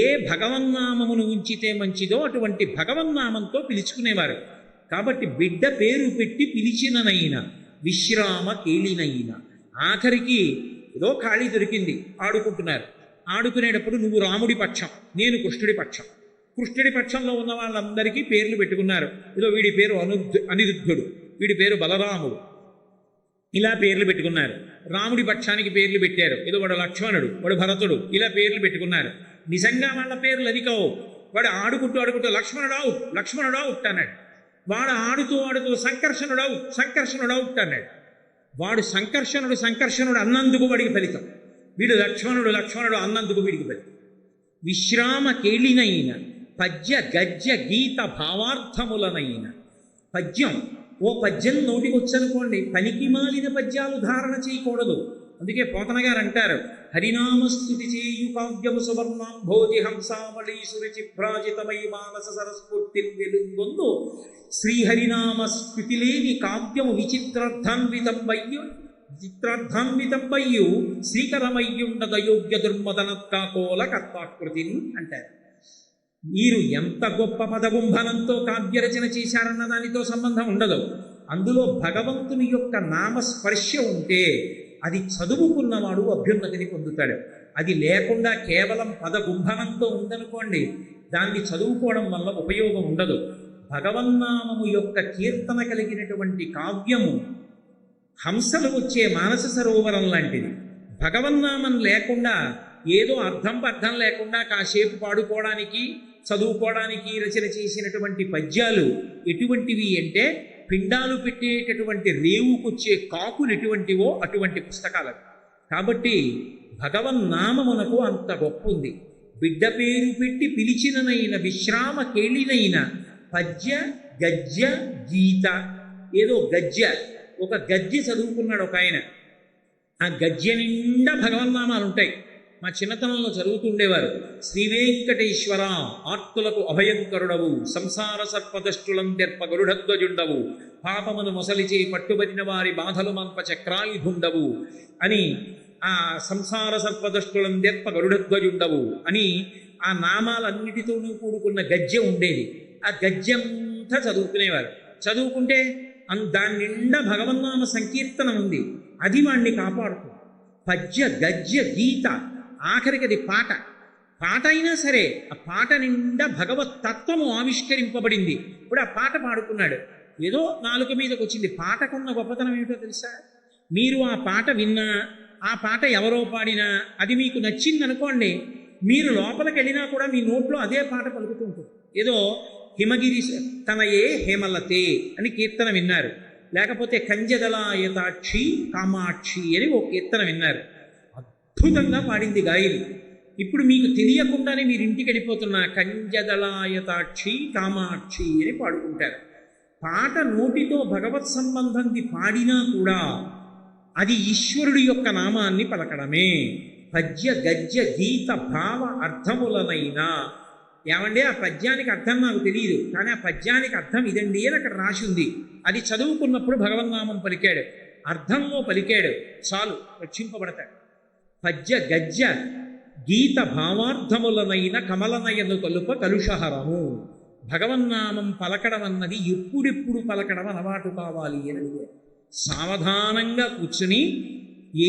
ఏ భగవన్నామమును ఉంచితే మంచిదో అటువంటి భగవన్నామంతో పిలుచుకునేవారు. కాబట్టి బిడ్డ పేరు పెట్టి పిలిచిననైనా విశ్రామ కేళినైనా. ఆఖరికి ఏదో ఖాళీ దొరికింది, ఆడుకుంటున్నారు. ఆడుకునేటప్పుడు నువ్వు రాముడి పక్షం, నేను కృష్ణుడి పక్షం. కృష్ణుడి పక్షంలో ఉన్న వాళ్ళందరికీ పేర్లు పెట్టుకున్నారు. ఏదో వీడి పేరు అనిరుద్ధుడు, వీడి పేరు బలరాముడు, ఇలా పేర్లు పెట్టుకున్నారు. రాముడి పక్షానికి పేర్లు పెట్టారు. ఏదో వాడు లక్ష్మణుడు, వాడు భరతుడు, ఇలా పేర్లు పెట్టుకున్నారు. నిజంగా వాళ్ళ పేర్లు అది కావు. వాడు ఆడుకుంటూ లక్ష్మణుడావు లక్ష్మణుడావు అన్నాడు. వాడు ఆడుతూ సంకర్షణుడవు సంకర్షణుడవు అన్నాడు. వాడు సంకర్షణుడు అన్నందుకు వాడికి ఫలితం, వీడు లక్ష్మణుడు అన్నందుకు వీడికి ఫలితం. విశ్రామ కేళినైన పద్య గద్య గీత భావార్థములనైన పద్యం, ఓ పద్యం నోటికి వచ్చనుకోండి, పనికి మాలిన పద్యాలు ధారణ చేయకూడదు. అందుకే పోతన గారు అంటారు, హరినామస్తుతి చేయు కావ్యము సువర్ణాంభోజి హంసావళి సురుచిభ్రాజితమై మానస సరస్ఫూర్తి వెలుగొందు శ్రీహరినామ స్థుతి లేని కావ్యము విచిత్రార్థాన్వితంబయ్యు శ్రీకరమయ్యుండదయోగ్య దుర్మదనత్కాకోల కర్తాకృతిని అంటారు. మీరు ఎంత గొప్ప పదగుంభనంతో కావ్యరచన చేశారన్న దానితో సంబంధం ఉండదు. అందులో భగవంతుని యొక్క నామస్పర్శ ఉంటే అది చదువుకున్నవాడు అభ్యున్నతిని పొందుతాడు. అది లేకుండా కేవలం పదగుంభనంతో ఉందనుకోండి, దాన్ని చదువుకోవడం వల్ల ఉపయోగం ఉండదు. భగవన్నామము యొక్క కీర్తన కలిగినటువంటి కావ్యము హంసలు వచ్చే మానస సరోవరం లాంటిది. భగవన్నామం లేకుండా ఏదో అర్థం లేకుండా కాసేపు పాడుకోవడానికి, చదువుకోవడానికి రచన చేసినటువంటి పద్యాలు ఎటువంటివి అంటే, పిండాలు పెట్టేటటువంటి రేవుకొచ్చే కాకులు ఎటువంటివో అటువంటి పుస్తకాలు. కాబట్టి భగవన్నామమునకు అంత గొప్ప ఉంది. బిడ్డ పేరు పెట్టి పిలిచిననైన విశ్రామ కేళినైన పద్య గద్య గీత. ఏదో గద్య, ఒక గద్య చదువుకున్నాడు ఒక ఆయన. ఆ గద్య నిండా భగవన్నామాలు ఉంటాయి. మా చిన్నతనంలో చదువుతుండేవారు. శ్రీ వెంకటేశ్వర ఆర్తులకు అభయంకరుడవు, సంసార సర్పదష్టులందెర్ప గరుడధ్వజుండవు, పాపమును మొసలిచే పట్టుబడిన వారి బాధలు మంప చక్రాయుధుండవు అని, ఆ సంసార సర్పదష్టులందెర్ప గరుడధ్వజుండవు అని ఆ నామాలన్నిటితోనూ కూడుకున్న గద్య ఉండేది. ఆ గద్యంతా చదువుకునేవారు. చదువుకుంటే దాని నిండా భగవన్నామ సంకీర్తన ఉంది. అది వాణ్ణి కాపాడుతుంది. పద్య గద్య గీత, ఆఖరికి అది పాట. పాట అయినా సరే ఆ పాట నిండా భగవత్ తత్వము ఆవిష్కరింపబడింది. ఇప్పుడు ఆ పాట పాడుకున్నాడు, ఏదో నాలుక మీదకి వచ్చింది. పాటకున్న గొప్పతనం ఏమిటో తెలుసా? మీరు ఆ పాట విన్నా, ఆ పాట ఎవరో పాడినా అది మీకు నచ్చింది అనుకోండి, మీరు లోపలికి వెళ్ళినా కూడా మీ నోట్లో అదే పాట పలుకుతూ ఉంటుంది. ఏదో హిమగిరి తనయే హేమలతే అని కీర్తన విన్నారు, లేకపోతే కంజదలాయతాక్షి కామాక్షి అని ఓ కీర్తన విన్నారు. అద్భుతంగా పాడింది గాయని. ఇప్పుడు మీకు తెలియకుండానే మీరు ఇంటికి వెళ్ళిపోతున్న కంజదలాయతాక్షి కామాక్షి అని పాడుకుంటారు. పాట నోటితో భగవత్ సంబంధంది పాడినా కూడా అది ఈశ్వరుడి యొక్క నామాన్ని పలకడమే. పద్య గద్య గీత భావ అర్థములనైనా, ఏమంటే ఆ పద్యానికి అర్థం నాకు తెలియదు, కానీ ఆ పద్యానికి అర్థం ఇదండి అని అక్కడ రాసి ఉంది. అది చదువుకున్నప్పుడు భగవన్నామం పలికాడు, అర్థంలో పలికాడు, చాలు రక్షింపబడతాడు. పద్య గద్య గీత భావార్థములనైన కమలనయను కలుప కలుషహరము. భగవన్నామం పలకడం అన్నది ఎప్పుడెప్పుడు పలకడం అలవాటు కావాలి అని అడిగారు. సావధానంగా కూర్చుని,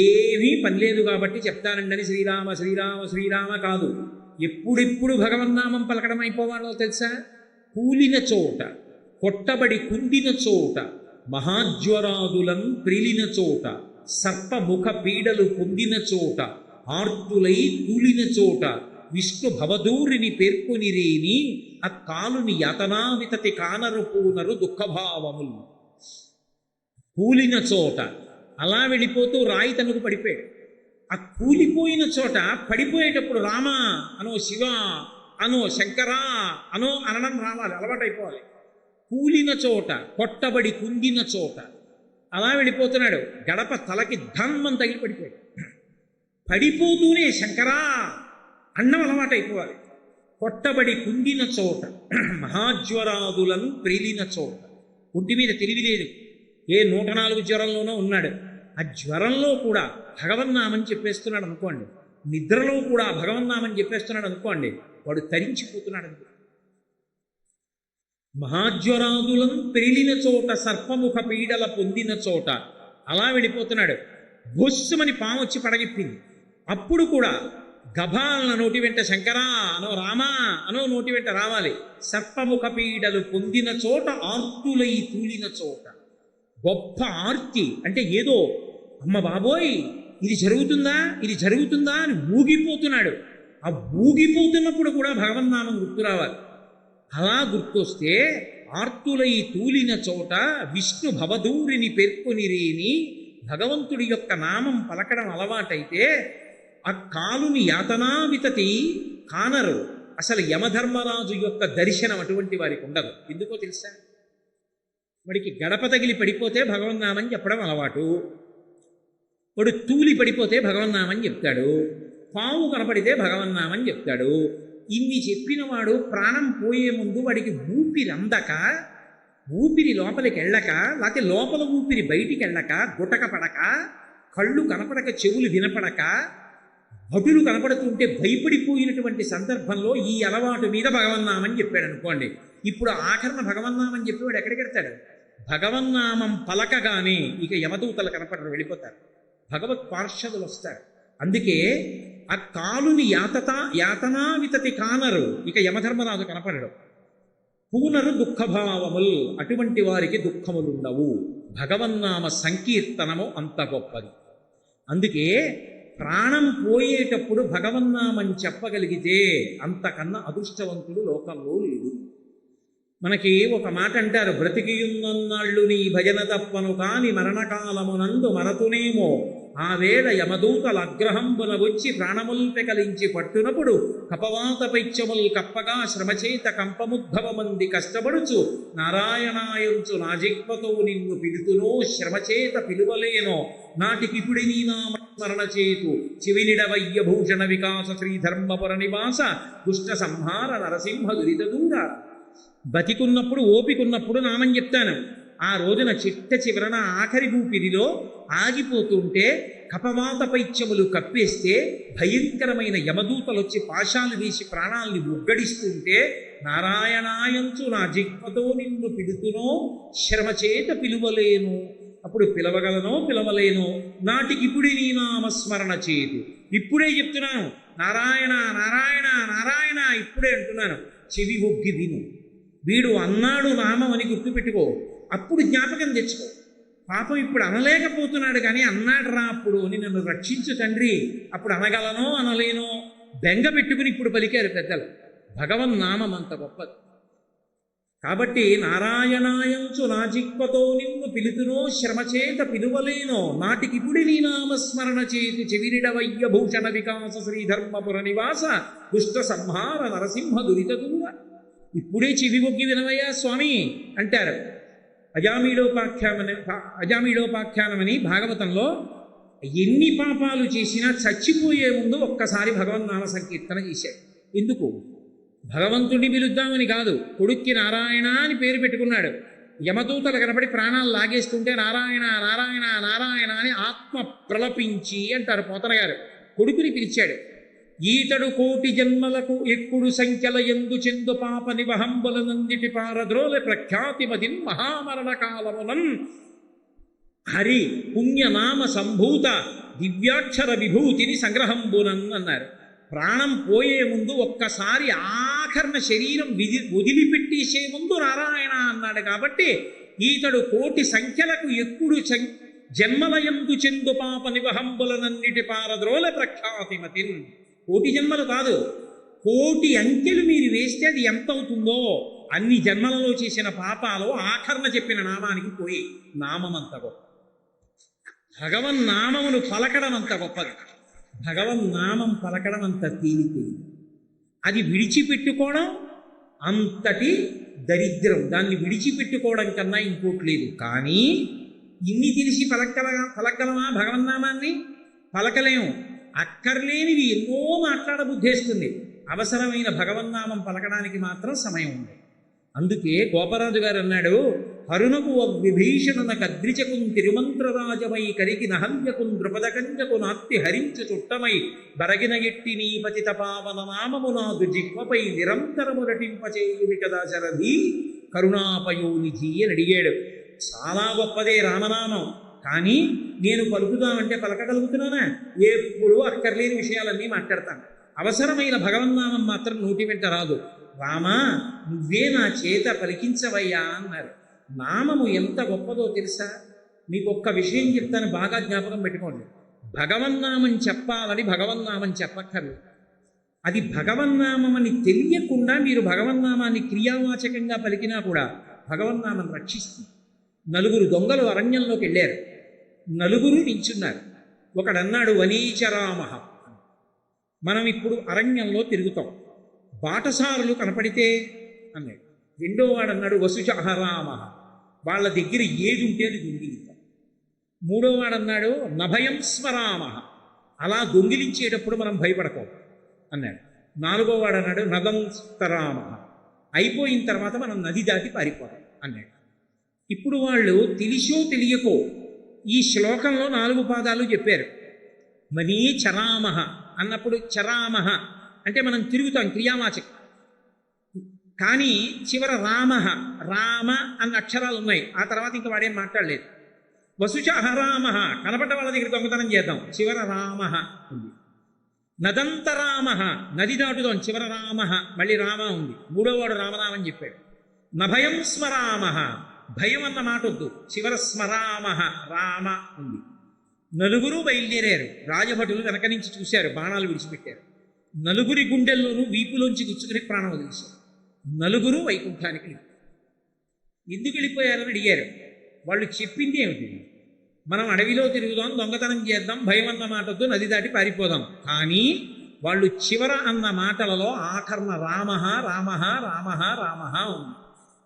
ఏమీ పని లేదు కాబట్టి చెప్తానండి శ్రీరామ శ్రీరామ శ్రీరామ కాదు, ఎప్పుడెప్పుడు భగవన్నామం పలకడం అయిపోవాలో తెలుసా? కూలిన చోట, కొట్టబడి కుందిన చోట, మహాజ్వరాదులం ప్రిలిన చోట, సర్పముఖ పీడలు పొందిన చోట, ఆర్తులై కూలిన చోట, విష్ణు భవదూరిని పేర్కొనిరేని అక్కాలుని యతనావితతి కానరు పూనరు దుఃఖభావములు. కూలిన చోట అలా వెళ్ళిపోతూ రాయి తనకు పడిపోయాడు. ఆ కూలిపోయిన చోట పడిపోయేటప్పుడు రామ అనో, శివ అనో, శంకరా అనో అనడం రావాలి, అలవాటైపోవాలి. కూలిన చోట, కొట్టబడి కుంగిన చోట అలా వెళ్ళిపోతున్నాడు. గడప తలకి ధన్మం తగిలి పడిపోయాడు. పడిపోతూనే శంకరా అన్నం అలవాటైపోవాలి. కొట్టబడి కుంగిన చోట, మహాజ్వరాదులను ప్రేలిన చోట, ఒంటి మీద తెలివిలేదు, ఏ 104 జ్వరంలోనో ఉన్నాడు. ఆ జ్వరంలో కూడా భగవన్నామని చెప్పేస్తున్నాడు అనుకోండి, నిద్రలో కూడా భగవన్నామని చెప్పేస్తున్నాడు అనుకోండి, వాడు తరించిపోతున్నాడు అనుకో. మహాజ్వరాదులను పెరిలిన చోట, సర్పముఖ పీడల పొందిన చోట అలా వెళ్ళిపోతున్నాడు. బొస్సుమని పాము వచ్చి పడగెప్పింది. అప్పుడు కూడా గభాలన నోటి వెంట శంకరా అనో, రామా అనో నోటి వెంట రావాలి. సర్పముఖ పీడలు పొందిన చోట, ఆర్తులై తూలిన చోట. గొప్ప ఆర్తి అంటే ఏదో అమ్మ బాబోయ్ ఇది జరుగుతుందా, ఇది జరుగుతుందా అని ఊగిపోతున్నాడు. ఆ ఊగిపోతున్నప్పుడు కూడా భగవన్నామం గుర్తు రావాలి. అలా గుర్తొస్తే ఆర్తులై తూలిన చోట విష్ణు భవదూరిని పేర్కొనిరేని, భగవంతుడి యొక్క నామం పలకడం అలవాటైతే ఆ కాలుని యాతనావితతి కానరు. అసలు యమధర్మరాజు యొక్క దర్శనం అటువంటి వారికి ఉండదు. ఎందుకో తెలుసా? వాడికి గడప తగిలి పడిపోతే భగవన్నామని చెప్పడం అలవాటు. వాడు తూలి పడిపోతే భగవన్నామని చెప్తాడు. పాము కనపడితే భగవన్నామని చెప్తాడు. ఇన్ని చెప్పిన వాడు ప్రాణం పోయే ముందు వాడికి ఊపిరి అందక, ఊపిరి లోపలికి వెళ్ళక, లేకపోతే లోపల ఊపిరి బయటికి వెళ్ళక, గుటక పడక, కళ్ళు కనపడక, చెవులు వినపడక, భటులు కనపడుతుంటే భయపడిపోయినటువంటి సందర్భంలో ఈ అలవాటు మీద భగవన్నామని చెప్పాడు అనుకోండి. ఇప్పుడు ఆఖరణ భగవన్నామని చెప్పి వాడు ఎక్కడికి వెళ్తాడు? భగవన్నామం పలకగానే ఇక యమదూతలు కనపడరు, వెళ్ళిపోతారు. భగవత్ పార్షదులు వస్తారు. అందుకే ఆ కాలుని యాతనా వితతి కానరు, ఇక యమధర్మరాజు కనపడడు. పూనరు దుఃఖభావముల్, అటువంటి వారికి దుఃఖములుండవు. భగవన్నామ సంకీర్తనము అంత గొప్పది. అందుకే ప్రాణం పోయేటప్పుడు భగవన్నామని చెప్పగలిగితే అంతకన్నా అదృష్టవంతుడు లోకంలో లేడు. మనకి ఒక మాట అంటారు, బ్రతికియున్నన్నాళ్ళు నీ భజన తప్పను కాని మరణకాలమునందు మరతునేమో ఆ వేళ యమదూతల అగ్రహంబున వచ్చి ప్రాణముల్ పెకలించి పట్టునప్పుడు కపవాత పైత్యముల్ కప్పగా శ్రమచేత కంపముద్భవమంది కష్టపడుచు నారాయణాయంచు నాజిక్వతో నిన్ను పిలుతునో శ్రమచేత పిలువలేనో నాటికిపుడి నీ నామ స్మరణ చేతు చివినిడవయ్య భూషణ వికాస శ్రీధర్మపుర నివాస దుష్ట సంహార నరసింహ దురిత దూర. బతికున్నప్పుడు ఓపికున్నప్పుడు నామం చెప్తాను. ఆ రోజున చిట్ట చివరన ఆఖరి ఊపిరిలో ఆగిపోతుంటే కపవాత పైత్యములు కప్పేస్తే భయంకరమైన యమదూతలు వచ్చి పాశాలు వేసి ప్రాణాల్ని ఉగ్గడిస్తుంటే నారాయణాయంచు నా జిహ్వతో నిన్ను పిలుతునో శ్రమచేత పిలువలేను. అప్పుడు పిలవగలనో పిలవలేనో నాటికిప్పుడే నీ నామస్మరణ చేతు. ఇప్పుడే చెప్తున్నాను, నారాయణ నారాయణ నారాయణ ఇప్పుడే అంటున్నాను, చెవి ఒగ్గి విను. వీడు అన్నాడు నామం అని గుర్తుపెట్టుకో, అప్పుడు జ్ఞాపకం తెచ్చుకో. పాపం ఇప్పుడు అనలేకపోతున్నాడు కానీ అన్నాడు రా అప్పుడు అని, నన్ను రక్షించు తండ్రి, అప్పుడు అనగలనో అనలేనో బెంగ పెట్టుకుని ఇప్పుడు పలికారు పెద్దలు. భగవన్నామం అంత గొప్పది. కాబట్టి నారాయణాయంచు నాజిక్వతో నిన్ను పిలుతునో శ్రమచేత పిలువలేనో నాటికిపుడి నీ నామస్మరణ చేతి చెవిరిడవయ్య భూషణ వికాస శ్రీధర్మపుర నివాస దుష్ట సంహార నరసింహ దురిత దూర. ఇప్పుడే చెవి ఒగ్గి వినవయ్యా స్వామి అంటారు. అజామీడోపాఖ్యానమని భాగవతంలో ఎన్ని పాపాలు చేసినా చచ్చిపోయే ముందు ఒక్కసారి భగవన్నామ సంకీర్తన చేశాడు. ఎందుకు? భగవంతుడిని పిలుద్దామని కాదు, కొడుక్కి నారాయణ అని పేరు పెట్టుకున్నాడు. యమదూతలు కనబడి ప్రాణాలు లాగేస్తుంటే నారాయణ నారాయణ నారాయణ అని ఆత్మ ప్రలపించి అంటారు పోతన గారు. కొడుకుని పిలిచాడు. ఈతడు కోటి జన్మలకు ఎక్కుడు సంఖ్యల ఎందు చెందు పాప నివహంబులనందిటి పారద్రోల ప్రఖ్యాతిమదిన్ మహామరణ కాలమునన్ హరి పుణ్యనామ సంభూత దివ్యాక్షర విభూతిని సంగ్రహంబునన్ అన్నారు. ప్రాణం పోయే ముందు ఒక్కసారి ఆఖరణ శరీరం వదిలిపెట్టేసే ముందు నారాయణ అన్నాడు. కాబట్టి ఈతడు కోటి సంఖ్యలకు ఎక్కుడు జన్మలయందు చెందు పాప నివహంబులనన్నిటి పారద్రోల ప్రఖ్యాతిమతిన్. కోటి జన్మలు కాదు, కోటి అంకెలు మీరు వేస్తే అది ఎంత అవుతుందో అన్ని జన్మలలో చేసిన పాపాలు ఆఖరణ చెప్పిన నామానికి పోయి. నామం అంత గొప్ప, భగవన్నామమును పలకడం అంత గొప్పది. భగవన్నామం పలకడం అంత తేలికైంది. అది విడిచిపెట్టుకోవడం అంతటి దరిద్రం. దాన్ని విడిచిపెట్టుకోవడం కన్నా ఇంకోటి లేదు. కానీ ఇన్ని తెలిసి పలకగలమా భగవన్నామాన్ని? పలకలేము. అక్కర్లేనివి ఎన్నో మాట్లాడబుద్ధేస్తుంది. అవసరమైన భగవన్నామం పలకడానికి మాత్రం సమయం ఉంది. అందుకే గోపరాజు గారు అన్నాడు, హరునకు విభీషణునకు అద్రిచకున్ తిరుమంత్రరాజమై కరికి నహల్యకున్ ద్రుపదకంజకు నాత్తి హరించు చుట్టమై బరగిన ఎట్టి నీ పతిత పావన నామము నాదు జిహ్వపై నిరంతరము నటింపచేయువి కదా శరధి కరుణాపయోనిధి అని అడిగాడు. చాలా గొప్పదే రామనామం. కానీ నేను పలుకుదామంటే పలకగలుగుతున్నానా? ఎప్పుడూ అక్కర్లేని విషయాలన్నీ మాట్లాడతాను. అవసరమైన భగవన్నామం మాత్రం నోటి వెంట రాదు. రామా నువ్వే నా చేత పలికించవయ్యా అన్నారు. నామము ఎంత గొప్పదో తెలుసా? మీకు ఒక్క విషయం చెప్తాను, బాగా జ్ఞాపకం పెట్టుకోండి. భగవన్నామం చెప్పాలని భగవన్నామం చెప్పక్కర్లేదు. అది భగవన్నామం అని తెలియకుండా మీరు భగవన్నామాన్ని క్రియావాచకంగా పలికినా కూడా భగవన్నామం రక్షిస్తుంది. నలుగురు దొంగలు అరణ్యంలోకి వెళ్ళారు. నలుగురు నించున్నారు. ఒకడన్నాడు వనీచరామ. మనం ఇప్పుడు అరణ్యంలో తిరుగుతాం, బాటసారులు కనపడితే అన్నాడు. రెండో వాడు అన్నాడు వసుచహరామ. వాళ్ళ దగ్గర ఏది ఉంటే అది దొంగిలిద్దాం. మూడో వాడు అన్నాడు నభయం స్మరామ, అలా దొంగిలించేటప్పుడు మనం భయపడకూడదు అన్నాడు. నాలుగో వాడు అన్నాడు నదంస్తరామ, అయిపోయిన తర్వాత మనం నది దాటి పారిపోతాం అన్నాడు. ఇప్పుడు వాళ్ళు తెలిసో తెలియకో ఈ శ్లోకంలో 4 పాదాలు చెప్పారు. మనీ చరామహ అన్నప్పుడు చరామహ అంటే మనం తిరుగుతాం, క్రియావాచకం. కానీ చివర రామహ, రామ అన్న అక్షరాలు ఉన్నాయి, ఆ తర్వాత ఇంకా వాడేం మాట్లాడలేదు. వసుచ అహరామహ, కనపడ్డ వాళ్ళ దగ్గర దొంగతనం చేద్దాం, చివర రామహ ఉంది. నదంతరామహ, నది దాటుదాం, చివర రామహ, మళ్ళీ రామ ఉంది. మూడోవాడు రామనామని చెప్పాడు. నభయం స్మరామహ, భయం అన్న మాట వద్దు, చివర స్మరామహ, రామ ఉంది. నలుగురు బయలుదేరారు. రాజభటులు వెనక నుంచి చూశారు, బాణాలు విడిచిపెట్టారు. నలుగురి గుండెల్లోనూ వీపులోంచి గుచ్చుకుని ప్రాణం వదిలేశారు. నలుగురు వైకుంఠానికి వెళ్ళిపోయారు. ఎందుకు వెళ్ళిపోయారని అడిగారు. వాళ్ళు చెప్పింది ఏమిటి? మనం అడవిలో తిరుగుదాం, దొంగతనం చేద్దాం, భయం అన్న మాట వద్దు, నది దాటి పారిపోదాం. కానీ వాళ్ళు చివర అన్న మాటలలో ఆఖరణ రామహ రామహ రామహ రామహ ఉంది.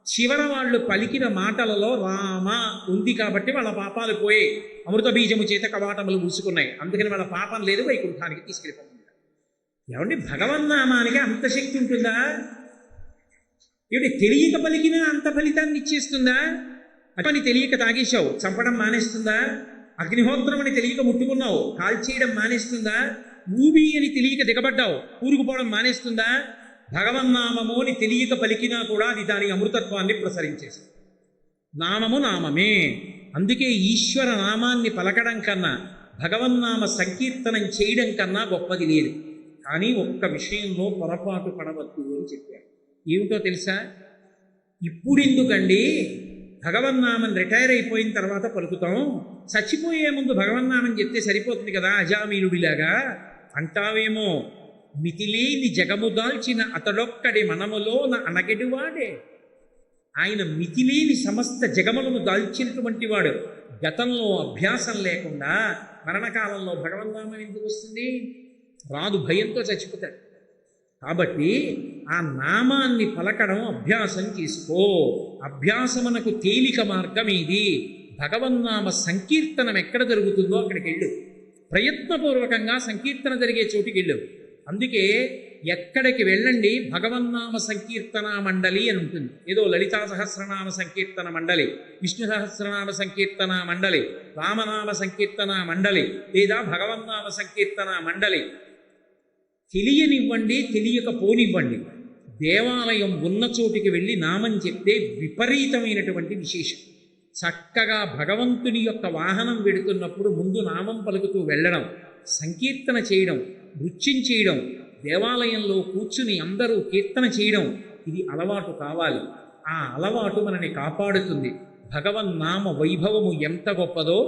చివర వాళ్ళు పలికిన మాటలలో రామ ఉంది కాబట్టి వాళ్ళ పాపాలు పోయి అమృత బీజము చేత కవాటములు మూసుకున్నాయి. అందుకని వాళ్ళ పాపం లేదు, వైకుంఠానికి తీసుకెళ్ళిపోతుంది. ఏమండి, భగవన్నామానికి అంత శక్తి ఉంటుందా? ఏమిటి, తెలియక పలికినా అంత ఫలితాన్ని ఇచ్చేస్తుందా? అని తెలియక తాగేశావు, చంపడం మానేస్తుందా? అగ్నిహోత్రం అని తెలియక ముట్టుకున్నావు, కాల్చేయడం మానేస్తుందా? ఊబి అని తెలియక దిగబడ్డావు, కూరుకుపోవడం మానేస్తుందా? భగవన్నామము అని తెలియక పలికినా కూడా అది దాని అమృతత్వాన్ని ప్రసరించేస్తుంది. నామము నామమే. అందుకే ఈశ్వర నామాన్ని పలకడం కన్నా భగవన్నామ సంకీర్తనం చేయడం కన్నా గొప్పది లేదు. కానీ ఒక్క విషయంలో పొరపాటు పడవద్దు అని చెప్పారు. ఏమిటో తెలుసా? ఇప్పుడెందుకండి భగవన్నామం రిటైర్ అయిపోయిన తర్వాత పలుకుతాం, చచ్చిపోయే ముందు భగవన్నామం చెప్తే సరిపోతుంది కదా అజామీనుడిలాగా అంటావేమో. మితిలేని జగము దాల్చిన అతడొక్కడి మనములోన అనగెడువాడే. ఆయన మితిలేని సమస్త జగములను దాల్చినటువంటి వాడు. గతంలో అభ్యాసం లేకుండా మరణకాలంలో భగవన్నామం ఎందుకు వస్తుంది? రాదు, భయంతో చచ్చిపోతాడు. కాబట్టి ఆ నామాన్ని పలకడం అభ్యాసం చేసుకో. అభ్యాసమునకు తేలిక మార్గం ఇది. భగవన్నామ సంకీర్తనం ఎక్కడ జరుగుతుందో అక్కడికి వెళ్ళు. ప్రయత్నపూర్వకంగా సంకీర్తన జరిగే చోటికి వెళ్ళు. అందుకే ఎక్కడికి వెళ్ళండి భగవన్నామ సంకీర్తన మండలి అని ఉంటుంది. ఏదో లలితా సహస్రనామ సంకీర్తన మండలి, విష్ణు సహస్రనామ సంకీర్తన మండలి, రామనామ సంకీర్తన మండలి, లేదా భగవన్నామ సంకీర్తన మండలి. తెలియనివ్వండి, తెలియకపోనివ్వండి, దేవాలయం ఉన్న చోటికి వెళ్ళి నామం చెప్తే విపరీతమైనటువంటి విశేషం. చక్కగా భగవంతుని యొక్క వాహనం వెడుతున్నప్పుడు ముందు నామం పలుకుతూ వెళ్ళడం, సంకీర్తన చేయడం, నృత్యం చేయడం, దేవాలయంలో కూర్చుని అందరూ కీర్తన చేయడం, ఇది అలవాటు కావాలి. ఆ అలవాటు మనని కాపాడుతుంది. భగవన్నామ వైభవము ఎంత గొప్పదో,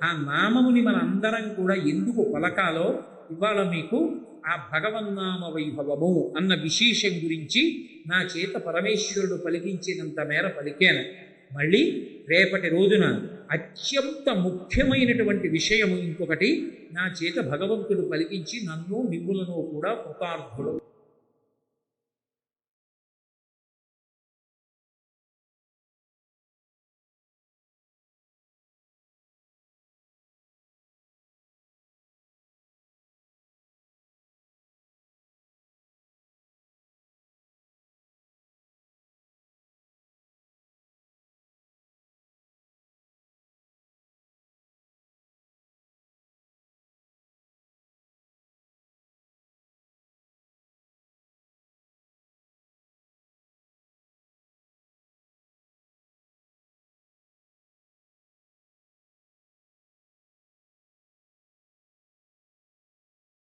ఆ నామముని మన అందరం కూడా ఎందుకు పలకాలో ఇవాళ మీకు ఆ భగవన్నామ వైభవము అన్న విశేషం గురించి నా చేత పరమేశ్వరుడు పలికించినంత మేర పలికాను. మళ్ళీ రేపటి రోజున అత్యంత ముఖ్యమైనటువంటి విషయము ఇంకొకటి నా చేత భగవంతుడు పలికించి నన్ను మిమ్ములను కూడా కృతార్థులు